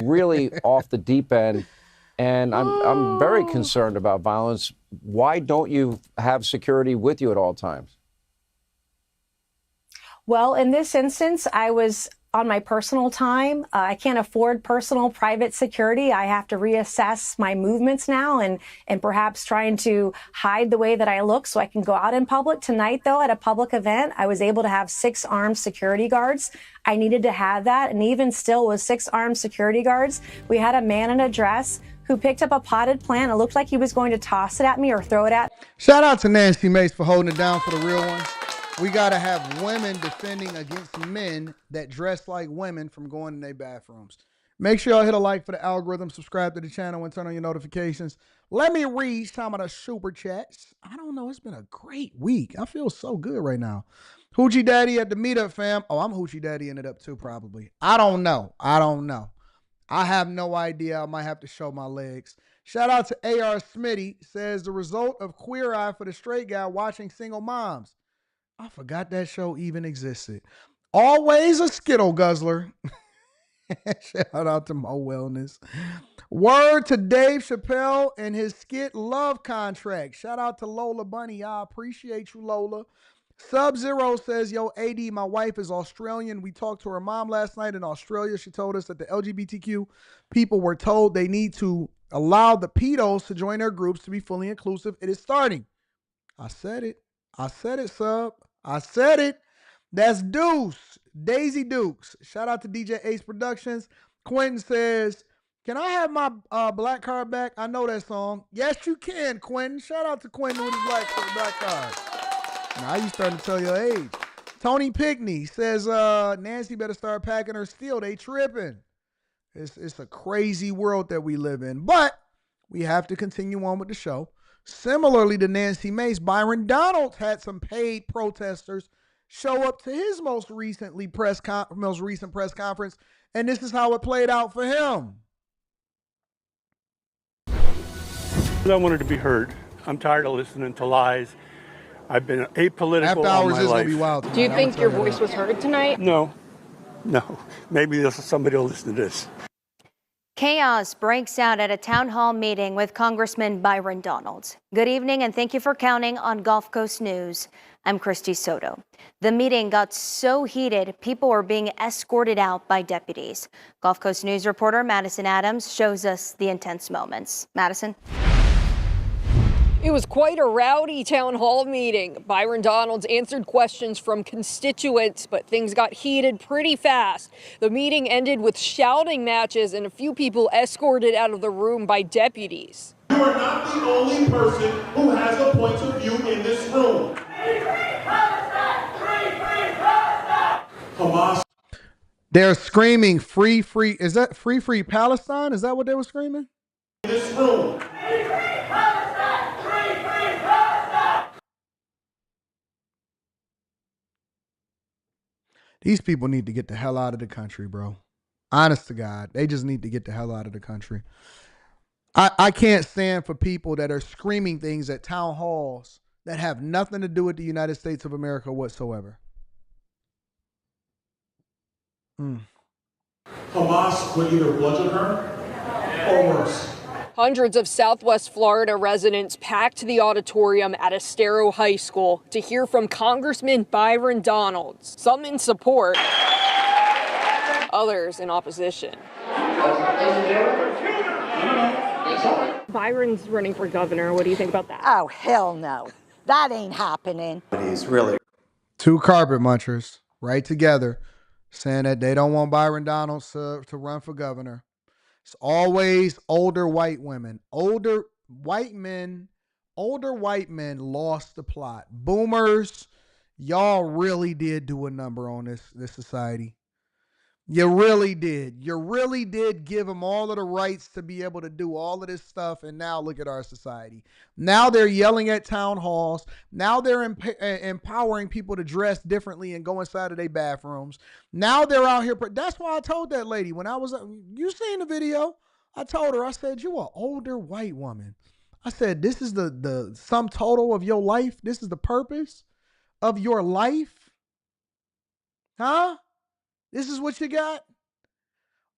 Really off the deep end. And I'm very concerned about violence. Why don't you have security with you at all times? Well, in this instance, I was on my personal time. I can't afford personal private security. I have to reassess my movements now and perhaps trying to hide the way that I look so I can go out in public. Tonight, though, at a public event, I was able to have 6 armed security guards. I needed to have that. And even still with 6 armed security guards, we had a man in a dress who picked up a potted plant. It looked like he was going to toss it at me or throw it at me. Shout out to Nancy Mace for holding it down for the real ones. We got to have women defending against men that dress like women from going in their bathrooms. Make sure y'all hit a like for the algorithm, subscribe to the channel, and turn on your notifications. Let me read some of the super chats. I don't know. It's been a great week. I feel so good right now. Hoochie Daddy at the meetup, fam. Oh, I'm Hoochie Daddy in it up too, probably. I don't know. I have no idea. I might have to show my legs. Shout out to AR Smitty. Says the result of Queer Eye for the straight guy watching Single Moms. I forgot that show even existed. Always a Skittle guzzler. Shout out to Mo Wellness. Word to Dave Chappelle and his skit Love Contract. Shout out to Lola Bunny. I appreciate you, Lola. Sub-Zero says, yo, AD, my wife is Australian. We talked to her mom last night in Australia. She told us that the LGBTQ people were told they need to allow the pedos to join their groups to be fully inclusive. It is starting. I said it, Sub. I said it. That's Deuce. Daisy Dukes. Shout out to DJ Ace Productions. Quentin says, can I have my black card back? I know that song. Yes, you can, Quentin. Shout out to Quentin with his black card. Now you starting to tell your age. Tony Pickney says, Nancy better start packing her steel. They tripping. It's a crazy world that we live in. But we have to continue on with the show. Similarly to Nancy Mace, Byron Donalds had some paid protesters show up to his most recent press conference, and this is how it played out for him. I wanted to be heard. I'm tired of listening to lies. I've been apolitical After all hours my is life. gonna be wild tonight. Do you think your voice was heard tonight? No. Maybe somebody will listen to this. Chaos breaks out at a town hall meeting with Congressman Byron Donalds. Good evening and thank you for counting on Gulf Coast News. I'm Christy Soto. The meeting got so heated, people were being escorted out by deputies. Gulf Coast News reporter Madison Adams shows us the intense moments. Madison? It was quite a rowdy town hall meeting. Byron Donalds answered questions from constituents, but things got heated pretty fast. The meeting ended with shouting matches and a few people escorted out of the room by deputies. You are not the only person who has a point of view in this room. Hamas. They're screaming free. Is that free Palestine? Is that what they were screaming? In this room. These people need to get the hell out of the country, bro. Honest to God, they just need to get the hell out of the country. I can't stand for people that are screaming things at town halls that have nothing to do with the United States of America whatsoever. Hamas would either bludgeon her or worse. Hundreds of Southwest Florida residents packed the auditorium at Estero High School to hear from Congressman Byron Donalds. Some in support, others in opposition. Byron's running for governor. What do you think about that? Oh, hell no. That ain't happening. He's really Two carpet munchers right together saying that they don't want Byron Donalds to run for governor. It's always older white women. Older white men lost the plot. Boomers, y'all really did do a number on this society. You really did. You really did give them all of the rights to be able to do all of this stuff. And now look at our society. Now they're yelling at town halls. Now they're empowering people to dress differently and go inside of their bathrooms. Now they're out here. That's why I told that lady when I was, you seen the video. I told her, I said, you an older white woman. I said, this is the sum total of your life. This is the purpose of your life. Huh? This is what you got?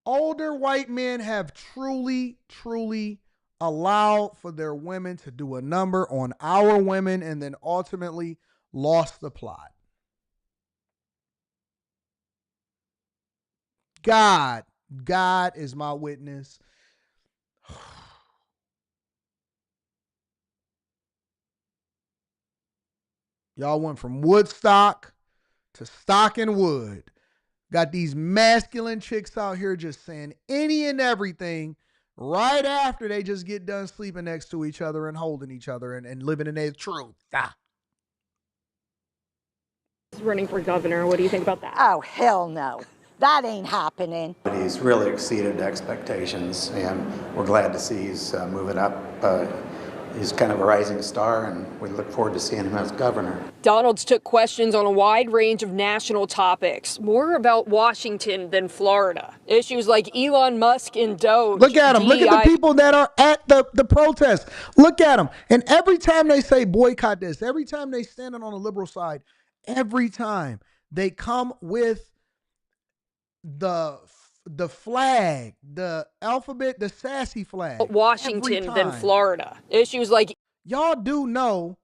Older white men have truly allowed for their women to do a number on our women and then ultimately lost the plot. God is my witness. Y'all went from Woodstock to Stock and Wood. Got these masculine chicks out here just saying any and everything right after they just get done sleeping next to each other and holding each other and living in their truth. running for governor. What do you think about that? Oh, hell no. That ain't happening. He's really exceeded expectations, and we're glad to see he's moving up. He's kind of a rising star, and we look forward to seeing him as governor. Donalds took questions on a wide range of national topics, more about Washington than Florida. Issues like Elon Musk and Doge. Look at them. Look at the people that are at the protest. Look at them. And every time they say boycott this, every time they stand on the liberal side, every time they come with the flag, the alphabet, the sassy flag. Washington than Florida. Issues like y'all do know.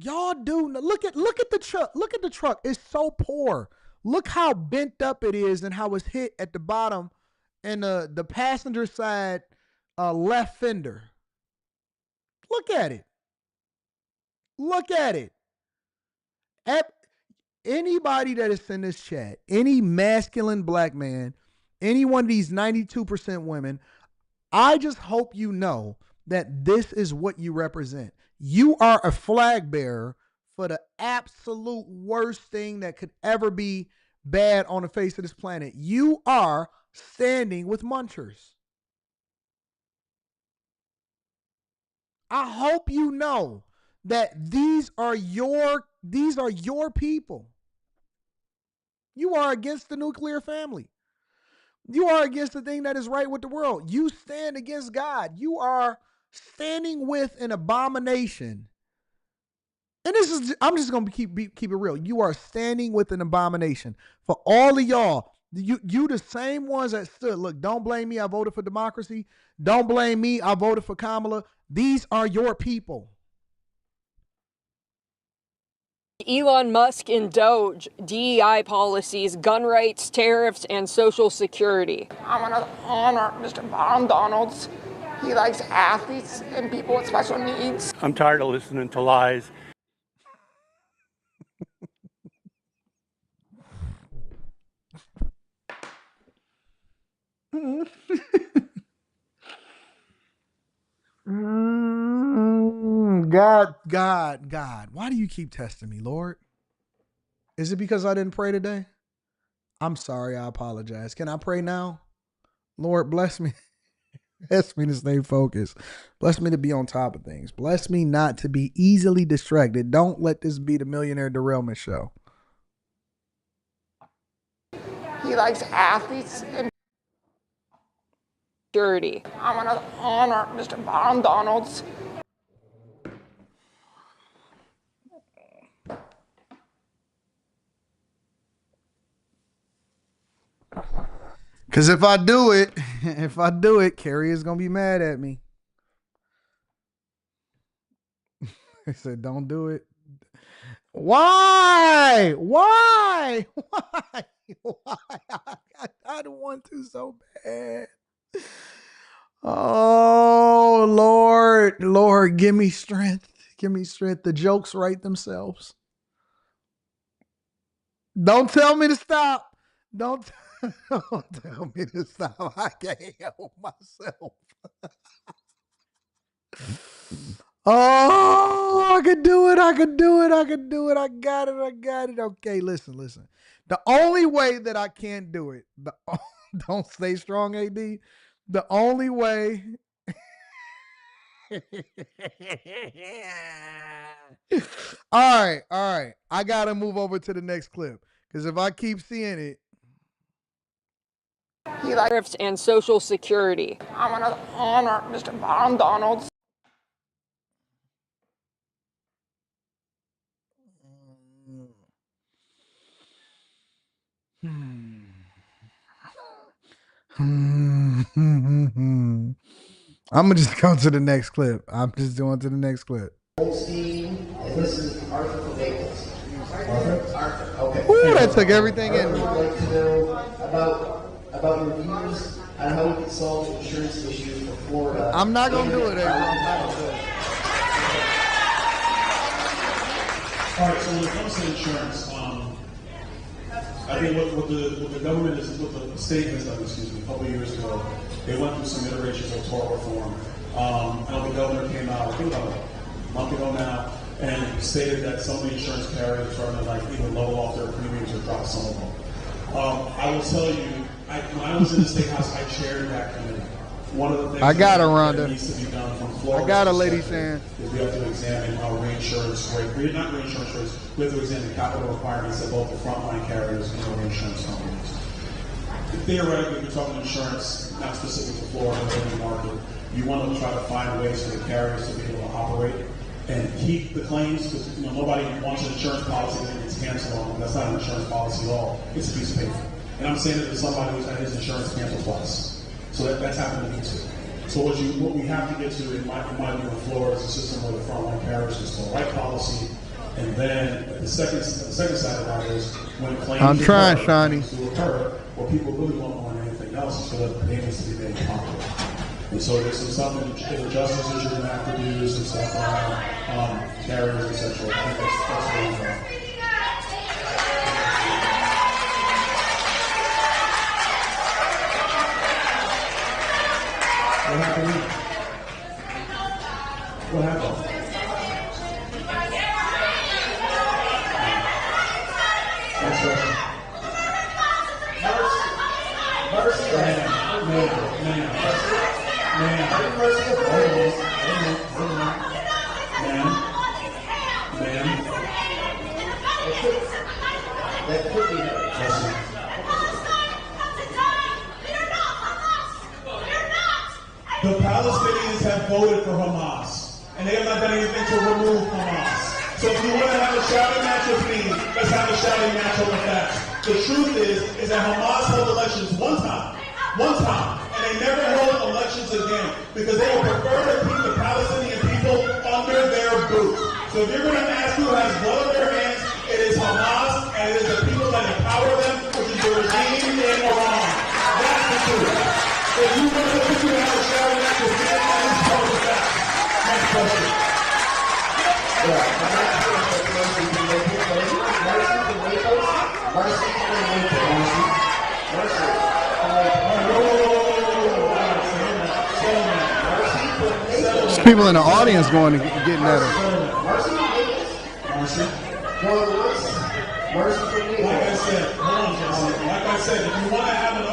Look at the truck. Look at the truck. It's so poor. Look how bent up it is and how it's hit at the bottom and the passenger side left fender. Look at it. Look at it. Anybody that is in this chat, any masculine black man, any one of these 92% women, I just hope you know that this is what you represent. You are a flag bearer for the absolute worst thing that could ever be bad on the face of this planet. You are standing with munchers. I hope you know that these are your people. You are against the nuclear family. You are against the thing that is right with the world. You stand against God. You are standing with an abomination. And I'm just going to keep it real. You are standing with an abomination. For all of y'all, you the same ones that stood. Look, don't blame me. I voted for democracy. Don't blame me. I voted for Kamala. These are your people. Elon Musk and Doge, DEI policies, gun rights, tariffs, and Social Security. I want to honor Mr. Byron Donalds. He likes athletes and people with special needs. I'm tired of listening to lies. God, why do you keep testing me, Lord? Is it because I didn't pray today? I'm sorry, I apologize. Can I pray now? Lord, bless me. Bless me to stay focused. Bless me to be on top of things. Bless me not to be easily distracted. Don't let this be the Millionaire Derailment Show. He likes athletes and security. I want to honor Mr. Byron Donalds. Because if I do it, Carrie is going to be mad at me. I said, don't do it. Why? I don't want to so bad. Oh, Lord, give me strength. Give me strength. The jokes write themselves. Don't tell me to stop. Don't tell me to stop. I can't help myself. Oh, I can do it. I got it. Okay, listen. The only way that I can't do it, don't stay strong, AD. The only way. All right. I got to move over to the next clip because if I keep seeing it. He likes tariffs and Social Security. I want to honor Mr. Byron Donalds. I'm gonna just go to the next clip. I'm just going to the next clip. This is Arthur from Naples. Arthur. Okay. Ooh, that took everything in. I would like to know about your views on how we can solve the insurance issue for Florida. I'm not gonna do it, April. I'm not gonna do it. All right. So when it comes to insurance, I think what the government is, what the state has done, a couple of years ago, they went through some iterations of tort reform. And the governor came out, I think about a month ago now, and stated that some of the insurance carriers are trying to like either level off their premiums or drop some of them. I will tell you, when I was in the State House, I chaired that committee. One of the things that needs to be done from Florida's perspective is we have to examine our reinsurance rate. Not reinsurance rates, we have to examine capital requirements of both the frontline carriers and the reinsurance companies. Theoretically, we're talking insurance, not specific to Florida, but any market. You want to try to find ways for the carriers to be able to operate and keep the claims, because nobody wants an insurance policy that gets canceled on them. That's not an insurance policy at all. It's a piece of paper. And I'm saying it to somebody who's had his insurance canceled twice. So that's happened to me too. So what we have to get to, in my view, in Florida, is a system where the frontline carriers just the right policy, and then the second side of that is when claims occur, what people really want more than anything else is for the payments to be made properly. And so there's some adjustments you're going to have to do, some stuff around carriers, etc. I think that's really fun. What happened? What happened? Next question. That could be her. The Palestinians have voted for Hamas, and they have not done anything to remove Hamas. So if you want to have a shouting match with me, let's have a shouting match on the facts. The truth is that Hamas held elections one time, and they never held elections again because they would prefer to keep the Palestinian people under their boot. So if you're going to ask who has blood on their hands, it is Hamas, and it is the people that empower them, which is the regime in Iran. That's the truth. If you want to have a shouting match with me, that is part of the facts. Next question. There's people in the audience going to getting at her.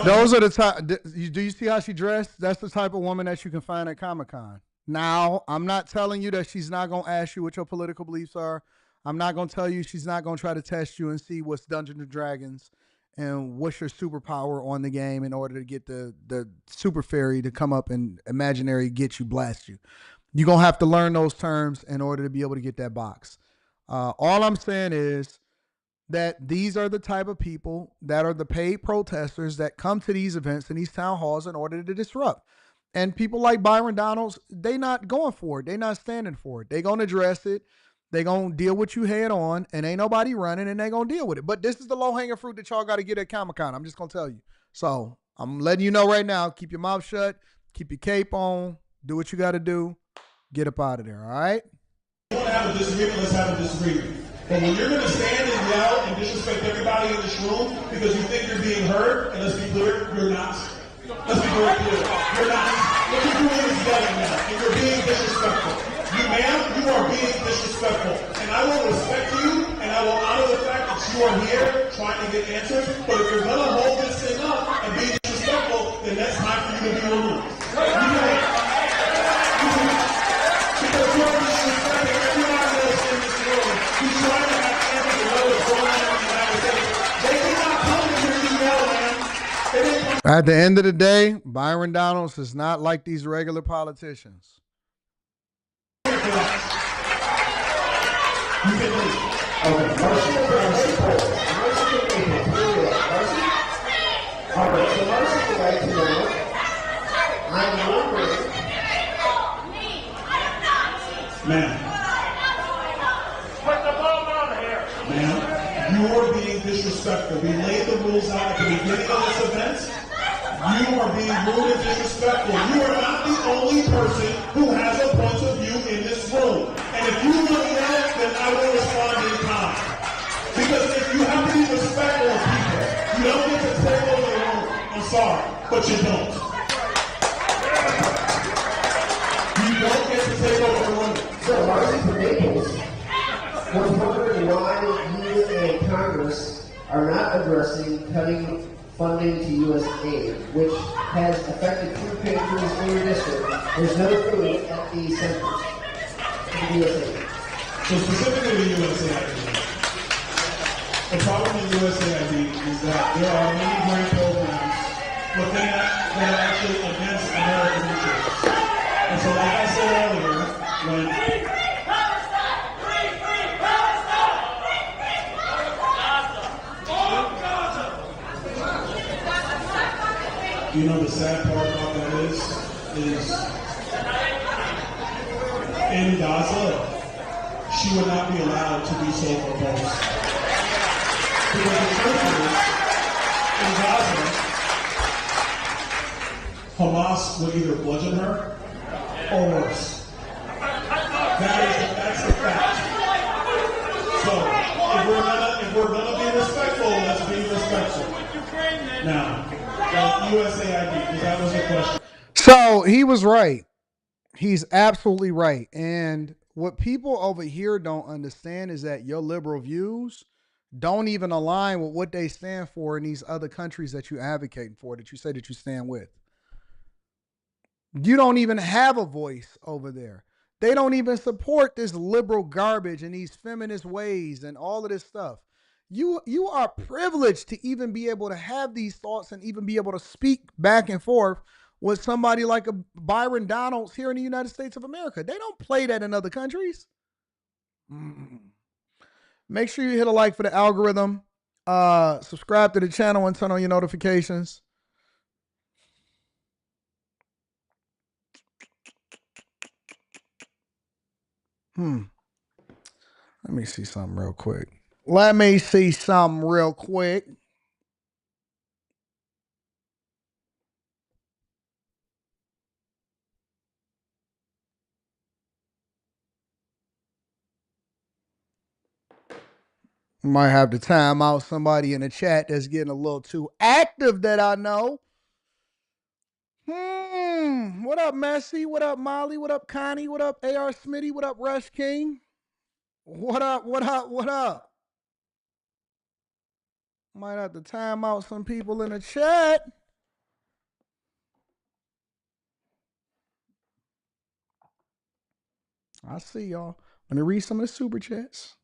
Those are the type. Do you see how she dressed? That's the type of woman that you can find at Comic-Con. Now, I'm not telling you that she's not going to ask you what your political beliefs are. I'm not going to tell you she's not going to try to test you and see what's Dungeons and Dragons and what's your superpower on the game in order to get the super fairy to come up and imaginary get you, blast you. You're going to have to learn those terms in order to be able to get that box. All I'm saying is that these are the type of people that are the paid protesters that come to these events and these town halls in order to disrupt. And people like Byron Donalds, they not going for it. They not standing for it. They going to address it. They going to deal with you head on, and ain't nobody running, and they going to deal with it. But this is the low-hanging fruit that y'all got to get at Comic-Con. I'm just going to tell you. So I'm letting you know right now, keep your mouth shut, keep your cape on, do what you got to do, get up out of there, all right? If you want to have a disagreement, let's have a disagreement. But when you're going to stand and yell and disrespect everybody in this room because you think you're being heard, and let's be clear, you're not. Let's be very clear. You're not. What you're doing is yelling now, and you're being disrespectful. You, ma'am, you are being disrespectful. And I will respect you, and I will honor the fact that you are here trying to get answers. But if you're going to hold this thing up and be disrespectful, then that's time for you to be removed. Because you are disrespecting everybody else in this world. Who's trying to have answers to know what's going on in the United States. They did not come to hear you yell, man. At the end of the day, Byron Donalds is not like these regular politicians. Ma'am, you are being disrespectful. We laid the rules out at the beginning of this event. You are being rude and disrespectful. You are not the only person who has a point of view in this room. And if you want to yell, then I will respond in kind. Because if you have to be respectful of people, you don't get to take over the room. I'm sorry, but you don't. You don't get to take over the room. So, Marcy from Naples, why you and Congress are not addressing cutting funding to USAID, which has affected food pantries in your district. There's no food at the centers. USAID. So specifically the USAID. The problem with USAID is that there are many grant programs that are actually against American interests. And so like I said earlier, when you know the sad part about that is in Gaza, she would not be allowed to be so proposed. Because the truth is, in Gaza, Hamas would either bludgeon her or worse. That's the fact. So if we're gonna be respectful, let's be respectful. Now, USAID, because that was the question. So he was right. He's absolutely right. And what people over here don't understand is that your liberal views don't even align with what they stand for in these other countries that you advocate for, that you say that you stand with. You don't even have a voice over there. They don't even support this liberal garbage and these feminist ways and all of this stuff. You are privileged to even be able to have these thoughts and even be able to speak back and forth with somebody like a Byron Donalds here in the United States of America. They don't play that in other countries. Make sure you hit a like for the algorithm. Subscribe to the channel and turn on your notifications. Let me see something real quick. Might have to time out somebody in the chat that's getting a little too active that I know. What up, Messi? What up, Molly? What up, Connie? What up, AR Smitty? What up, Rush King? What up? What up? What up? Might have to time out some people in the chat. I see y'all. Let me read some of the super chats.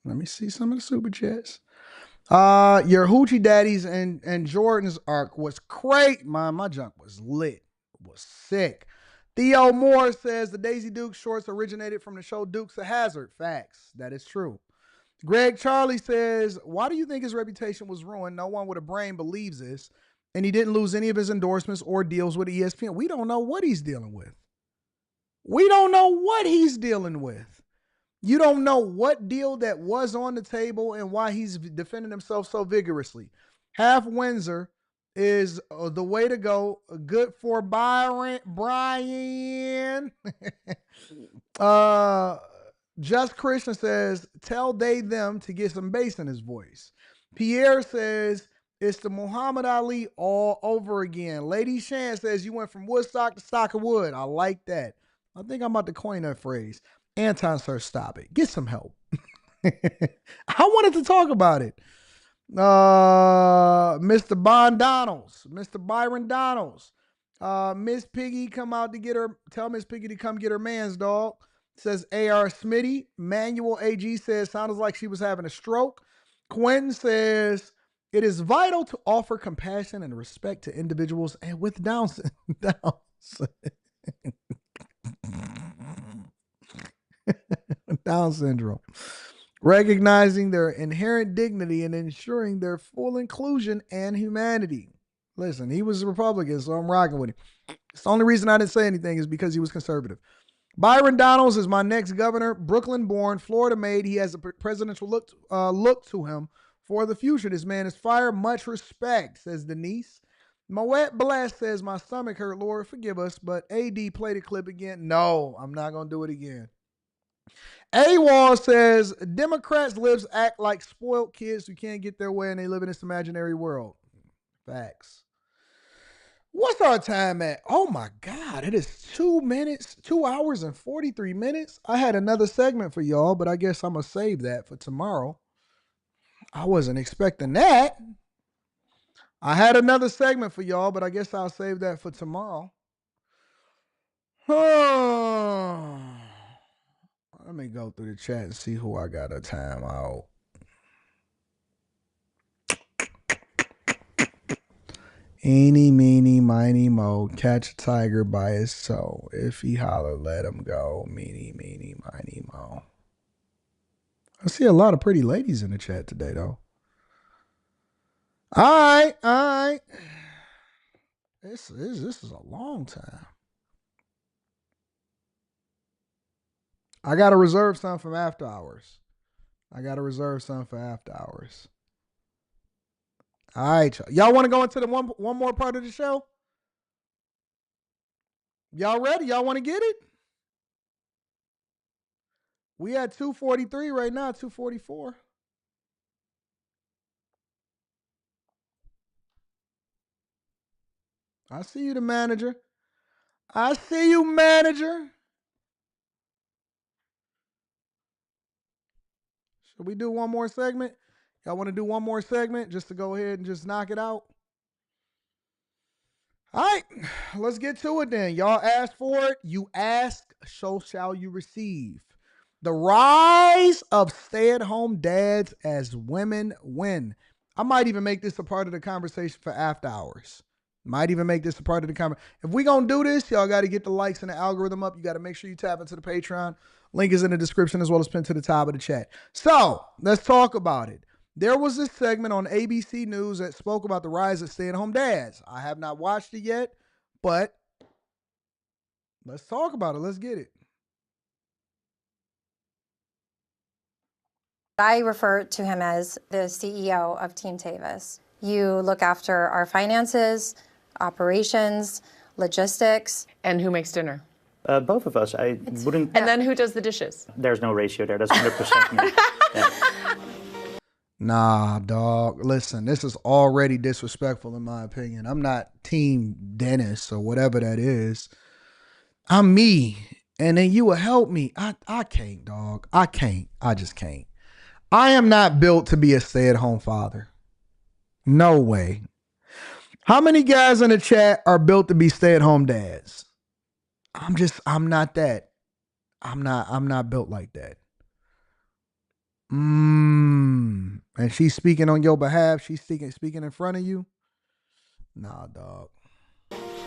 Let me see some of the super chats. Your Hoochie Daddies and Jordan's arc was great. My junk was lit. It was sick. Theo Moore says the Daisy Dukes shorts originated from the show Dukes of Hazzard. Facts. That is true. Greg Charlie says, why do you think his reputation was ruined? No one with a brain believes this. And he didn't lose any of his endorsements or deals with ESPN. We don't know what he's dealing with. We don't know what he's dealing with. You don't know what deal that was on the table and why he's defending himself so vigorously. Half Windsor is the way to go. Good for Brian. Just Christian says, tell they them to get some bass in his voice. Pierre says, it's the Muhammad Ali all over again. Lady Shan says, you went from Woodstock to Stock of Wood. I like that. I think I'm about to coin that phrase. Anton, sir, stop it. Get some help. I wanted to talk about it. Mr. Donalds, Mr. Byron Donalds. Miss Piggy come out to get her. Tell Miss Piggy to come get her man's dog. Says AR Smitty. Manuel AG says sounded like she was having a stroke. Quentin says it is vital to offer compassion and respect to individuals and with Down syndrome, recognizing their inherent dignity and ensuring their full inclusion and humanity. Listen, he was a Republican, so I'm rocking with him. It's the only reason I didn't say anything is because he was conservative. Byron Donalds is my next governor, Brooklyn born, Florida made. He has a presidential look to him for the future. This man is fire. Much respect, says Denise. Moet Bless says, my stomach hurt, Lord, forgive us, but AD play the clip again. No, I'm not going to do it again. AWOL says, Democrats libs act like spoiled kids who can't get their way and they live in this imaginary world. Facts. What's our time at? Oh my God, it is 2 hours and 43 minutes. I had another segment for y'all, but I guess I'm going to save that for tomorrow. I wasn't expecting that. I had another segment for y'all, but I guess I'll save that for tomorrow. Let me go through the chat and see who I got a time out. Eeny, meeny, miny, mo, catch a tiger by his toe. If he holler, let him go. Meeny, meeny, miny, mo. I see a lot of pretty ladies in the chat today, though. All right. This is a long time. I got to reserve some for after hours. All right, y'all want to go into the one more part of the show? Y'all ready? Y'all want to get it? We at 243 right now, 244. I see you, the manager. I see you, manager. Should we do one more segment? Y'all want to do one more segment just to go ahead and just knock it out? All right, let's get to it then. Y'all asked for it. You ask, so shall you receive. The rise of stay-at-home dads as women win. I might even make this a part of the conversation for after hours. If we gonna do this, y'all got to get the likes and the algorithm up. You got to make sure you tap into the Patreon. Link is in the description as well as pinned to the top of the chat. So let's talk about it. There was this segment on ABC News that spoke about the rise of stay-at-home dads. I have not watched it yet, but let's talk about it. Let's get it. I refer to him as the CEO of Team Tavis. You look after our finances, operations, logistics. And who makes dinner? Both of us. I wouldn't. And then who does the dishes? There's no ratio there. That's 100% me. Yeah. Nah, dog. Listen, this is already disrespectful in my opinion. I'm not Team Dennis or whatever that is. I'm me. And then you will help me. I can't, dog. I can't. I just can't. I am not built to be a stay-at-home father. No way. How many guys in the chat are built to be stay-at-home dads? I'm not that. I'm not built like that. And she's speaking on your behalf. She's speaking in front of you. Nah, dog.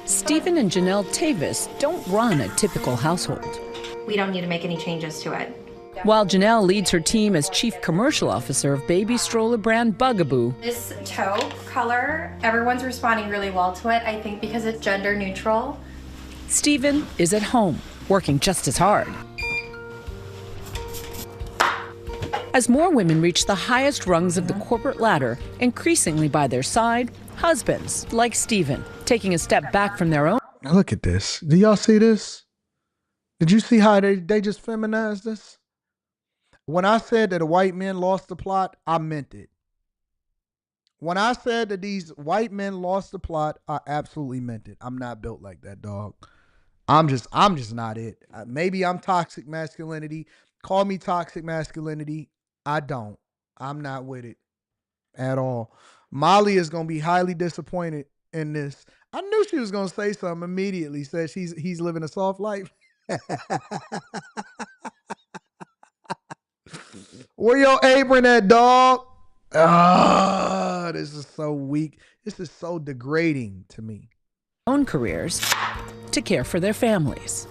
Stephen and Janelle Tavis don't run a typical household. We don't need to make any changes to it. While Janelle leads her team as chief commercial officer of baby stroller brand Bugaboo. This toe color, everyone's responding really well to it, I think because it's gender neutral. Stephen is at home, working just as hard. As more women reach the highest rungs of the corporate ladder, increasingly by their side, husbands like Stephen, taking a step back from their own. Now look at this. Do y'all see this? Did you see how they just feminized this? When I said that the white men lost the plot, I meant it. When I said that these white men lost the plot, I absolutely meant it. I'm not built like that, dog. I'm just not it. Maybe I'm toxic masculinity. Call me toxic masculinity. I'm not with it at all. Molly is going to be highly disappointed in this. I knew she was going to say something immediately. Said he's living a soft life. Where your apron at, dog? Ah, this is so weak. This is so degrading to me. Own careers to care for their families.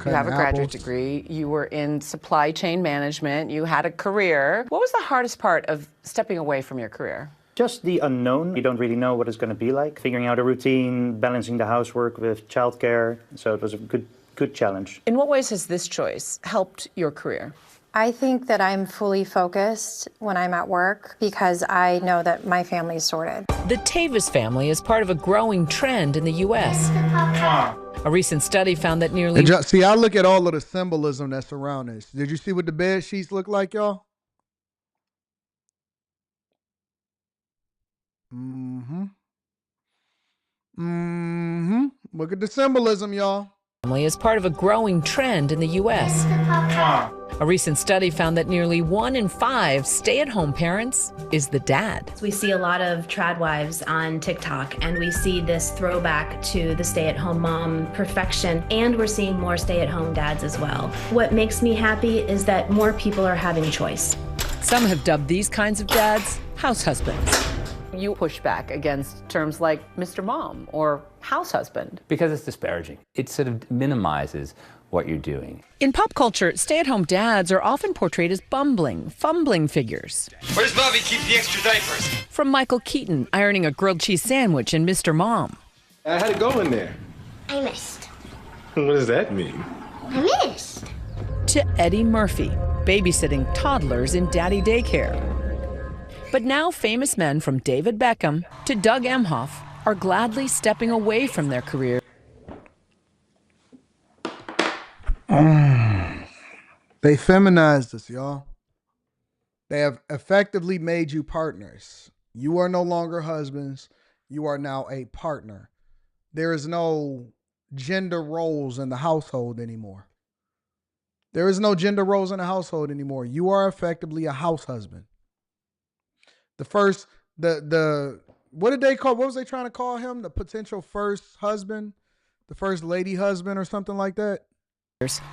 You have a graduate degree. You were in supply chain management. You had a career. What was the hardest part of stepping away from your career? Just the unknown. You don't really know what it's going to be like. Figuring out a routine, balancing the housework with childcare. So it was a good challenge. In what ways has this choice helped your career? I think that I'm fully focused when I'm at work because I know that my family's sorted. The Tavis family is part of a growing trend in the U.S. A recent study found that nearly... See, I look at all of the symbolism that's around this. Did you see what the bed sheets look like, y'all? Look at the symbolism, y'all. Family is part of a growing trend in the U.S. A recent study found that nearly 1 in 5 stay-at-home parents is the dad. We see a lot of trad wives on TikTok, and we see this throwback to the stay-at-home mom perfection, and we're seeing more stay-at-home dads as well. What makes me happy is that more people are having choice. Some have dubbed these kinds of dads house husbands. You push back against terms like Mr. Mom or house husband. Because it's disparaging. It sort of minimizes what you're doing. In pop culture, stay-at-home dads are often portrayed as bumbling, fumbling figures. Where's Bobby keep the extra diapers? From Michael Keaton ironing a grilled cheese sandwich in Mr. Mom. How'd it go in there? I missed. What does that mean? I missed. To Eddie Murphy, babysitting toddlers in daddy daycare. But now famous men from David Beckham to Doug Emhoff are gladly stepping away from their career. They feminized us, y'all. They have effectively made you partners. You are no longer husbands. You are now a partner. There is no gender roles in the household anymore. There is no gender roles in the household anymore. You are effectively a house husband. What did they call, what was they trying to call him? The potential first husband? The first lady husband or something like that?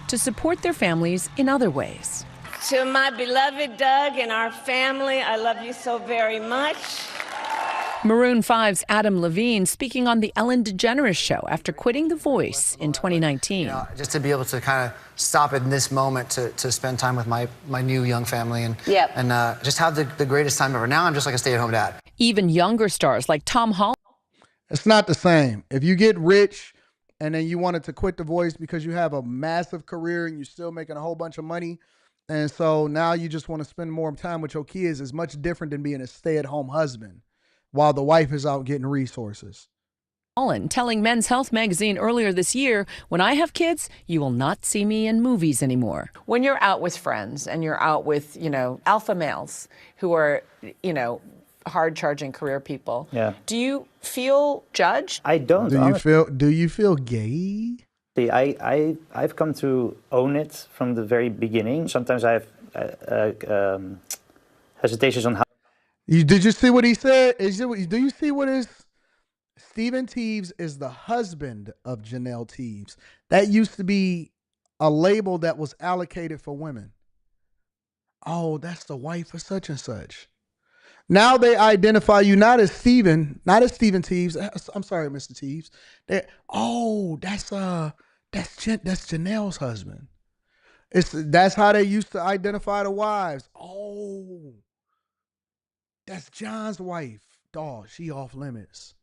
To support their families in other ways. To my beloved Doug and our family, I love you so very much. Maroon 5's Adam Levine speaking on the Ellen DeGeneres show after quitting The Voice in 2019. Just to be able to kind of stop in this moment to spend time with my new young family and just have the greatest time ever. Now I'm just like a stay-at-home dad. Even younger stars like Tom Holland. It's not the same. If you get rich and then you wanted to quit The Voice because you have a massive career and you're still making a whole bunch of money, and so now you just want to spend more time with your kids, is much different than being a stay-at-home husband while the wife is out getting resources. Holland telling Men's Health magazine earlier this year, when I have kids, you will not see me in movies anymore. When you're out with friends and you're out with, alpha males who are, hard-charging career people, do you feel judged? I don't. Do you feel gay? See, I've come to own it from the very beginning. Sometimes I have hesitations on how. Did you see what he said? Do you see what is? Stephen Teeves is the husband of Janelle Teeves. That used to be a label that was allocated for women. Oh, that's the wife of such and such. Now they identify you not as Stephen Teeves. I'm sorry, Mr. Teeves. That's Janelle's husband. That's how they used to identify the wives. Oh, that's John's wife. Dog, she off limits.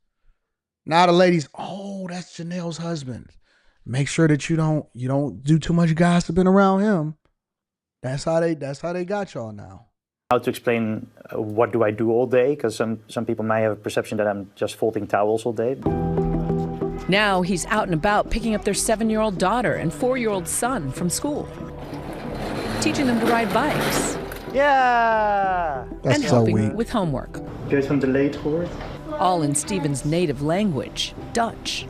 Now the ladies, that's Janelle's husband. Make sure that you don't do too much gossiping around him. That's how they got y'all now. How to explain what do I do all day, because some people might have a perception that I'm just folding towels all day. Now he's out and about picking up their 7-year-old daughter and 4-year-old son from school, teaching them to ride bikes. Yeah! And helping with homework. Guys van de leed gehoord? All in Steven's native language, Dutch.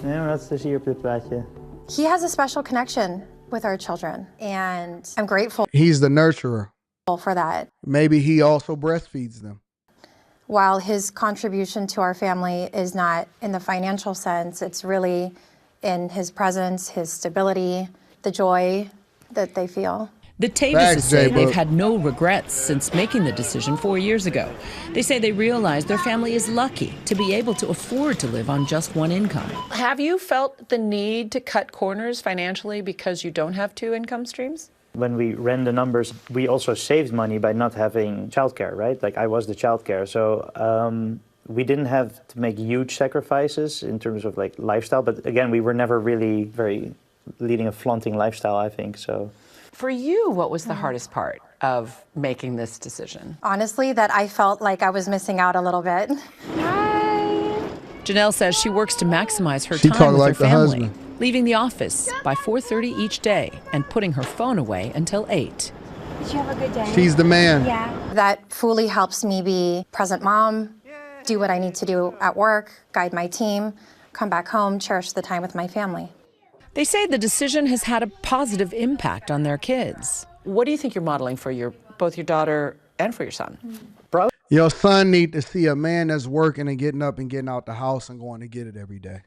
Ja, wat is hier op dit plaatje? He has a special connection with our children, and I'm grateful. He's the nurturer. For that. Maybe he also breastfeeds them. While his contribution to our family is not in the financial sense, it's really in his presence, his stability, the joy that they feel. The Tavises say they've had no regrets since making the decision 4 years ago. They say they realize their family is lucky to be able to afford to live on just one income. Have you felt the need to cut corners financially because you don't have 2 income streams? When we ran the numbers, we also saved money by not having childcare, right? Like I was the childcare, so we didn't have to make huge sacrifices in terms of like lifestyle. But again, we were never really leading a flaunting lifestyle, I think. So. For you, what was the hardest part of making this decision? Honestly, that I felt like I was missing out a little bit. Janelle says she works to maximize her time with her family, leaving the office by 4:30 each day and putting her phone away until 8. Did you have a good day? She's the man. Yeah. That fully helps me be present mom, do what I need to do at work, guide my team, come back home, cherish the time with my family. They say the decision has had a positive impact on their kids. What do you think you're modeling for both your daughter and for your son? Your son need to see a man that's working and getting up and getting out the house and going to get it every day.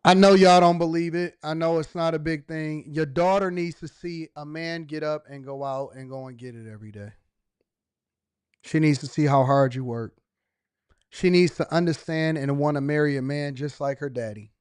I know y'all don't believe it. I know it's not a big thing. Your daughter needs to see a man get up and go out and go and get it every day. She needs to see how hard you work. She needs to understand and want to marry a man just like her daddy.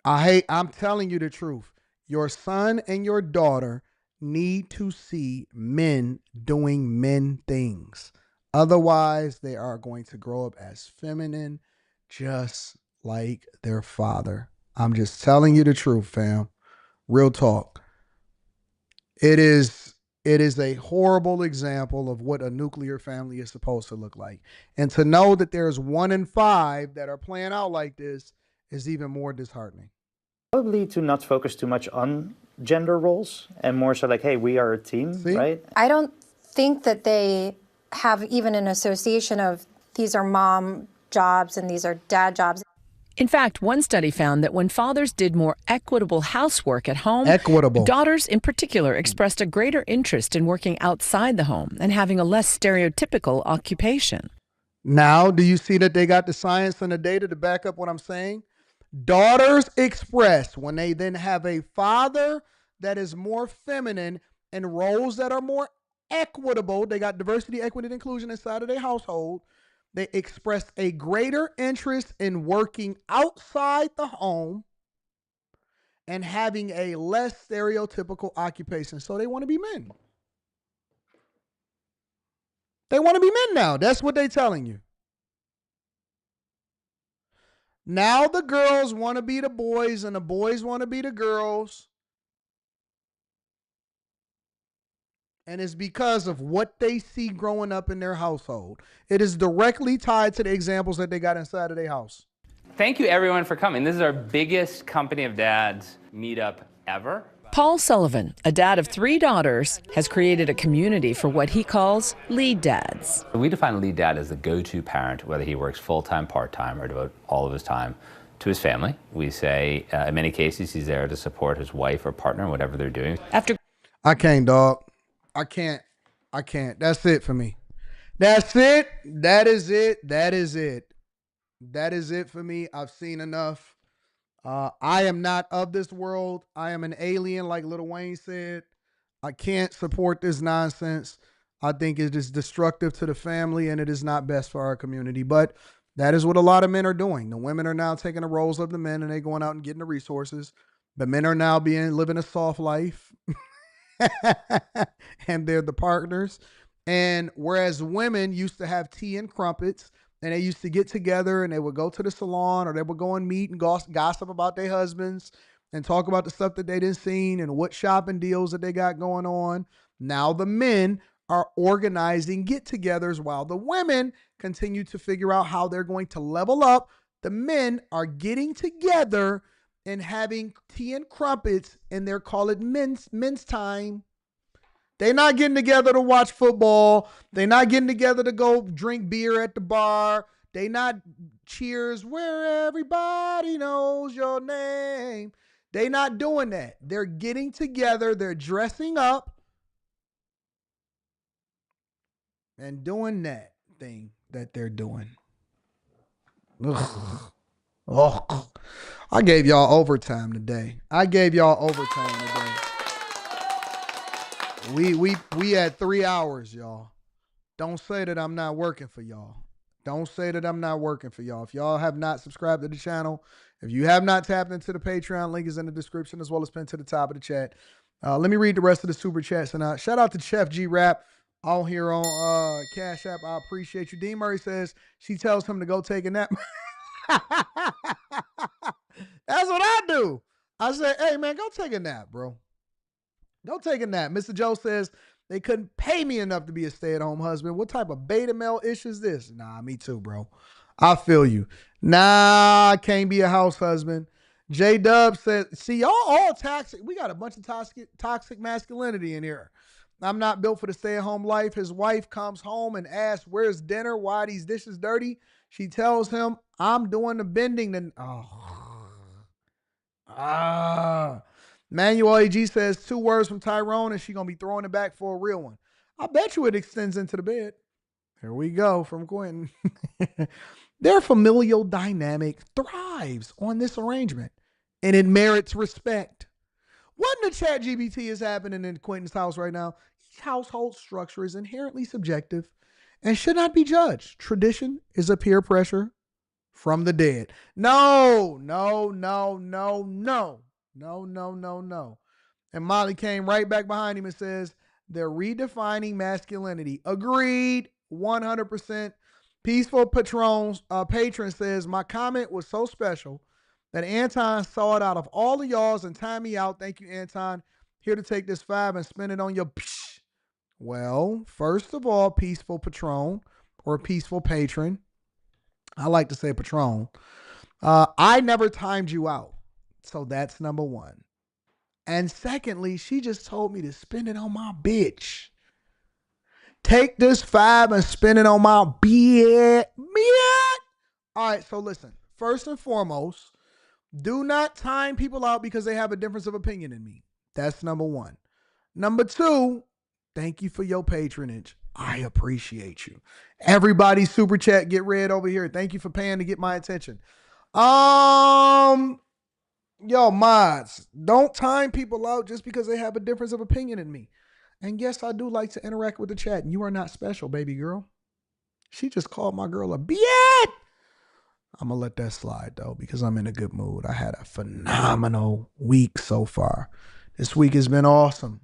I'm telling you the truth. Your son and your daughter need to see men doing men things. Otherwise, they are going to grow up as feminine, just like their father. I'm just telling you the truth, fam. Real talk. It is a horrible example of what a nuclear family is supposed to look like. And to know that there's 1 in 5 that are playing out like this is even more disheartening. Probably to not focus too much on gender roles and more so like, hey, we are a team, right? I don't think that they have even an association of these are mom jobs and these are dad jobs. In fact, one study found that when fathers did more equitable housework at home, daughters in particular expressed a greater interest in working outside the home and having a less stereotypical occupation. Now, do you see that they got the science and the data to back up what I'm saying? Daughters express when they then have a father that is more feminine and roles that are more equitable. They got diversity, equity, and inclusion inside of their household. They express a greater interest in working outside the home and having a less stereotypical occupation. So they want to be men. They want to be men now. That's what they're telling you. Now the girls want to be the boys and the boys want to be the girls. And it's because of what they see growing up in their household. It is directly tied to the examples that they got inside of their house. Thank you, everyone, for coming. This is our biggest Company of Dads meetup ever. Paul Sullivan, a dad of 3 daughters, has created a community for what he calls lead dads. We define a lead dad as the go-to parent, whether he works full-time, part-time, or devote all of his time to his family. We say, in many cases, he's there to support his wife or partner in whatever they're doing. I can't, dog. I can't. That's it for me. That's it. That is it. That is it. That is it for me. I've seen enough. I am not of this world. I am an alien, like Lil Wayne said. I can't support this nonsense. I think it is destructive to the family and it is not best for our community. But that is what a lot of men are doing. The women are now taking the roles of the men and they're going out and getting the resources. The men are now living a soft life. And they're the partners. And whereas women used to have tea and crumpets and they used to get together and they would go to the salon or they would go and meet and gossip about their husbands and talk about the stuff that they didn't seen and what shopping deals that they got going on. Now the men are organizing get-togethers while the women continue to figure out how they're going to level up. The men are getting together and having tea and crumpets, and they're calling men's time. They're not getting together to watch football. They're not getting together to go drink beer at the bar. They not cheers where everybody knows your name. They not doing that. They're getting together. They're dressing up and doing that thing that they're doing. Ugh. Oh, I gave y'all overtime today. We had 3 hours, y'all. Don't say that I'm not working for y'all. If y'all have not subscribed to the channel, if you have not tapped into the Patreon, link is in the description as well as pinned to the top of the chat. Let me read the rest of the super chats. And shout out to Chef G Rap out here on Cash App. I appreciate you. D Murray says she tells him to go take a nap. That's what I do. I say, hey, man, go take a nap, bro. Go take a nap. Mr. Joe says they couldn't pay me enough to be a stay-at-home husband. What type of beta male ish is this? Nah, me too, bro. I feel you. Nah, I can't be a house husband. J-Dub says, see, y'all all toxic. We got a bunch of toxic masculinity in here. I'm not built for the stay-at-home life. His wife comes home and asks, where's dinner? Why are these dishes dirty? She tells him, I'm doing the bending. Manuel AG says 2 words from Tyrone and she's going to be throwing it back for a real one. I bet you it extends into the bed. Here we go from Quentin. Their familial dynamic thrives on this arrangement, and it merits respect. What in the chat GBT is happening in Quentin's house right now? Each household structure is inherently subjective and should not be judged. Tradition is a peer pressure from the dead. No. And Molly came right back behind him and says, they're redefining masculinity. Agreed, 100%. Peaceful patron says, my comment was so special that Anton saw it out of all of y'all's and timed me out. Thank you, Anton. Here to take this 5 and spend it on your psh. Well, first of all, peaceful patron or peaceful patron. I like to say patron. I never timed you out. So that's number 1. And secondly, she just told me to spend it on my bitch. Take this 5 and spend it on my bitch. All right, so listen. First and foremost, do not time people out because they have a difference of opinion in me. That's number 1. Number 2, thank you for your patronage. I appreciate you. Everybody super chat get read over here. Thank you for paying to get my attention. Yo, mods, don't time people out just because they have a difference of opinion in me. And yes, I do like to interact with the chat. And you are not special, baby girl. She just called my girl a bitch. I'm going to let that slide, though, because I'm in a good mood. I had a phenomenal week so far. This week has been awesome.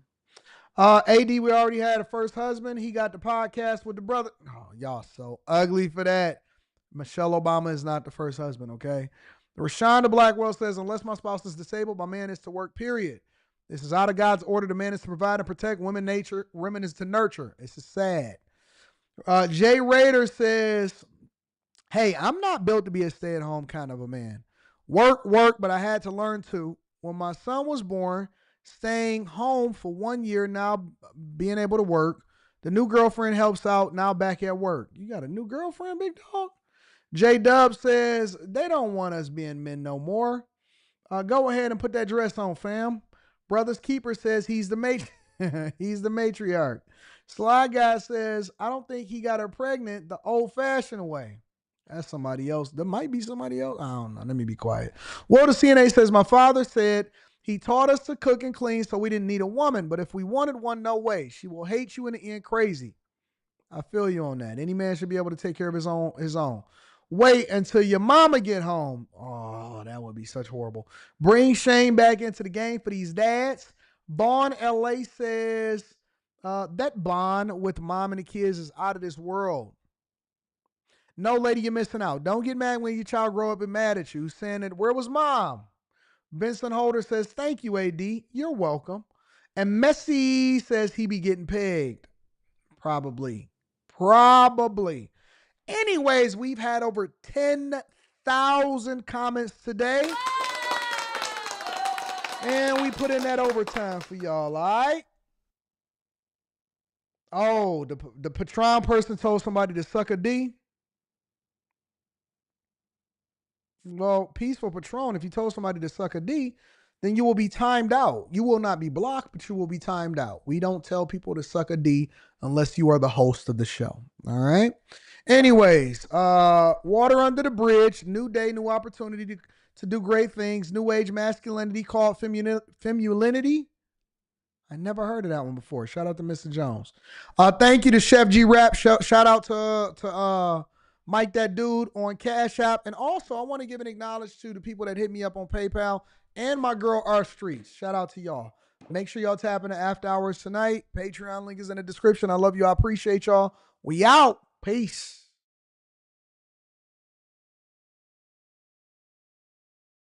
AD, we already had a first husband. He got the podcast with the brother. Oh, y'all so ugly for that. Michelle Obama is not the first husband, okay? Rashonda Blackwell says, unless my spouse is disabled, my man is to work, period. This is out of God's order. The man is to provide and protect. Women is to nurture. This is sad. Jay Rader says, hey, I'm not built to be a stay-at-home kind of a man. Work, but I had to learn to. When my son was born, staying home for 1 year, now being able to work. The new girlfriend helps out, now back at work. You got a new girlfriend, big dog? J-Dub says, they don't want us being men no more. Go ahead and put that dress on, fam. Brothers Keeper says he's the he's the matriarch. Sly Guy says, I don't think he got her pregnant the old-fashioned way. That's somebody else. There might be somebody else. I don't know. Let me be quiet. Walter CNA says, my father said he taught us to cook and clean so we didn't need a woman. But if we wanted one, no way. She will hate you in the end crazy. I feel you on that. Any man should be able to take care of his own. Wait until your mama get home. Oh, that would be such horrible. Bring Shane back into the game for these dads. Bond LA says that bond with mom and the kids is out of this world. No, lady, you're missing out. Don't get mad when your child grow up and mad at you, saying that, where was mom? Vincent Holder says, thank you, AD. You're welcome. And Messi says he be getting pegged. Probably. Anyways, we've had over 10,000 comments today. And we put in that overtime for y'all, all right? Oh, the Patron person told somebody to suck a D. Well, peaceful Patron, if you told somebody to suck a D, then you will be timed out. You will not be blocked, but you will be timed out. We don't tell people to suck a D unless you are the host of the show. All right? Anyways, water under the bridge, new day, new opportunity to do great things, new age masculinity called femulinity. I never heard of that one before. Shout out to Mr. Jones. Thank you to Chef G Rap. Shout out to Mike That Dude on Cash App. And also, I want to give an acknowledge to the people that hit me up on PayPal and my girl, R Streets. Shout out to y'all. Make sure y'all tap into After Hours tonight. Patreon link is in the description. I love you. I appreciate y'all. We out. Peace.